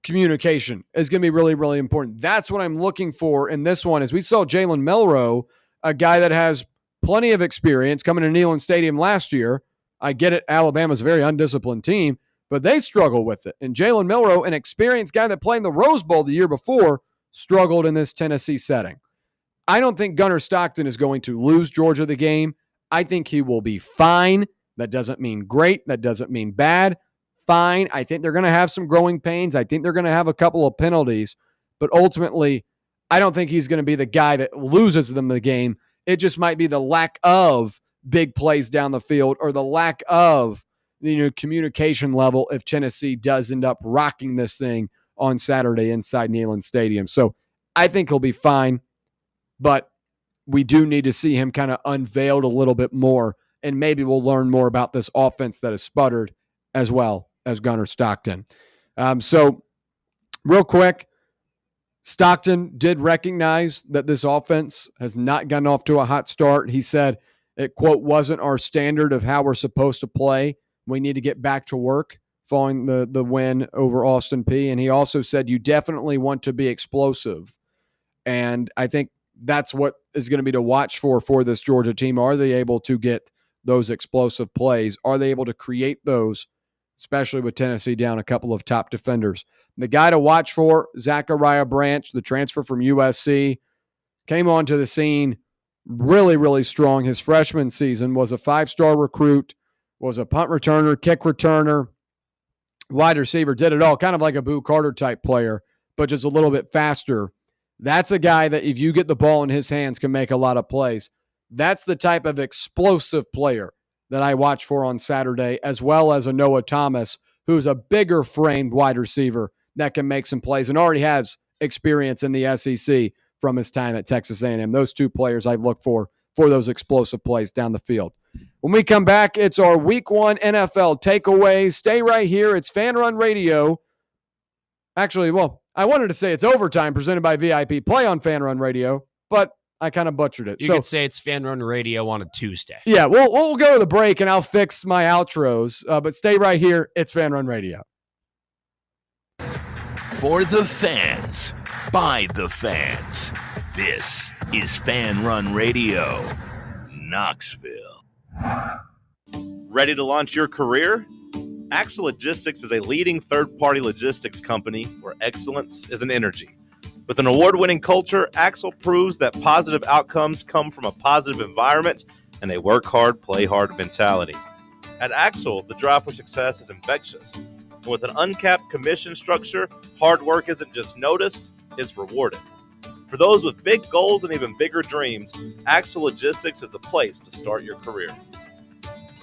[SPEAKER 4] communication is going to be really, really important. That's what I'm looking for in this one. As we saw Jalen Milroe, a guy that has plenty of experience coming to Neyland Stadium last year. I get it. Alabama's a very undisciplined team, but they struggle with it. And Jalen Milroe, an experienced guy that played in the Rose Bowl the year before, struggled in this Tennessee setting. I don't think Gunnar Stockton is going to lose Georgia the game. I think he will be fine. That doesn't mean great. That doesn't mean bad. Fine. I think they're going to have some growing pains. I think they're going to have a couple of penalties. But ultimately, I don't think he's going to be the guy that loses them the game. It just might be the lack of big plays down the field or the lack of communication level if Tennessee does end up rocking this thing on Saturday inside Neyland Stadium. So I think he'll be fine, but we do need to see him kind of unveiled a little bit more, and maybe we'll learn more about this offense that has sputtered as well as Gunnar Stockton. So real quick, Stockton did recognize that this offense has not gotten off to a hot start. He said it, quote, wasn't our standard of how we're supposed to play. We need to get back to work following the win over Austin Peay. And he also said you definitely want to be explosive. And I think that's what is going to be to watch for this Georgia team. Are they able to get those explosive plays? Are they able to create those, especially with Tennessee down a couple of top defenders? The guy to watch for, Zachariah Branch, the transfer from USC, came onto the scene really, really strong. His freshman season was a 5-star recruit, was a punt returner, kick returner, wide receiver, did it all, kind of like a Boo Carter type player, but just a little bit faster. That's a guy that if you get the ball in his hands can make a lot of plays. That's the type of explosive player that I watch for on Saturday, as well as a Noah Thomas, who's a bigger framed wide receiver that can make some plays and already has experience in the SEC from his time at Texas A&M. Those two players I look for those explosive plays down the field. When we come back, it's our Week 1 NFL takeaways. Stay right here. It's Fan Run Radio. Actually, well, I wanted to say it's Overtime presented by VIP Play on Fan Run Radio, but I kind of butchered it.
[SPEAKER 5] You could say it's Fan Run Radio on a Tuesday.
[SPEAKER 4] Yeah, we'll go to the break and I'll fix my outros, but stay right here. It's Fan Run Radio.
[SPEAKER 3] For the fans, by the fans, this is Fan Run Radio, Knoxville.
[SPEAKER 2] Ready to launch your career? Axle Logistics is a leading third-party logistics company where excellence is an energy. With an award-winning culture, Axle proves that positive outcomes come from a positive environment and a work hard, play hard mentality. At Axle, the drive for success is infectious. And with an uncapped commission structure, hard work isn't just noticed, it's rewarded. For those with big goals and even bigger dreams, Axle Logistics is the place to start your career.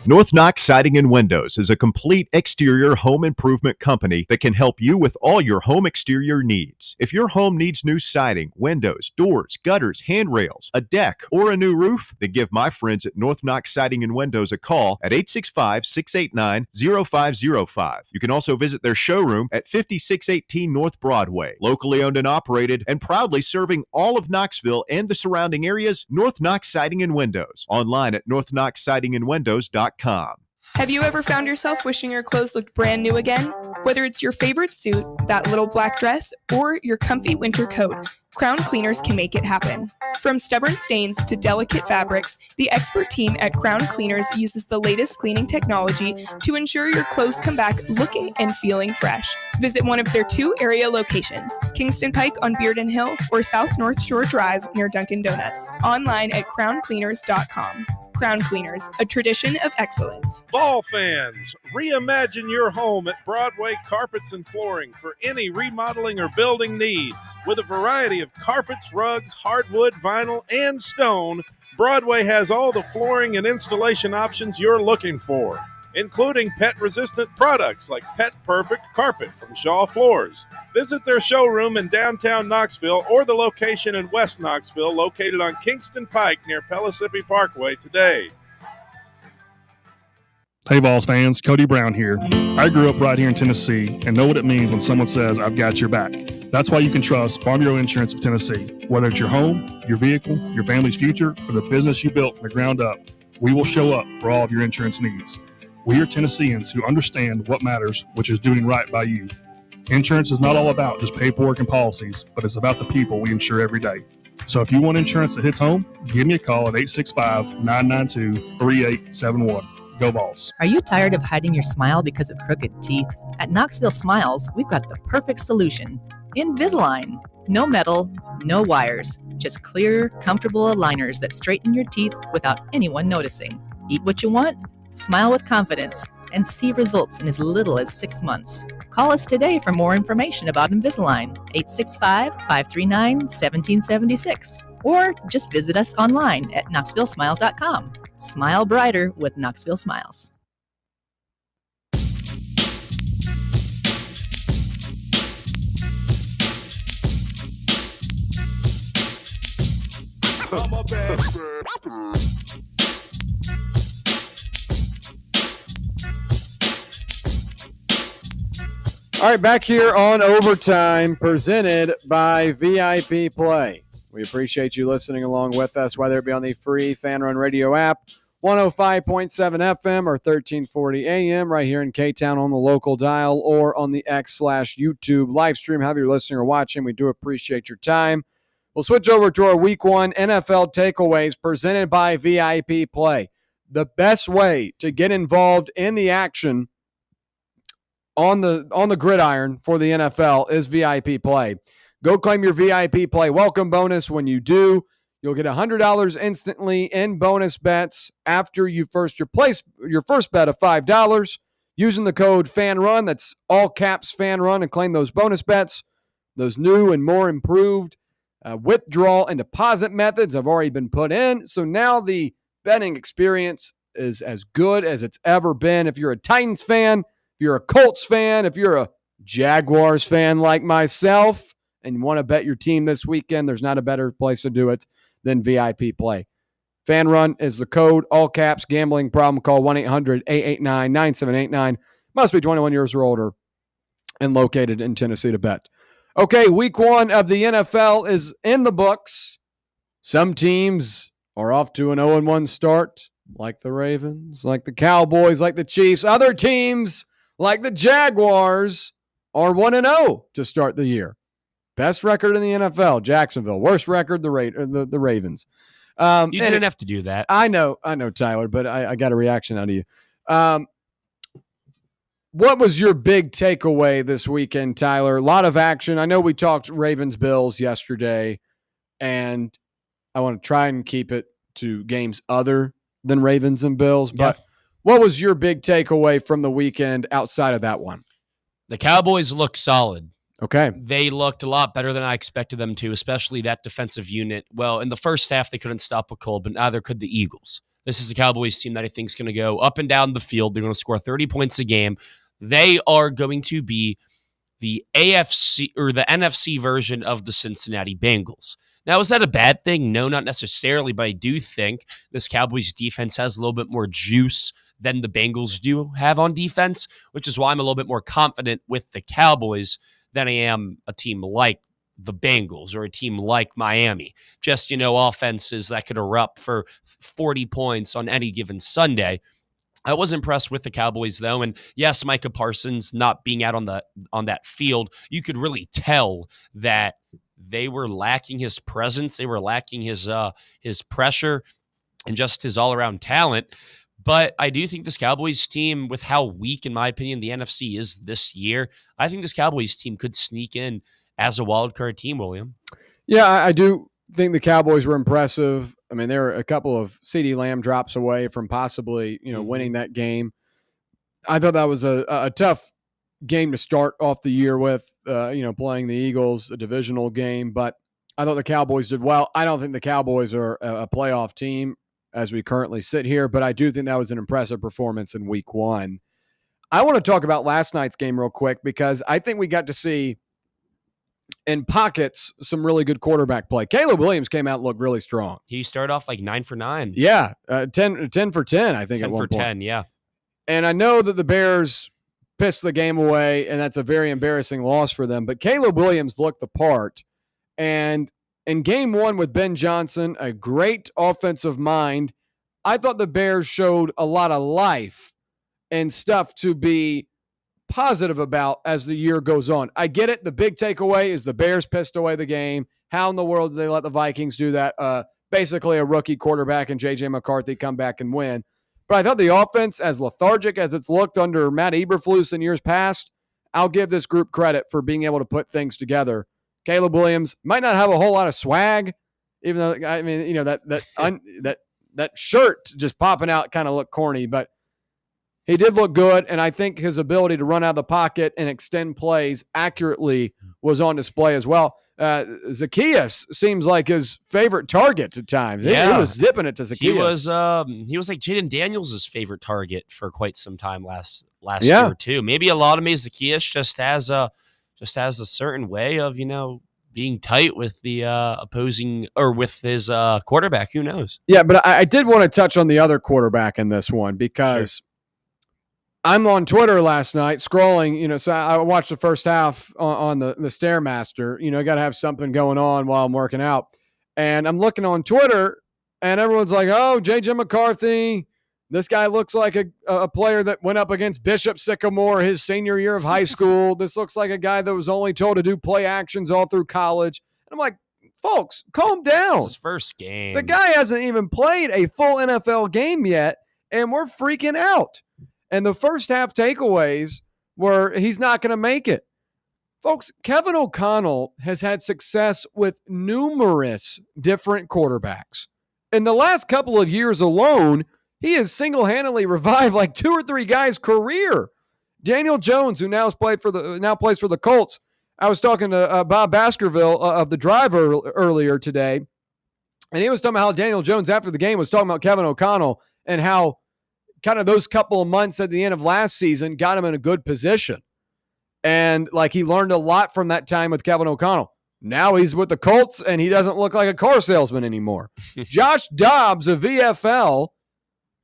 [SPEAKER 13] North Knox Siding and Windows is a complete exterior home improvement company that can help you with all your home exterior needs. If your home needs new siding, windows, doors, gutters, handrails, a deck, or a new roof, then give my friends at North Knox Siding and Windows a call at 865-689-0505. You can also visit their showroom at 5618 North Broadway. Locally owned and operated and proudly serving all of Knoxville and the surrounding areas, North Knox Siding and Windows. Online at northknoxsidingandwindows.com.
[SPEAKER 8] Have you ever found yourself wishing your clothes looked brand new again? Whether it's your favorite suit, that little black dress, or your comfy winter coat, Crown Cleaners can make it happen. From stubborn stains to delicate fabrics, the expert team at Crown Cleaners uses the latest cleaning technology to ensure your clothes come back looking and feeling fresh. Visit one of their 2 area locations, Kingston Pike on Bearden Hill or South North Shore Drive near Dunkin' Donuts. Online at crowncleaners.com. Crown Cleaners, a tradition of excellence.
[SPEAKER 9] Fall fans, reimagine your home at Broadway Carpets and Flooring for any remodeling or building needs. With a variety of carpets, rugs, hardwood, vinyl, and stone, Broadway has all the flooring and installation options you're looking for, including pet-resistant products like Pet Perfect Carpet from Shaw Floors. Visit their showroom in downtown Knoxville or the location in West Knoxville located on Kingston Pike near Pellissippi Parkway today.
[SPEAKER 21] Hey, Vols fans, Cody Brown here. I grew up right here in Tennessee and know what it means when someone says, I've got your back. That's why you can trust Farm Bureau Insurance of Tennessee. Whether it's your home, your vehicle, your family's future, or the business you built from the ground up, we will show up for all of your insurance needs. We are Tennesseans who understand what matters, which is doing right by you. Insurance is not all about just paperwork and policies, but it's about the people we insure every day. So if you want insurance that hits home, give me a call at 865-992-3871. Go Vols.
[SPEAKER 23] Are you tired of hiding your smile because of crooked teeth? At Knoxville Smiles, we've got the perfect solution. Invisalign. No metal, no wires, just clear, comfortable aligners that straighten your teeth without anyone noticing. Eat what you want, smile with confidence, and see results in as little as 6 months. Call us today for more information about Invisalign, 865-539-1776, or just visit us online at knoxvillesmiles.com. Smile brighter with Knoxville Smiles.
[SPEAKER 4] All right, back here on Overtime, presented by VIP Play. We appreciate you listening along with us, whether it be on the free Fan Run Radio app, 105.7 FM or 1340 AM right here in K-Town on the local dial or on the X/YouTube live stream. However you're listening or watching, we do appreciate your time. We'll switch over to our Week 1 NFL takeaways presented by VIP Play. The best way to get involved in the action on the gridiron for the NFL is VIP Play. Go claim your VIP Play welcome bonus. When you do, you'll get $100 instantly in bonus bets after you place your first bet of $5 using the code FANRUN. That's all caps FANRUN, and claim those bonus bets. Those new and more improved withdrawal and deposit methods have already been put in. So now the betting experience is as good as it's ever been. If you're a Titans fan, if you're a Colts fan, if you're a Jaguars fan like myself, and you want to bet your team this weekend, there's not a better place to do it than VIP Play. FanRun is the code, all caps, gambling problem. Call 1-800-889-9789. Must be 21 years or older and located in Tennessee to bet. Okay, Week 1 of the NFL is in the books. Some teams are off to an 0-1 start, like the Ravens, like the Cowboys, like the Chiefs. Other teams, like the Jaguars, are 1-0 to start the year. Best record in the NFL, Jacksonville. Worst record, the Ravens.
[SPEAKER 5] You didn't have to do that.
[SPEAKER 4] I know, Tyler, but I got a reaction out of you. What was your big takeaway this weekend, Tyler? A lot of action. I know we talked Ravens-Bills yesterday, and I want to try and keep it to games other than Ravens and Bills. But what was your big takeaway from the weekend outside of that one?
[SPEAKER 5] The Cowboys look solid.
[SPEAKER 4] Okay.
[SPEAKER 5] They looked a lot better than I expected them to, especially that defensive unit. Well, in the first half, they couldn't stop a cold, but neither could the Eagles. This is the Cowboys team that I think is going to go up and down the field. They're going to score 30 points a game. They are going to be the AFC or the NFC version of the Cincinnati Bengals. Now, is that a bad thing? No, not necessarily, but I do think this Cowboys defense has a little bit more juice than the Bengals do have on defense, which is why I'm a little bit more confident with the Cowboys than I am a team like the Bengals or a team like Miami. Just, offenses that could erupt for 40 points on any given Sunday. I was impressed with the Cowboys, though, and yes, Micah Parsons not being out on that field, you could really tell that they were lacking his presence, they were lacking his pressure, and just his all-around talent. But I do think this Cowboys team, with how weak, in my opinion, the NFC is this year, I think this Cowboys team could sneak in as a wildcard team, William.
[SPEAKER 4] Yeah, I do think the Cowboys were impressive. I mean, they were a couple of CeeDee Lamb drops away from possibly, winning that game. I thought that was a tough game to start off the year with, playing the Eagles, a divisional game. But I thought the Cowboys did well. I don't think the Cowboys are a playoff team as we currently sit here, but I do think that was an impressive performance in Week 1. I want to talk about last night's game real quick because I think we got to see in pockets some really good quarterback play. Caleb Williams came out and looked really strong.
[SPEAKER 5] He started off like 9 for 9.
[SPEAKER 4] Yeah, 10 for 10, I think,
[SPEAKER 5] 10
[SPEAKER 4] at one
[SPEAKER 5] for
[SPEAKER 4] point.
[SPEAKER 5] 10, yeah.
[SPEAKER 4] And I know that the Bears pissed the game away, and that's a very embarrassing loss for them, but Caleb Williams looked the part. And in game 1 with Ben Johnson, a great offensive mind, I thought the Bears showed a lot of life and stuff to be positive about as the year goes on. I get it. The big takeaway is the Bears pissed away the game. How in the world did they let the Vikings do that? Basically a rookie quarterback and J.J. McCarthy come back and win. But I thought the offense, as lethargic as it's looked under Matt Eberflus in years past, I'll give this group credit for being able to put things together. Caleb Williams might not have a whole lot of swag, even though, I mean, that shirt just popping out kind of looked corny, but he did look good, and I think his ability to run out of the pocket and extend plays accurately was on display as well. Zacchaeus seems like his favorite target at times.
[SPEAKER 5] Yeah.
[SPEAKER 4] He was zipping it to Zacchaeus.
[SPEAKER 5] He was like Jaden Daniels' favorite target for quite some time last year too. Maybe a lot of Zacchaeus just has a certain way of being tight with the opposing or with his quarterback. Who knows?
[SPEAKER 4] Yeah, but I did want to touch on the other quarterback in this one because I'm on Twitter last night scrolling, so I watched the first half on the Stairmaster. I got to have something going on while I'm working out. And I'm looking on Twitter, and everyone's like, oh, J.J. McCarthy, This guy looks like a player that went up against Bishop Sycamore his senior year of high school. This looks like a guy that was only told to do play actions all through college. And I'm like, folks, calm down.
[SPEAKER 5] It's his first game.
[SPEAKER 4] The guy hasn't even played a full NFL game yet, and we're freaking out. And the first half takeaways were he's not going to make it. Folks, Kevin O'Connell has had success with numerous different quarterbacks. In the last couple of years alone, he has single-handedly revived like 2 or 3 guys' career. Daniel Jones, who now plays for the Colts. I was talking to Bob Baskerville of The Drive earlier today, and he was talking about how Daniel Jones, after the game, was talking about Kevin O'Connell and how kind of those couple of months at the end of last season got him in a good position. And like he learned a lot from that time with Kevin O'Connell. Now he's with the Colts, and he doesn't look like a car salesman anymore. Josh Dobbs of VFL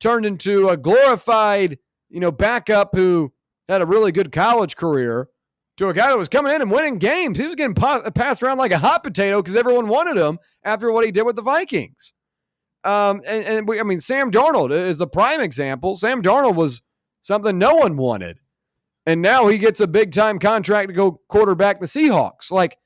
[SPEAKER 4] turned into a glorified, backup who had a really good college career to a guy that was coming in and winning games. He was getting passed around like a hot potato because everyone wanted him after what he did with the Vikings. Sam Darnold is the prime example. Sam Darnold was something no one wanted. And now he gets a big-time contract to go quarterback the Seahawks. Like,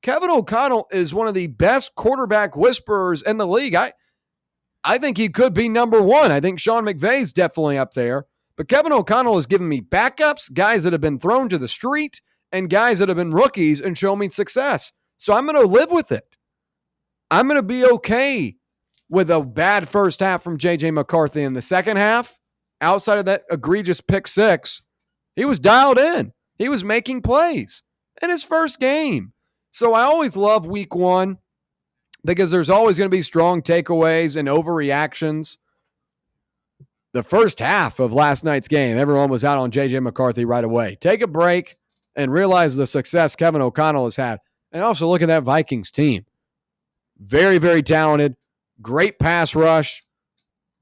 [SPEAKER 4] Kevin O'Connell is one of the best quarterback whisperers in the league. I think he could be number one. I think Sean McVay's definitely up there. But Kevin O'Connell has given me backups, guys that have been thrown to the street, and guys that have been rookies and shown me success. So I'm going to live with it. I'm going to be okay with a bad first half from J.J. McCarthy. In the second half, outside of that egregious pick six, he was dialed in. He was making plays in his first game. So I always love week one because there's always going to be strong takeaways and overreactions. The first half of last night's game, everyone was out on J.J. McCarthy right away. Take a break and realize the success Kevin O'Connell has had. And also look at that Vikings team. Very, very talented. Great pass rush.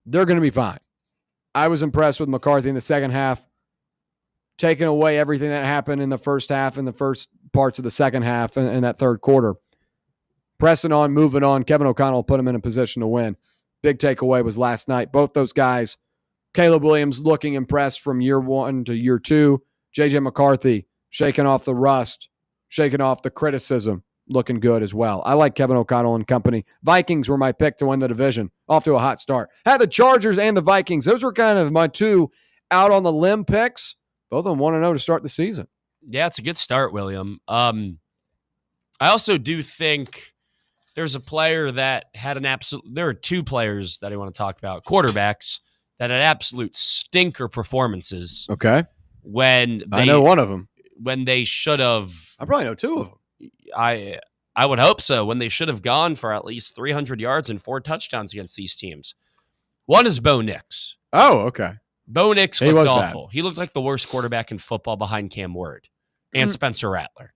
[SPEAKER 4] They're going to be fine. I was impressed with McCarthy in the second half, taking away everything that happened in the first half and the first parts of the second half and that third quarter. Pressing on, moving on. Kevin O'Connell put him in a position to win. Big takeaway was last night. Both those guys, Caleb Williams looking impressed from year one to year two. J.J. McCarthy shaking off the rust, shaking off the criticism, looking good as well. I like Kevin O'Connell and company. Vikings were my pick to win the division. Off to a hot start. Had the Chargers and the Vikings. Those were kind of my two out on the limb picks. Both of them 1-0 to start the season.
[SPEAKER 5] Yeah, it's a good start, William. I also do think there's a player that had an absolute – there are two players that I want to talk about, quarterbacks, that had absolute stinker performances.
[SPEAKER 4] Okay.
[SPEAKER 5] When
[SPEAKER 4] I know one of them.
[SPEAKER 5] When they should have –
[SPEAKER 4] I probably know two of them.
[SPEAKER 5] I would hope so. When they should have gone for at least 300 yards and 4 touchdowns against these teams. One is Bo Nix.
[SPEAKER 4] Oh, okay.
[SPEAKER 5] Bo Nix looked awful.
[SPEAKER 4] Bad.
[SPEAKER 5] He looked like the worst quarterback in football behind Cam Ward and Spencer Rattler.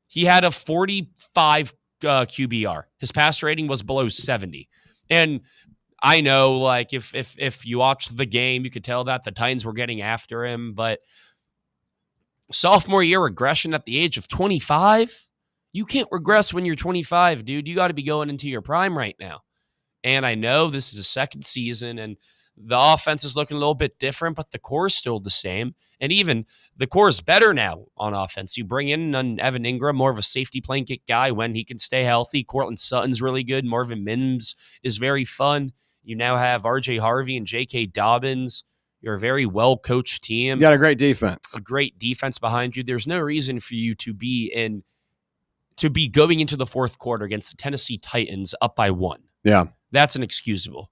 [SPEAKER 5] He had a 45 QBR. His passer rating was below 70. And I know, like, if you watched the game, you could tell that the Titans were getting after him. But sophomore year regression at the age of 25, you can't regress when you're 25, dude. You got to be going into your prime right now. And I know this is a second season, and the offense is looking a little bit different, but the core is still the same. And even the core is better now on offense. You bring in an Evan Ingram, more of a safety blanket guy when he can stay healthy. Cortland Sutton's really good. Marvin Mims is very fun. You now have R.J. Harvey and J.K. Dobbins. You're a very well-coached team.
[SPEAKER 4] You got a great defense.
[SPEAKER 5] A great defense behind you. There's no reason for you to be going into the fourth quarter against the Tennessee Titans up by 1.
[SPEAKER 4] Yeah.
[SPEAKER 5] That's inexcusable.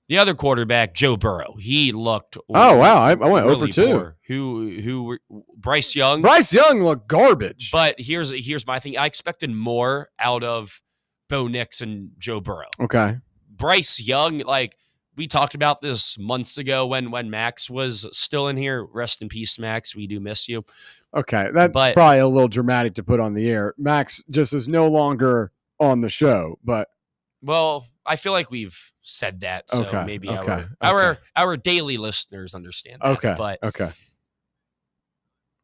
[SPEAKER 5] The other quarterback, Joe Burrow, he looked.
[SPEAKER 4] Oh wow, I went
[SPEAKER 5] really
[SPEAKER 4] over 2.
[SPEAKER 5] Poor. Who? Bryce Young.
[SPEAKER 4] Bryce Young looked garbage.
[SPEAKER 5] But here's my thing. I expected more out of Bo Nix and Joe Burrow.
[SPEAKER 4] Okay.
[SPEAKER 5] Bryce Young, like we talked about this months ago when Max was still in here. Rest in peace, Max. We do miss you.
[SPEAKER 4] Okay, that's probably a little dramatic to put on the air. Max just is no longer on the show, but.
[SPEAKER 5] Well, I feel like we've said that, so maybe our daily listeners understand that.
[SPEAKER 4] Okay.
[SPEAKER 5] But
[SPEAKER 4] okay.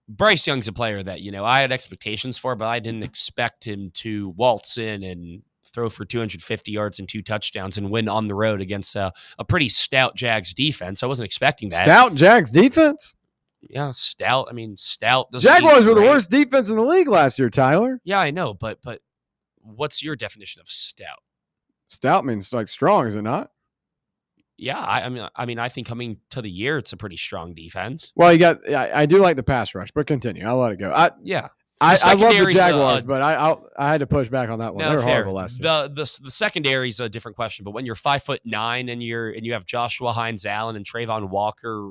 [SPEAKER 5] Bryce Young's a player that, I had expectations for, but I didn't expect him to waltz in and throw for 250 yards and 2 touchdowns and win on the road against a pretty stout Jags defense. I wasn't expecting that.
[SPEAKER 4] Stout Jags defense?
[SPEAKER 5] Yeah, stout. I mean, stout. Doesn't
[SPEAKER 4] Jaguars
[SPEAKER 5] mean
[SPEAKER 4] were the
[SPEAKER 5] great.
[SPEAKER 4] worst defense in the league last year, Tyler.
[SPEAKER 5] Yeah, I know, but what's your definition of stout?
[SPEAKER 4] Stout means like strong, is it not?
[SPEAKER 5] Yeah, I mean, I think coming to the year, it's a pretty strong defense.
[SPEAKER 4] Well, I do like the pass rush, but continue. I'll let it go. I love the
[SPEAKER 5] secondary's,
[SPEAKER 4] Jaguars, but I had to push back on that one.
[SPEAKER 5] No,
[SPEAKER 4] They were
[SPEAKER 5] fair.
[SPEAKER 4] horrible last year.
[SPEAKER 5] The secondary is a different question, but when you're 5'9" and you have Joshua Hines Allen and Trayvon Walker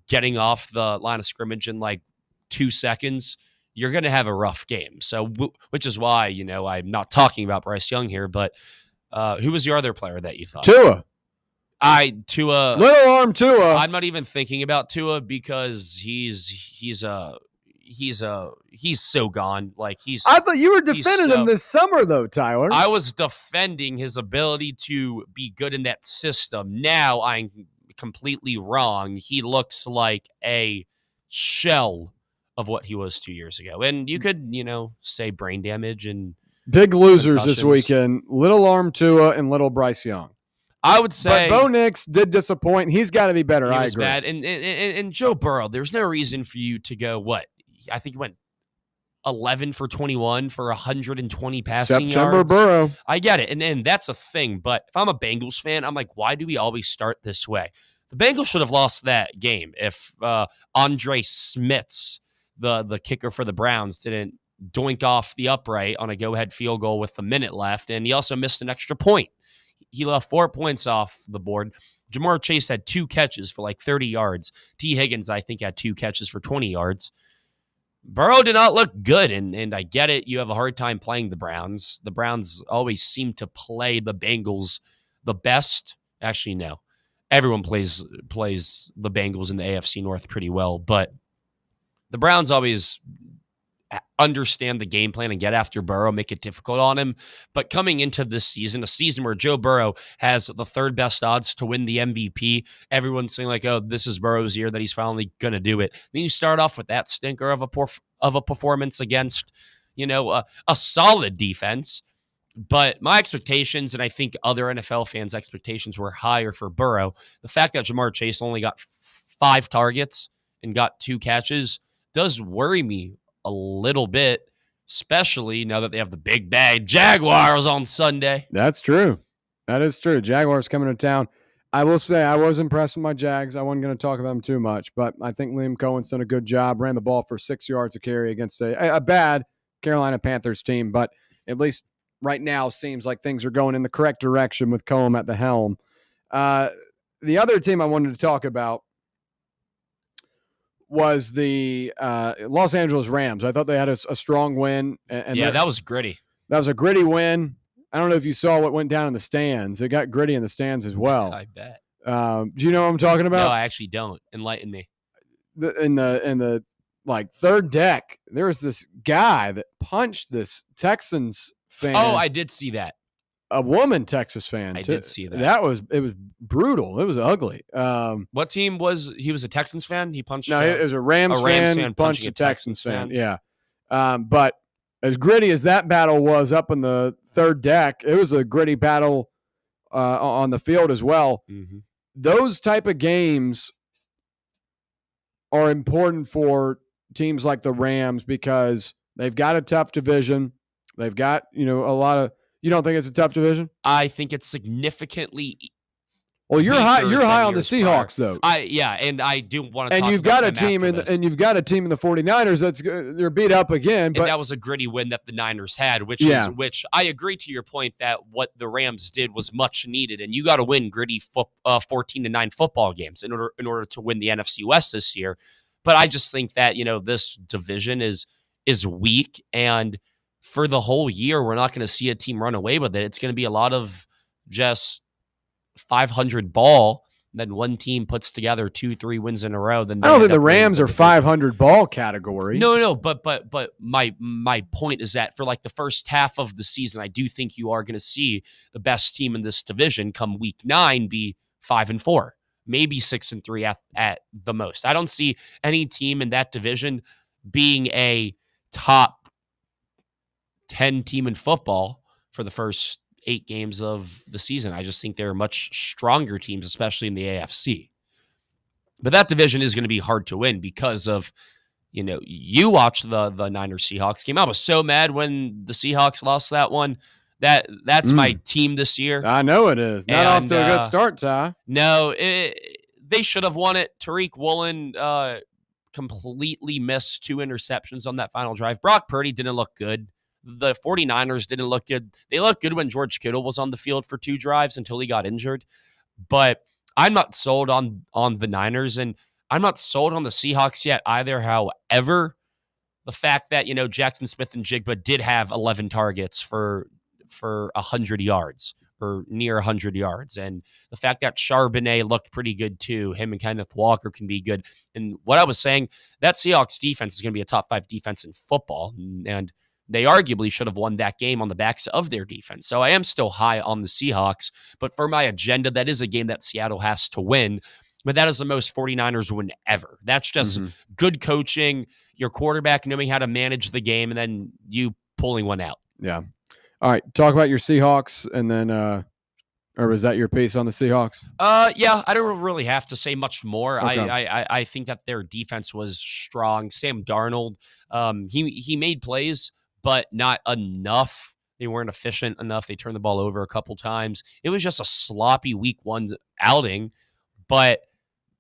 [SPEAKER 5] getting off the line of scrimmage in like 2 seconds, you're going to have a rough game. So, which is why, I'm not talking about Bryce Young here, but who was your other player that you thought?
[SPEAKER 4] Tua.
[SPEAKER 5] Tua.
[SPEAKER 4] Little arm Tua.
[SPEAKER 5] I'm not even thinking about Tua because he's so gone. Like
[SPEAKER 4] I thought you were defending him this summer, though, Tyler.
[SPEAKER 5] I was defending his ability to be good in that system. Now I'm completely wrong. He looks like a shell of what he was 2 years ago. And you could, say brain damage and
[SPEAKER 4] big losers this
[SPEAKER 5] concussions.
[SPEAKER 4] weekend. Little arm Tua and little Bryce Young.
[SPEAKER 5] I would say,
[SPEAKER 4] but Bo Nix did disappoint. He's got to be better.
[SPEAKER 5] he
[SPEAKER 4] I
[SPEAKER 5] was
[SPEAKER 4] agree.
[SPEAKER 5] bad. And Joe Burrow, there's no reason for you to go, what? I think he went 11 for 21 for 120 passing
[SPEAKER 4] September
[SPEAKER 5] yards.
[SPEAKER 4] Burrow.
[SPEAKER 5] I get it. And that's a thing. But if I'm a Bengals fan, I'm like, why do we always start this way? The Bengals should have lost that game if Andre Smits, the kicker for the Browns, didn't doink off the upright on a go-ahead field goal with a minute left. And he also missed an extra point. He left 4 points off the board. Jamar Chase had 2 catches for like 30 yards. T. Higgins, I think, had 2 catches for 20 yards. Burrow did not look good, and I get it. You have a hard time playing the Browns. The Browns always seem to play the Bengals the best. Actually, no. Everyone plays the Bengals in the AFC North pretty well, but the Browns always understand the game plan and get after Burrow, make it difficult on him. But coming into this season, a season where Joe Burrow has the 3rd best odds to win the MVP, everyone's saying like, oh, this is Burrow's year that he's finally going to do it. Then you start off with that stinker of a performance against, a solid defense. But my expectations, and I think other NFL fans' expectations, were higher for Burrow. The fact that Jamar Chase only got 5 targets and got 2 catches does worry me a little bit, especially now that they have the big bad Jaguars on Sunday.
[SPEAKER 4] That's true. That is true. Jaguars coming to town. I will say I was impressed with my Jags. I wasn't going to talk about them too much, but I think Liam Cohen's done a good job. Ran the ball for 6 yards a carry against a bad Carolina Panthers team, but at least right now seems like things are going in the correct direction with Cohen at the helm. The other team I wanted to talk about was the Los Angeles Rams. I thought they had a strong win. And
[SPEAKER 5] yeah, that was gritty.
[SPEAKER 4] That was a gritty win. I don't know if you saw what went down in the stands. It got gritty in the stands as well.
[SPEAKER 5] I bet.
[SPEAKER 4] Do you know what I'm talking about?
[SPEAKER 5] No, I actually don't. Enlighten me.
[SPEAKER 4] In the like 3rd deck, there was this guy that punched this Texans fan.
[SPEAKER 5] Oh, I did see that.
[SPEAKER 4] A woman Texas fan.
[SPEAKER 5] I did see that.
[SPEAKER 4] It was brutal. It was ugly.
[SPEAKER 5] What team was he? Was a Texans fan? He punched.
[SPEAKER 4] No, it was a Rams fan punched a Texans fan. Yeah. But as gritty as that battle was up in the 3rd deck, it was a gritty battle on the field as well.
[SPEAKER 5] Mm-hmm.
[SPEAKER 4] Those type of games are important for teams like the Rams because they've got a tough division. They've got, a lot of. You don't think it's a tough division?
[SPEAKER 5] I think it's significantly.
[SPEAKER 4] Well, you're high on the Seahawks, though.
[SPEAKER 5] And I do want to.
[SPEAKER 4] And you've got a team in the 49ers that's they're beat up again. But
[SPEAKER 5] and that was a gritty win that the Niners had, which I agree to your point that what the Rams did was much needed, and you got to win gritty 14-9 football games in order to win the NFC West this year. But I just think that this division is weak, and for the whole year, we're not going to see a team run away with it. It's going to be a lot of just 500 ball. And then one team puts together 2-3 wins in a row. Then
[SPEAKER 4] I don't think the Rams are 500 ball category.
[SPEAKER 5] No. But my point is that for like the first half of the season, I do think you are going to see the best team in this division come week 9 be 5-4, maybe 6-3 at the most. I don't see any team in that division being a top 10 team in football for the first 8 games of the season. I just think there are much stronger teams, especially in the AFC. But that division is going to be hard to win because of, you watched the Niners-Seahawks game. I was so mad when the Seahawks lost that one. That's my team this year.
[SPEAKER 4] I know it is. Not off to a good start, Ty.
[SPEAKER 5] No, they should have won it. Tariq Woolen completely missed 2 interceptions on that final drive. Brock Purdy didn't look good. The 49ers didn't look good. They looked good when George Kittle was on the field for 2 drives until he got injured. But I'm not sold on the Niners, and I'm not sold on the Seahawks yet either. However, the fact that, Jackson Smith and Jigba did have 11 targets for 100 yards or near 100 yards. And the fact that Charbonnet looked pretty good too. Him and Kenneth Walker can be good. And what I was saying, that Seahawks defense is going to be a top 5 defense in football. And they arguably should have won that game on the backs of their defense. So I am still high on the Seahawks. But for my agenda, that is a game that Seattle has to win. But that is the most 49ers win ever. That's just good coaching, your quarterback knowing how to manage the game, and then you pulling one out.
[SPEAKER 4] Yeah. All right. Talk about your Seahawks, and then, or was that your piece on the Seahawks?
[SPEAKER 5] Yeah, I don't really have to say much more.
[SPEAKER 4] Okay.
[SPEAKER 5] I think that their defense was strong. Sam Darnold, he made plays, but not enough. They weren't efficient enough. They turned the ball over a couple times. It was just a sloppy week 1 outing. But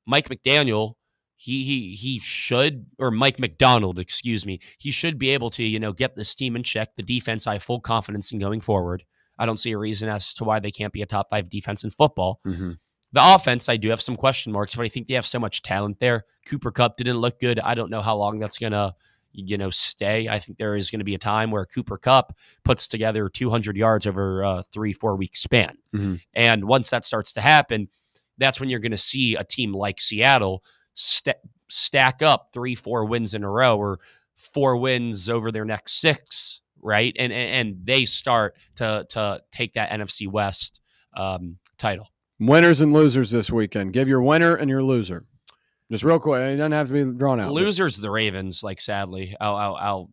[SPEAKER 5] Mike McDaniel, he should, or Mike McDonald, excuse me, he should be able to, get this team in check. The defense, I have full confidence in going forward. I don't see a reason as to why they can't be a top 5 defense in football.
[SPEAKER 4] Mm-hmm.
[SPEAKER 5] The offense, I do have some question marks, but I think they have so much talent there. Cooper Kupp didn't look good. I don't know how long that's going to, stay. I think there is going to be a time where Cooper Kupp puts together 200 yards over a 3-4 week span.
[SPEAKER 4] Mm-hmm.
[SPEAKER 5] And once that starts to happen, that's when you're going to see a team like Seattle stack up 3-4 wins in a row, or 4 wins over their next 6, right? And they start to take that NFC West title.
[SPEAKER 4] Winners and losers this weekend. Give your winner and your loser. Just real quick. It doesn't have to be drawn out.
[SPEAKER 5] Losers, the Ravens. Sadly, I'll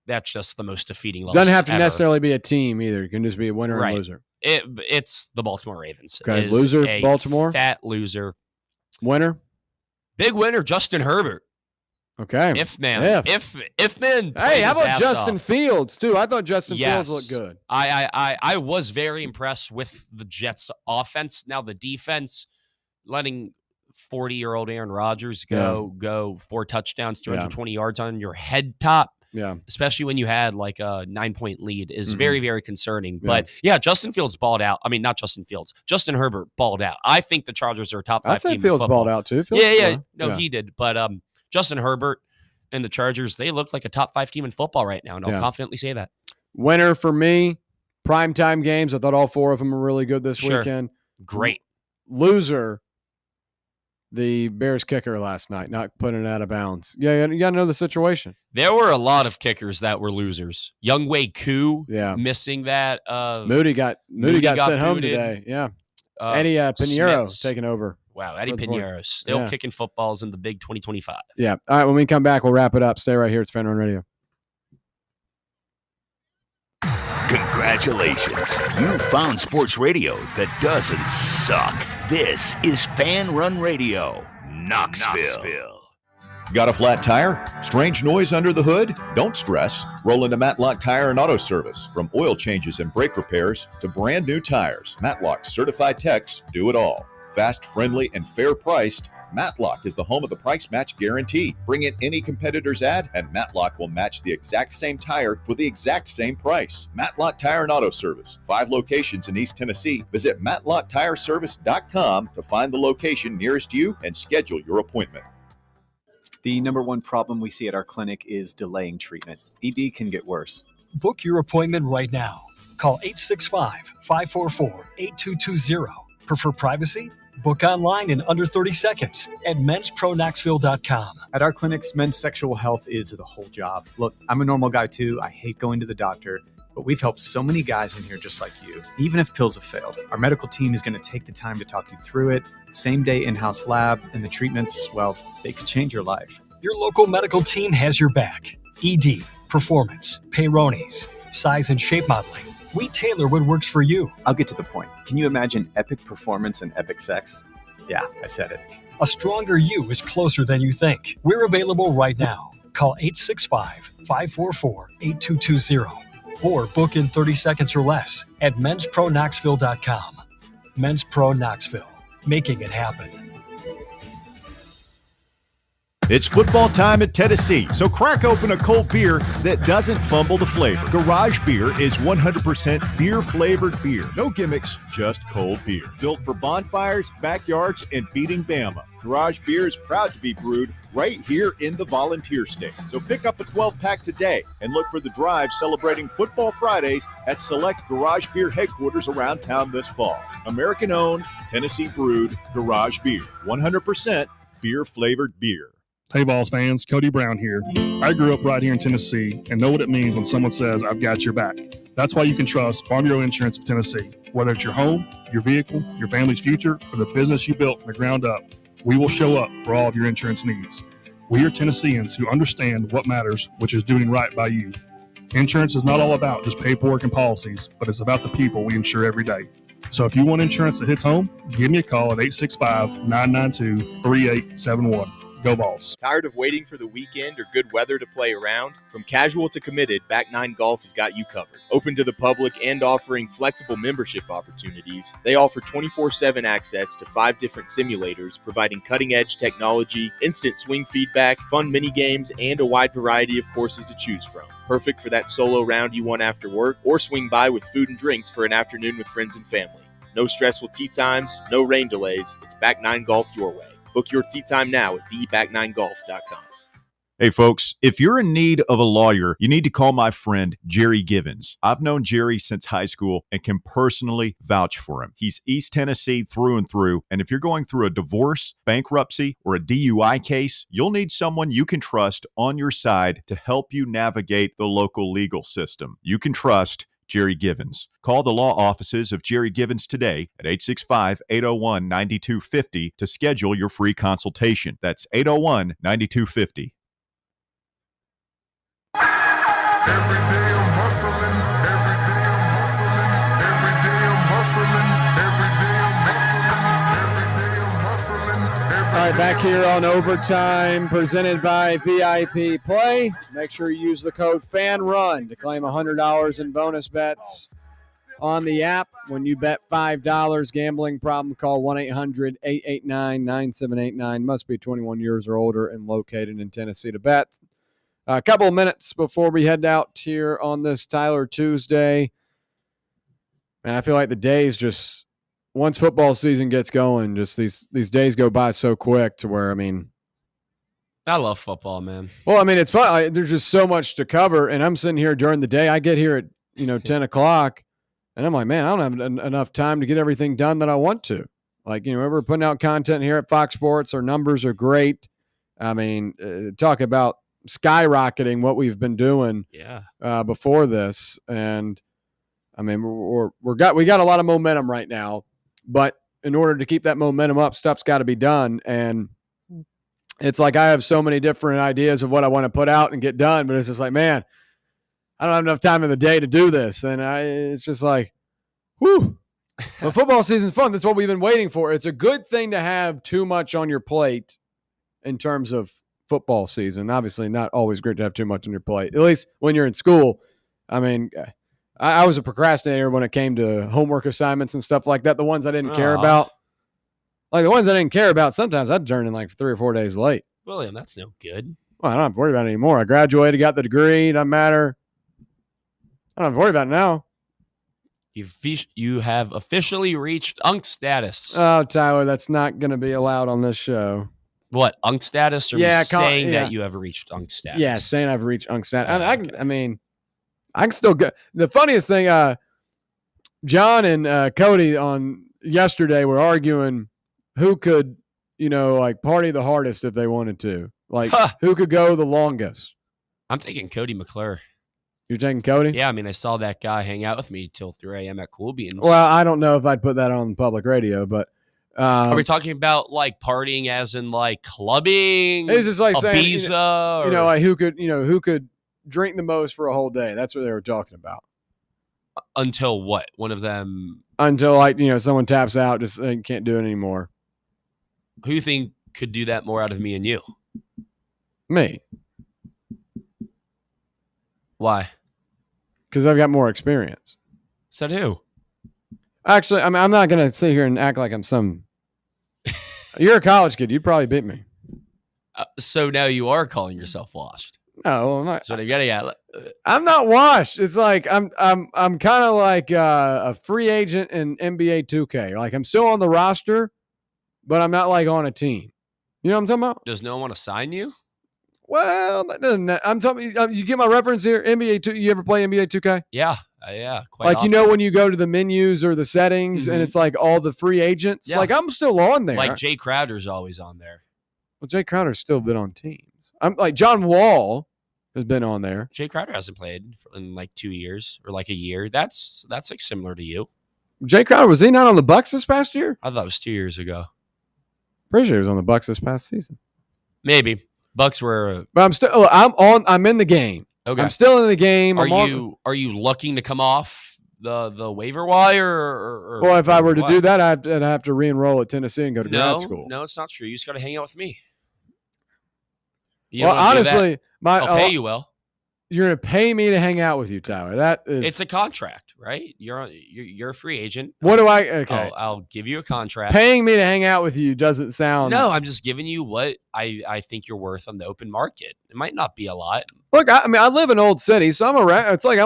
[SPEAKER 5] that's just the most defeating loss.
[SPEAKER 4] Doesn't have to
[SPEAKER 5] ever.
[SPEAKER 4] necessarily be a team either. It can just be a winner
[SPEAKER 5] Right.
[SPEAKER 4] and loser.
[SPEAKER 5] It's the Baltimore Ravens.
[SPEAKER 4] Okay,
[SPEAKER 5] Is
[SPEAKER 4] loser,
[SPEAKER 5] a
[SPEAKER 4] Baltimore.
[SPEAKER 5] Fat loser.
[SPEAKER 4] Winner.
[SPEAKER 5] Big winner, Justin Herbert.
[SPEAKER 4] Okay.
[SPEAKER 5] If man.
[SPEAKER 4] Hey, how about Justin Fields too? I thought Justin Fields looked good.
[SPEAKER 5] I was very impressed with the Jets offense. Now the defense, letting 40-year-old Aaron Rodgers go 4 touchdowns, 220 yards on your head top.
[SPEAKER 4] Yeah.
[SPEAKER 5] Especially when you had like a 9-point lead is very, very concerning. But yeah, Justin Fields balled out. I mean, not Justin Fields. Justin Herbert balled out. I think the Chargers are a top 5
[SPEAKER 4] I'd say
[SPEAKER 5] team.
[SPEAKER 4] Fields
[SPEAKER 5] in football.
[SPEAKER 4] balled out too.
[SPEAKER 5] He did. But Justin Herbert and the Chargers, they look like a top 5 team in football right now. And I'll confidently say that.
[SPEAKER 4] Winner for me, primetime games. I thought all 4 of them were really good this
[SPEAKER 5] Sure.
[SPEAKER 4] weekend.
[SPEAKER 5] Great.
[SPEAKER 4] Loser, the Bears kicker last night, not putting it out of bounds. Yeah, you got to know the situation.
[SPEAKER 5] There were a lot of kickers that were losers. Younghoe Koo missing that.
[SPEAKER 4] Moody got sent home
[SPEAKER 5] booted.
[SPEAKER 4] today. Yeah. Eddie Pinheiro taking over.
[SPEAKER 5] Wow, Eddie Pinheiro still kicking footballs in the big 2025.
[SPEAKER 4] Yeah. All right, when we come back, we'll wrap it up. Stay right here. It's Fan Run Radio.
[SPEAKER 3] Congratulations. You found sports radio that doesn't suck. This is Fan Run Radio, Knoxville.
[SPEAKER 13] Got a flat tire? Strange noise under the hood? Don't stress. Roll into Matlock Tire and Auto Service. From oil changes and brake repairs to brand new tires, Matlock's certified techs do it all. Fast, friendly, and fair priced, Matlock is the home of the price match guarantee. Bring in any competitor's ad and Matlock will match the exact same tire for the exact same price. Matlock Tire and Auto Service. 5 locations in East Tennessee. Visit matlocktireservice.com to find the location nearest you and schedule your appointment.
[SPEAKER 10] The number one problem we see at our clinic is delaying treatment. ED can get worse.
[SPEAKER 11] Book your appointment right now. Call 865-544-8220. Prefer privacy? Book online in under 30 seconds at menspronknoxville.com.
[SPEAKER 10] At our clinics, men's sexual health is the whole job. Look, I'm a normal guy too. I hate going to the doctor, but we've helped so many guys in here just like you. Even if pills have failed, our medical team is going to take the time to talk you through it. Same day in-house lab, and the treatments, well, they could change your life.
[SPEAKER 11] Your local medical team has your back. ED, performance, Peyronie's, size and shape modeling, We tailor what works for you.
[SPEAKER 10] I'll get to the point. Can you imagine epic performance and epic sex? Yeah, I said it.
[SPEAKER 11] A stronger you is closer than you think. We're available right now. Call 865-544-8220 or book in 30 seconds or less at menspronknoxville.com. Men's Pro Knoxville, making it happen.
[SPEAKER 13] It's football time at Tennessee, so crack open a cold beer that doesn't fumble the flavor. Garage Beer is 100% beer-flavored beer. No gimmicks, just cold beer. Built for bonfires, backyards, and beating Bama. Garage Beer is proud to be brewed right here in the Volunteer State. So pick up a 12-pack today and look for the drive celebrating Football Fridays at select Garage Beer headquarters around town this fall. American-owned, Tennessee-brewed Garage Beer. 100% beer-flavored beer.
[SPEAKER 21] Hey, Vols fans, Cody Brown here. I grew up right here in Tennessee and know what it means when someone says, I've got your back. That's why you can trust Farm Bureau Insurance of Tennessee. Whether it's your home, your vehicle, your family's future, or the business you built from the ground up, we will show up for all of your insurance needs. We are Tennesseans who understand what matters, which is doing right by you. Insurance is not all about just paperwork and policies, but it's about the people we insure every day. So if you want insurance that hits home, give me a call at 865-992-3871. Go Vols.
[SPEAKER 22] Tired of waiting for the weekend or good weather to play around? From casual to committed, Back Nine Golf has got you covered. Open to the public and offering flexible membership opportunities, they offer 24/7 access to 5 different simulators, providing cutting-edge technology, instant swing feedback, fun mini games, and a wide variety of courses to choose from. Perfect for that solo round you want after work, or swing by with food and drinks for an afternoon with friends and family. No stressful tee times, no rain delays. It's Back Nine Golf your way. Book your tee time now at theback9golf.com.
[SPEAKER 13] Hey, folks, if you're in need of a lawyer, you need to call my friend Jerry Givens. I've known Jerry since high school and can personally vouch for him. He's East Tennessee through and through, and if you're going through a divorce, bankruptcy, or a DUI case, you'll need someone you can trust on your side to help you navigate the local legal system. You can trust Jerry Givens. Call the law offices of Jerry Givens today at 865-801-9250 to schedule your free consultation. That's 801-9250.
[SPEAKER 1] Every day I'm hustling, every day I'm hustling, every day I'm hustling, every day I'm hustling, every day I'm hustling.
[SPEAKER 4] All right, back here on Overtime, presented by VIP Play. Make sure you use the code FANRUN to claim $100 in bonus bets on the app. When you bet $5, gambling problem, call 1-800-889-9789. Must be 21 years or older and located in Tennessee to bet. A couple of minutes before we head out here on this Tyler Tuesday. And I feel like the days just, once football season gets going, just these days go by so quick to where, I mean.
[SPEAKER 5] I love football, man.
[SPEAKER 4] Well, I mean, it's fun. There's just so much to cover. And I'm sitting here during the day. I get here at, 10 o'clock. And I'm like, man, I don't have enough time to get everything done that I want to. Like, we're putting out content here at Fox Sports. Our numbers are great. I mean, talk about skyrocketing what we've been doing before this. And I mean, we got a lot of momentum right now, but in order to keep that momentum up, stuff's got to be done. And it's like, I have so many different ideas of what I want to put out and get done, but it's just like, man, I don't have enough time in the day to do this. And it's just like, whew. Well, football season's fun. That's what we've been waiting for. It's a good thing to have too much on your plate in terms of football season. Obviously not always great to have too much on your plate, at least when you're in school. I mean, I was a procrastinator when it came to homework assignments and stuff like that. The ones I didn't care about, sometimes I'd turn in like 3 or 4 days late.
[SPEAKER 5] William, that's no good.
[SPEAKER 4] Well, I don't have to worry about it anymore. I graduated, got the degree. Doesn't matter. I don't have to worry about it now.
[SPEAKER 5] You have officially reached UNC status.
[SPEAKER 4] Oh, Tyler, that's not going to be allowed on this show.
[SPEAKER 5] What, UNC status? Or saying that you have reached UNC status?
[SPEAKER 4] Yeah, saying I've reached UNC status. I can still go. The funniest thing, John and Cody on yesterday were arguing who could, party the hardest if they wanted to. Like, who could go the longest?
[SPEAKER 5] I'm taking Cody McClure.
[SPEAKER 4] You're taking Cody?
[SPEAKER 5] Yeah, I mean, I saw that guy hang out with me till 3 a.m. at Cool Beans.
[SPEAKER 4] Well, I don't know if I'd put that on public radio, but
[SPEAKER 5] are we talking about like partying as in like clubbing?
[SPEAKER 4] It's just like
[SPEAKER 5] Ibiza,
[SPEAKER 4] saying, like who could drink the most for a whole day. That's what they were talking about.
[SPEAKER 5] Until what? One of them.
[SPEAKER 4] Until someone taps out, just can't do it anymore.
[SPEAKER 5] Who you think could do that more out of me and you?
[SPEAKER 4] Me.
[SPEAKER 5] Why?
[SPEAKER 4] Because I've got more experience.
[SPEAKER 5] Said who?
[SPEAKER 4] Actually, I mean, I'm not going to sit here and act like I'm some. You're a college kid. You'd probably beat me.
[SPEAKER 5] So now you are calling yourself washed.
[SPEAKER 4] No, I'm not.
[SPEAKER 5] So you gotta
[SPEAKER 4] I'm not washed. It's like I'm kind of like a free agent in NBA 2K. Like I'm still on the roster, but I'm not like on a team. You know what I'm talking about?
[SPEAKER 5] Does no one want to sign you?
[SPEAKER 4] Well, that doesn't. I'm talking. You get my reference here. NBA 2. You ever play NBA 2K?
[SPEAKER 5] Yeah, yeah. Quite
[SPEAKER 4] Like
[SPEAKER 5] often.
[SPEAKER 4] when you go to the menus or the settings, and it's like all the free agents.
[SPEAKER 5] Yeah.
[SPEAKER 4] Like I'm still on there.
[SPEAKER 5] Like Jay Crowder's always on there.
[SPEAKER 4] Well, Jay Crowder's still been on teams. I'm like John Wall has been on there.
[SPEAKER 5] Jay Crowder hasn't played in like 2 years or like a year. That's like similar to you.
[SPEAKER 4] Jay Crowder, was he not on the Bucks this past year?
[SPEAKER 5] I thought it was 2 years ago.
[SPEAKER 4] Pretty sure he was on the Bucks this past season.
[SPEAKER 5] Maybe Bucks were.
[SPEAKER 4] But I'm in the game.
[SPEAKER 5] Okay.
[SPEAKER 4] I'm still in the game.
[SPEAKER 5] Are you looking to come off the waiver wire? Or
[SPEAKER 4] well, if I were to
[SPEAKER 5] what?
[SPEAKER 4] do that, I'd have to re-enroll at Tennessee and go to grad school.
[SPEAKER 5] No, it's not true. You just got to hang out with me.
[SPEAKER 4] Well, honestly,
[SPEAKER 5] I'll pay you well.
[SPEAKER 4] You're going to pay me to hang out with you, Tyler. That is.
[SPEAKER 5] It's a contract, right? You're a free agent.
[SPEAKER 4] What do I? Okay,
[SPEAKER 5] I'll give you a contract.
[SPEAKER 4] Paying me to hang out with you doesn't sound.
[SPEAKER 5] No, I'm just giving you what I think you're worth on the open market. It might not be a lot.
[SPEAKER 4] Look, I mean, I live in Old City, so I'm around. It's like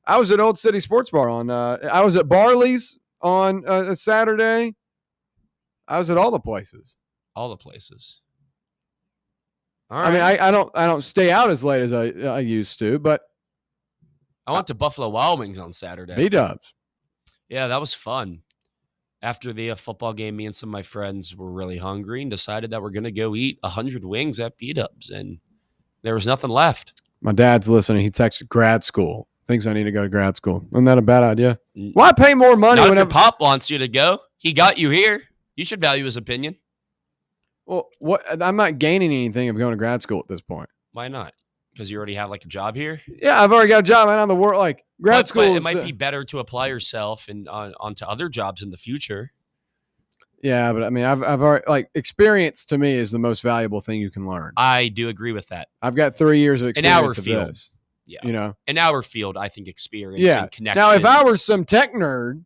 [SPEAKER 4] I was at Old City Sports Bar on. I was at Barley's on a Saturday. I was at all the places.
[SPEAKER 5] All the places.
[SPEAKER 4] I mean, I don't stay out as late as I used to, but
[SPEAKER 5] I went to Buffalo Wild Wings on Saturday.
[SPEAKER 4] B-dubs.
[SPEAKER 5] Yeah, that was fun. After the football game, me and some of my friends were really hungry and decided that we're going to go eat 100 wings at B-dubs, and there was nothing left.
[SPEAKER 4] My dad's listening. He texted grad school. Thinks I need to go to grad school. Isn't that a bad idea? Why pay more money?
[SPEAKER 5] Not if your pop wants you to go. He got you here. You should value his opinion.
[SPEAKER 4] Well, what? I'm not gaining anything of going to grad school at this point.
[SPEAKER 5] Why not? Because you already have like a job here.
[SPEAKER 4] Yeah, I've already got a job out on the world. Like grad school,
[SPEAKER 5] but it might be better to apply yourself and onto other jobs in the future.
[SPEAKER 4] Yeah, but I mean, I've already experience to me is the most valuable thing you can learn.
[SPEAKER 5] I do agree with that.
[SPEAKER 4] I've got 3 years of experience
[SPEAKER 5] in our field.
[SPEAKER 4] This.
[SPEAKER 5] Yeah, in our field, I think experience.
[SPEAKER 4] Yeah.
[SPEAKER 5] And connections.
[SPEAKER 4] Now, if I were some tech nerd,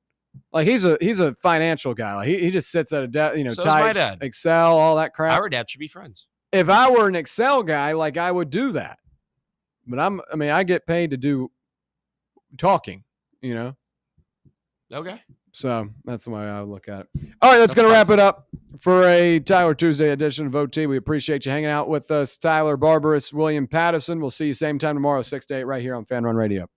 [SPEAKER 4] like he's a financial guy, like he just sits at a desk,
[SPEAKER 5] So is my
[SPEAKER 4] types,
[SPEAKER 5] dad.
[SPEAKER 4] Excel, all that crap.
[SPEAKER 5] Our dad should be friends.
[SPEAKER 4] If I were an Excel guy, like I would do that. But I get paid to do talking,
[SPEAKER 5] Okay.
[SPEAKER 4] So that's the way I look at it. All right, that's going to wrap it up for a Tyler Tuesday edition of OT. We appreciate you hanging out with us. Tyler Barbaras, William Pattison. We'll see you same time tomorrow, 6 to 8, right here on Fan Run Radio.